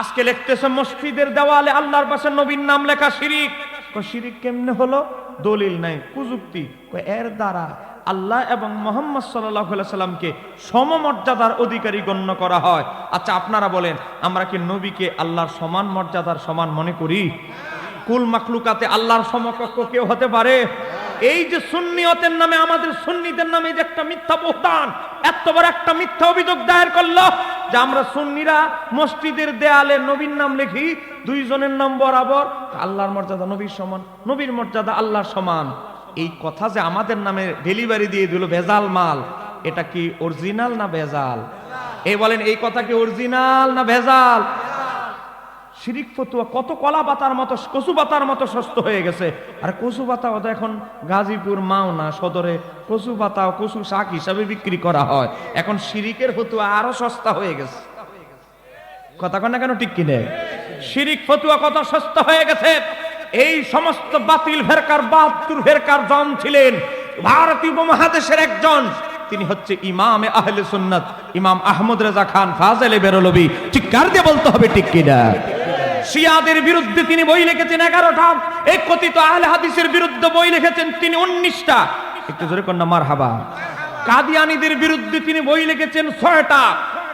আজকে লিখতেছে মসজিদের দেওয়ালে আল্লাহর পাশে নবীর নাম লেখা শিরিক। শিরিক কেমনে হলো? দলিল নাই, কুযুক্তি। এর দ্বারা আল্লাহ এবং মুহাম্মদ সাল্লাল্লাহু আলাইহি সাল্লামকে সমমর্যাদার অধিকারী গণ্য করা হয়। আচ্ছা আপনারা বলেন, আমরা কি নবীকে আল্লাহর সমান মর্যাদার সমান মনে করি? কুল মাখলুকাতে আল্লাহর সমকক্ষ কেউ হতে পারে? এই যে সুন্নিয়তের নামে, আমাদের সুন্নিদের নামে যে একটা মিথ্যা বহতান, এত বড় একটা মিথ্যা অভিযোগ দায়ের করলো যে আমরা সুন্নিরা মসজিদের দেয়ালে নবীর নাম লিখি, দুইজনের নাম বরাবর, আল্লাহর মর্যাদা নবীর সমান, নবীর মর্যাদা আল্লাহর সমান। এই কথা যে আমাদের নামে ডেলিভারি দিয়ে দিল ভেজাল মাল, এটা কি অরিজিনাল না ভেজাল? এই বলেন, এই কথা কি অরিজিনাল না ভেজাল? শিরিক ফতুয়া কত কলা পাতার মতো, কচু পাতার মতো সস্তা হয়ে গেছে। আর কচু পাতা ওটা এখন গাজীপুর মাওনা সদরে কচু পাতা, কচু শাক হিসাবে বিক্রি করা হয়। এখন শিরিকের ফতুয়া আরো সস্তা হয়ে গেছে। কথা কন না কেন, ঠিক কিনে? শিরিক ফতুয়া কত সস্তা হয়ে গেছে। এই সমস্ত বাতিল ফেরকার, 72 ফেরকার জন ছিলেন ভারতীয় উপমহাদেশের একজন, তিনি হচ্ছে ইমামে আহলে সুন্নাত, ইমাম আহমদ রেজা খান ফাজেলে বেরলভী। চিৎকার দিয়ে বলতে হবে ঠিক কিনা? শিয়াদের বিরুদ্ধে তিনি বই লিখেছেন 11টা, এই কথিত আহলে হাদিসের বিরুদ্ধে বই লিখেছেন তিনি 19টা। একটু জোরে কর না মারহাবা। কাদিয়ানীদের বিরুদ্ধে তিনি বই লিখেছেন 6টা।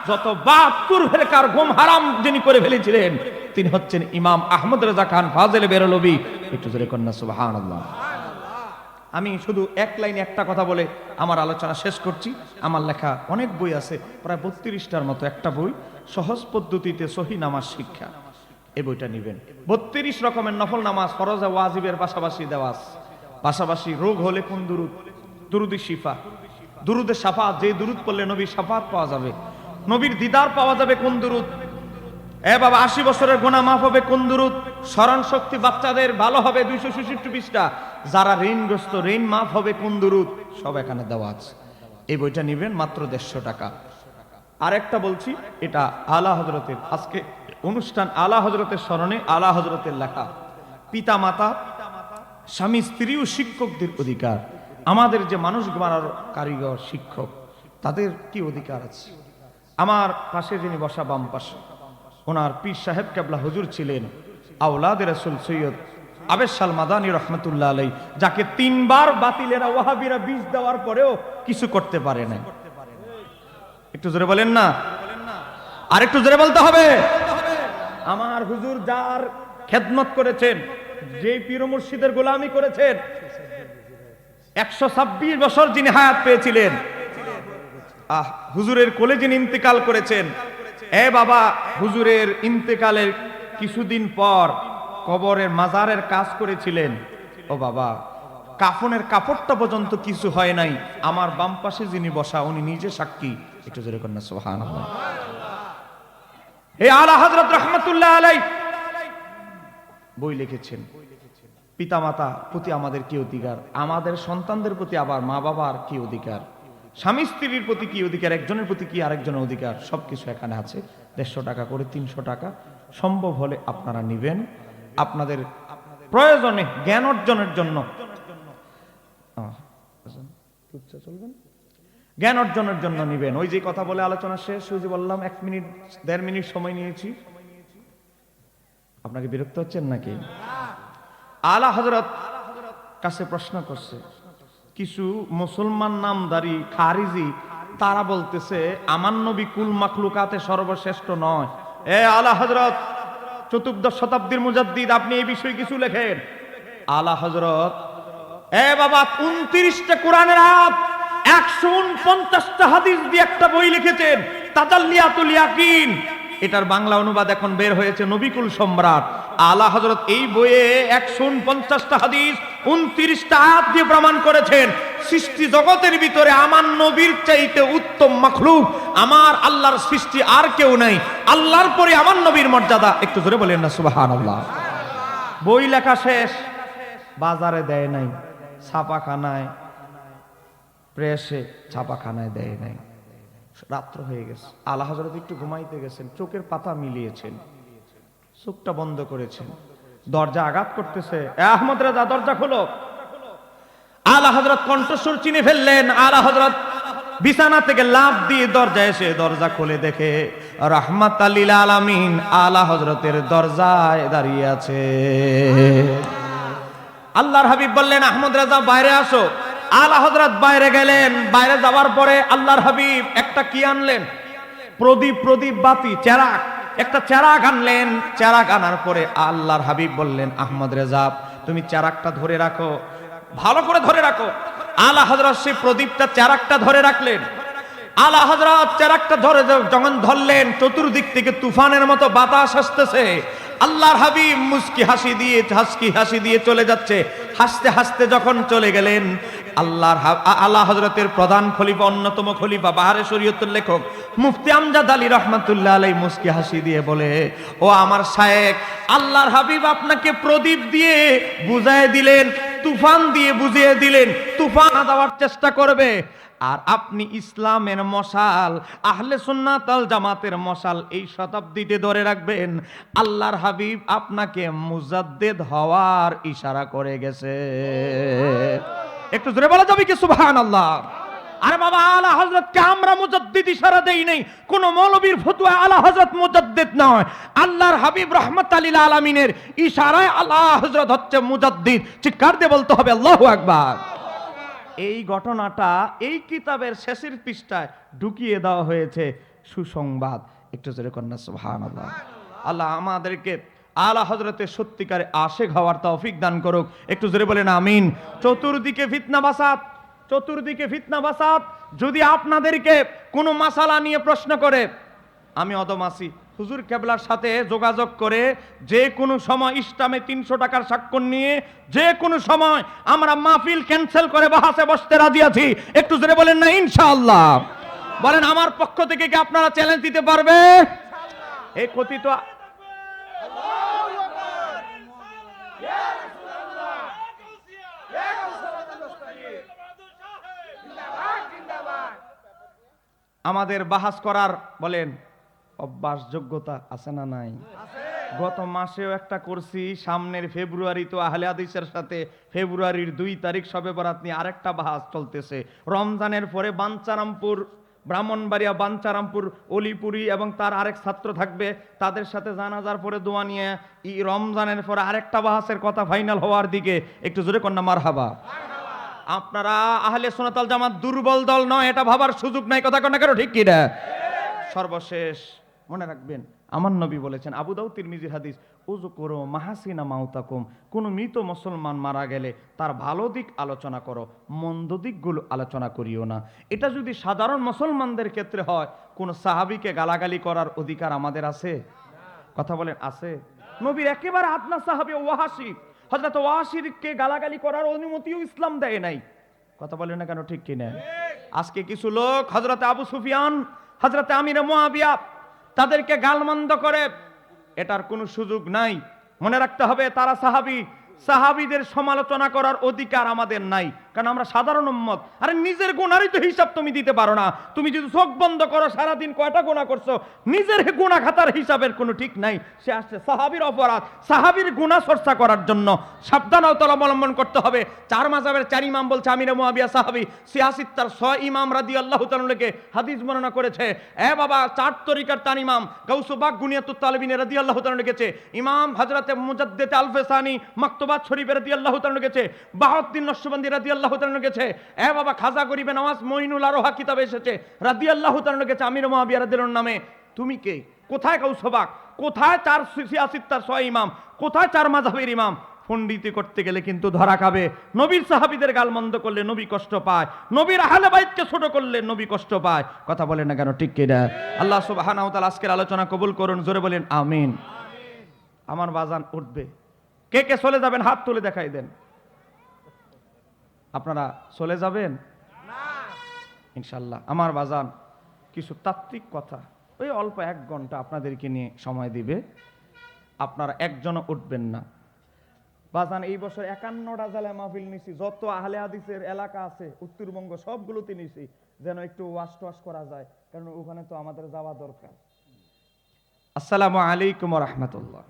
যত 72 ফেরকার গুম হারাম যিনি করে ফেলেছিলেন তিনি হচ্ছেন ইমাম আহমদ রেজা খান ফাজেলে বেরলভী। একটু জোরে কর না সুবহানাল্লাহ। আমি শুধু এক লাইনে একটা কথা বলে আমার আলোচনা শেষ করছি। আমার লেখা অনেক বই আছে, প্রায় 32টার মতো। একটা বই সহজ পদ্ধতিতে সহি নামাজ শিক্ষা, এই বইটা নেবেন। 32 রকমের নফল নামাজ, ফরজ ওয়াজিবের পাশাপাশি দেওয়া আছে। পাশাপাশি রোগ হলে কোন দুরুদ, দুরুদি শিফা, দুরুদে শাফাত, যে দুরুদ পড়লে নবীর শাফাত পাওয়া যাবে, নবীর দিদার পাওয়া যাবে কোন দুরুদ, এ বাবা 80 বছরের গুনাহ মাফ হবে কোন দুরুদ, স্মরণ শক্তি বাচ্চাদের ভালো হবে 266 পৃষ্ঠা, যারা ঋণগ্রস্ত ঋণ মাফ হবে কোন দুরুদ, সব এখানে দেওয়া আছে। এই বইটা নেবেন মাত্র 150 টাকা। আরেকটা বলছি, এটা আলা হযরতের আজকে অনুষ্ঠান, আলা হযরতের স্মরণে আলা হযরতের লেখা। পিতা মাতা, স্বামী স্ত্রী ও শিক্ষকদের অধিকার। আমাদের যে মানুষ গড়ার কারিগর শিক্ষক, তাদের কি অধিকার আছে? আমার পাশে যিনি বসা, বাম পাশে, ওনার পীর সাহেব কেবলা হুজুর ছিলেন আওলাদে রাসূল সৈয়দ আবেদ শাহ মাদানী রহমতুল্লাহ আলাইহি, যাকে 3 বার বাতিলেরা ওয়াহাবিরা বীজ দেওয়ার পরেও কিছু করতে পারে না। একটু জোরে বলেন না, আর একটু জোরে বলতে হবে। আমার হুজুর যার খেদমত করেছেন, যে পীর মুর্শিদের গোলামি করেছেন, 126 বছর যিনি হায়াত পেয়েছিলেন, হুজুরের কোলে যিনি ইন্তেকাল করেছেন, এ বাবা হুজুরের ইন্তেকালের কিছুদিন পর কবরের মাজারের কাজ করেছিলেন। ও বাবা, কাফনের কাপড়টা পর্যন্ত কিছু হয় নাই। আমার বাম পাশে যিনি বসা, উনি নিজে সাক্ষী। একটু জোরে করেন না সুবহানাল্লাহ। এই আলা হযরত রাহমাতুল্লাহ আলাইহি বই লিখেছেন, পিতামাতা প্রতি আমাদের কি অধিকার, আমাদের সন্তানদের প্রতি আবার মা বাবার কি অধিকার, স্বামী স্ত্রীর প্রতি কি অধিকার, একজনের প্রতি কি আরেকজনের অধিকার, সবকিছু এখানে আছে। 150 টাকা করে, 300 টাকা। সম্ভব হলে আপনারা নিবেন, আপনাদের প্রয়োজনে জ্ঞান অর্জনের জন্য, জ্ঞান অর্জনের জন্য নিবেন। ওই যে কথা বলে আলোচনা শেষ, ওই যে বললাম 1 মিনিট 1.5 মিনিট সময় নিয়েছি। আপনাকে বিরক্ত হচ্ছেন নাকি? আলা হযরত কাছে প্রশ্ন করছে কিছু মুসলমান নামধারী খারিজি, তারা বলতেছে আমার নবী কুল মাখলুকাতে সর্বশ্রেষ্ঠ নয়। এ আলা হযরত 14th শতাব্দীর মুজাদ্দিদ, আপনি এই বিষয়ে কিছু লেখেন। আলা হযরত এ বাবা 29টা কোরআনের আয়াত, 149টা হাদিস দিয়ে একটা বই লিখেছেন, তাজাল্লিয়াতুল ইয়াকিন। এটার বাংলা অনুবাদ এখন বের হয়েছে, নবিকুল সম্রাট। আলা হযরত এই বইয়ে 149টা হাদিস, 29টা আয়াত দিয়ে প্রমাণ করেছেন সৃষ্টি জগতের ভিতরে আমার নবীর চাইতে উত্তম মাখলুক, আমার আল্লাহর সৃষ্টি আর কেউ নাই। আল্লাহর পরে আমার নবীর মর্যাদা। একটু জোরে বলেন না সুবহানাল্লাহ। বই লেখা শেষ, বাজারে দেয় নাই, ছাপাখানায়, প্রেসে ছাপাখানায় দেয় নাই। রাত্র হয়ে গেছে, আলা হযরত একটু ঘুমাইতে গেছেন, চোখের পাতা মিলিয়েছেন, চোখটা বন্ধ করেছেন। দরজা আঘাত করতেছে, এ আহমদ রেজা দরজা খোলো। আলা হযরত কণ্ঠস্বর চিনে ফেললেন। আলা হযরত বিছানা থেকে লাফ দিয়ে দরজা এসে দরজা খুলে দেখে রাহমাতাল লিল আলামিন আলা হযরতের দরজায় দাঁড়িয়ে আছে। আল্লাহর হাবিব বললেন, আহমদ রেজা বাইরে আসো। আলা হযরত বাইরে গেলেন। বাইরে যাওয়ার পরে আল্লাহর হাবিব একটা কি আনলেন? প্রদীপ বাতি, চেরাগ, একটা চেরাগ আনলেন। চেরাগ আনার পরে আল্লাহর হাবিব বললেন, আহমদ রেজা তুমি চেরাগটা ধরে রাখো, ভালো করে ধরে রাখো। আলা হযরত সেই প্রদীপটা, চেরাগটা ধরে রাখলেন। আলা হযরত চেরাগটা ধরে যখন ধরলেন, চতুর্দিক থেকে তুফানের মতো বাতাস আসতেছে। আল্লাহর হাবিব মুস্কি হাসি দিয়ে চলে যাচ্ছে। হাসতে হাসতে যখন চলে গেলেন, আলা হযরতের প্রধান খলিফা, অন্যতম খলিফা, বাহারে শরীয়তের লেখক মুফতি আমজাদ আলী রহমাতুল্লাহ আলাইহি মুস্কি হাসি দিয়ে বলে, ও আমার শায়েখ, আল্লাহর হাবিব আপনাকে প্রদীপ দিয়ে বুঝায় দিলেন, তুফান দিয়ে বুঝিয়ে দিলেন, তুফান দেওয়ার চেষ্টা করবে। আর আপনি ইসলামের মশাল, আহলে সুন্নাত ওয়াল জামাতের মশাল এই শতাব্দীতে ধরে রাখবেন। আল্লাহর হাবিব আপনাকে মুজাদ্দিদ হওয়ার ইশারা করে গেছে। একটু জোরে বলা যাবে কি সুবহানাল্লাহ? আরে বাবা, আলা হযরতকে আমরা মুজাদ্দিদ ইশারা দেই নাই। কোন মৌলবীর ফতোয়া আলা হযরত মুজাদ্দিদ নয়, আল্লাহর হাবিব রাহমাতাল লিল আলামিনের ইশারায় আলা হযরত হচ্ছে মুজাদ্দিদ। চিৎকার দিয়ে বলতে হবে আল্লাহু আকবার। এই ঘটনাটা এই কিতাবের শেষের পৃষ্ঠায় ঢুকিয়ে দেওয়া হয়েছে, সুসংবাদ। একটু জোরে কন্যা সুবহানাল্লাহ। আল্লাহ আমাদেরকে আলা হযরতের সত্যিকারে আশিক হওয়ার তৌফিক দান করুক। একটু জোরে বলেন আমিন। চতুর্দিকে ফিতনা বাসাত। যদি আপনাদেরকে কোনো মাসালা নিয়ে প্রশ্ন করে, আমি অদমাসি হুজুর কেবলার সাথে যোগাযোগ করে যে কোনো সময় ইসলামে 300 টাকার স্বাক্ষর নিয়ে যে কোনো সময় আমরা মাহফিল ক্যান্সেল করে বাহাসে বসতে রাজি আছি। একটু জোরে বলেন না ইনশাআল্লাহ। বলেন আমার পক্ষ থেকে কি আপনারা চ্যালেঞ্জ দিতে পারবে? এই কথিত আমাদের বাহাস করার বলেন অভ্যাস, যোগ্যতা আছে না নাই? গত মাসেও একটা করছি, সামনের ফেব্রুয়ারি তো আহলে হাদিসের সাথে ফেব্রুয়ারির 2 তারিখ শবে বরাত নিয়ে আরেকটা বাহাস চলতেছে। রমজানের পরে বাঞ্চারামপুর, ব্রাহ্মণবাড়িয়া, বাঞ্চারামপুর, অলিপুরি এবং তার আরেক ছাত্র থাকবে, তাদের সাথে জানাজার পরে দোয়া নিয়ে রমজানের পরে আরেকটা বাহাসের কথা ফাইনাল হওয়ার দিকে। একটু জোরে কন্যা মারহাবা। আপনারা আহলে সুন্নাত ওয়াল জামাত দুর্বল দল নয়, এটা ভাবার সুযোগ নাই। কথা কন্যা কারো ঠিক কি না? সর্বশেষ মনে রাখবেন, আমার নবী বলেছেন, আবু দাউদ তিরমিজির হাদিস, উযকুরু মাহাসিনা মাউতাকুম, কোন মৃত মুসলমান মারা গেলে তার ভালো দিক আলোচনা করো, মন্দ দিকগুলো আলোচনা করিও না। এটা যদি সাধারণ মুসলমানদের ক্ষেত্রে হয়, কোন সাহাবীকে গালাগালি করার অধিকার আমাদের আছে? কথা বলেন আছে? নবীর একেবারে আদনা সাহাবী ওয়াহাশী, হযরত ওয়াহাশীকে গালাগালি করার অনুমতিও ইসলাম দেয় নাই। কথা বলেন না কেন ঠিক কিনা? আজকে কিছু লোক হযরত আবু সুফিয়ান, হযরত আমির মুয়াবিয়া তাদেরকে গালমন্দ করে, এটার কোনো সুযোগ নাই। মনে রাখতে হবে তারা সাহাবী, সাহাবীদের সমালোচনা করার অধিকার আমাদের নাই, কারণ আমরা সাধারণ উম্মত। আরে নিজের গুনারই তো হিসাব তুমি দিতে পারো না। তুমি যদি চোখ বন্ধ করো সারাদিন কয়টা গুনাহ করছো, নিজের গুনাহ খাতার হিসাবের কোনো ঠিক নাই। সে আসছে সাহাবীর অপরাধ, সাহাবীর গুনাহ চর্চা করার জন্য সাবধানতা অবলম্বন করতে হবে। 4 মাযহাবের 4 ইমাম বলছে আমির মুয়াবিয়া সাহাবী, 86 তার 6 ইমাম রাদিয়াল্লাহু তাআলা থেকে হাদিস বর্ণনা করেছে। বাবা 4 তরিকার 4 ইমাম, গাউসুবাগ গুনিয়াতুত তালিবিন রাদিয়াল্লাহু তাআলা লিখেছে, ইমাম হযরত মুজাদ্দিদ আল-ফিসানি মাকতুবাত শরীফ রাদিয়াল্লাহু তাআলা লিখেছে, বাহাউদ্দিন নকশবন্দি রাদিয়াল্লাহু তাআলা লিখেছে, বাবা খাজা গরিবে নওয়াজ মঈনুল আরোহা কিতাবে এসেছে, রাদিয়াল্লাহু তাআলা লিখেছে আমির মুয়াবিয়া রাদিয়াল্লাহু নামে। তুমি কে? কোথায় গাউসুবাগ? কোথায় 486 তার 6 ইমাম? কোথায় 4 মাযহাবের ইমাম? পণ্ডিতি করতে গেলে কিন্তু ধরা খাবে। নবীর সাহাবীদের গালমন্দ করলে নবী কষ্ট পায়, নবীর আহলে বাইতকে ছোট করলে নবী কষ্ট পায়। কথা বলেন না কেন ঠিক কিনা? আল্লাহ সুবহানাহু ওয়া তাআলা আজকের আলোচনা কবুল করুন। জোরে বলেন আমিন। আমার বাজান উঠবে, কে কে চলে যাবেন হাত তুলে দেখাই দেন। আপনারা চলে যাবেন না ইনশাআল্লাহ। আমার বাজান কিছু তাত্ত্বিক কথা, ওই অল্প 1 ঘন্টা আপনাদেরকে নিয়ে সময় দিবে, আপনারা একজনও উঠবেন না। বাজান এই বছর 51টা জেলায় মাহফিল নিছি, যত আহলে হাদিসের এলাকা আছে উত্তরবঙ্গ সবগুলোতে নিছি, যেন একটু ওয়াশ করা যায়, কারণ ওখানে তো আমাদের যাওয়া দরকার। আসসালামু আলাইকুম ওয়া রাহমাতুল্লাহ।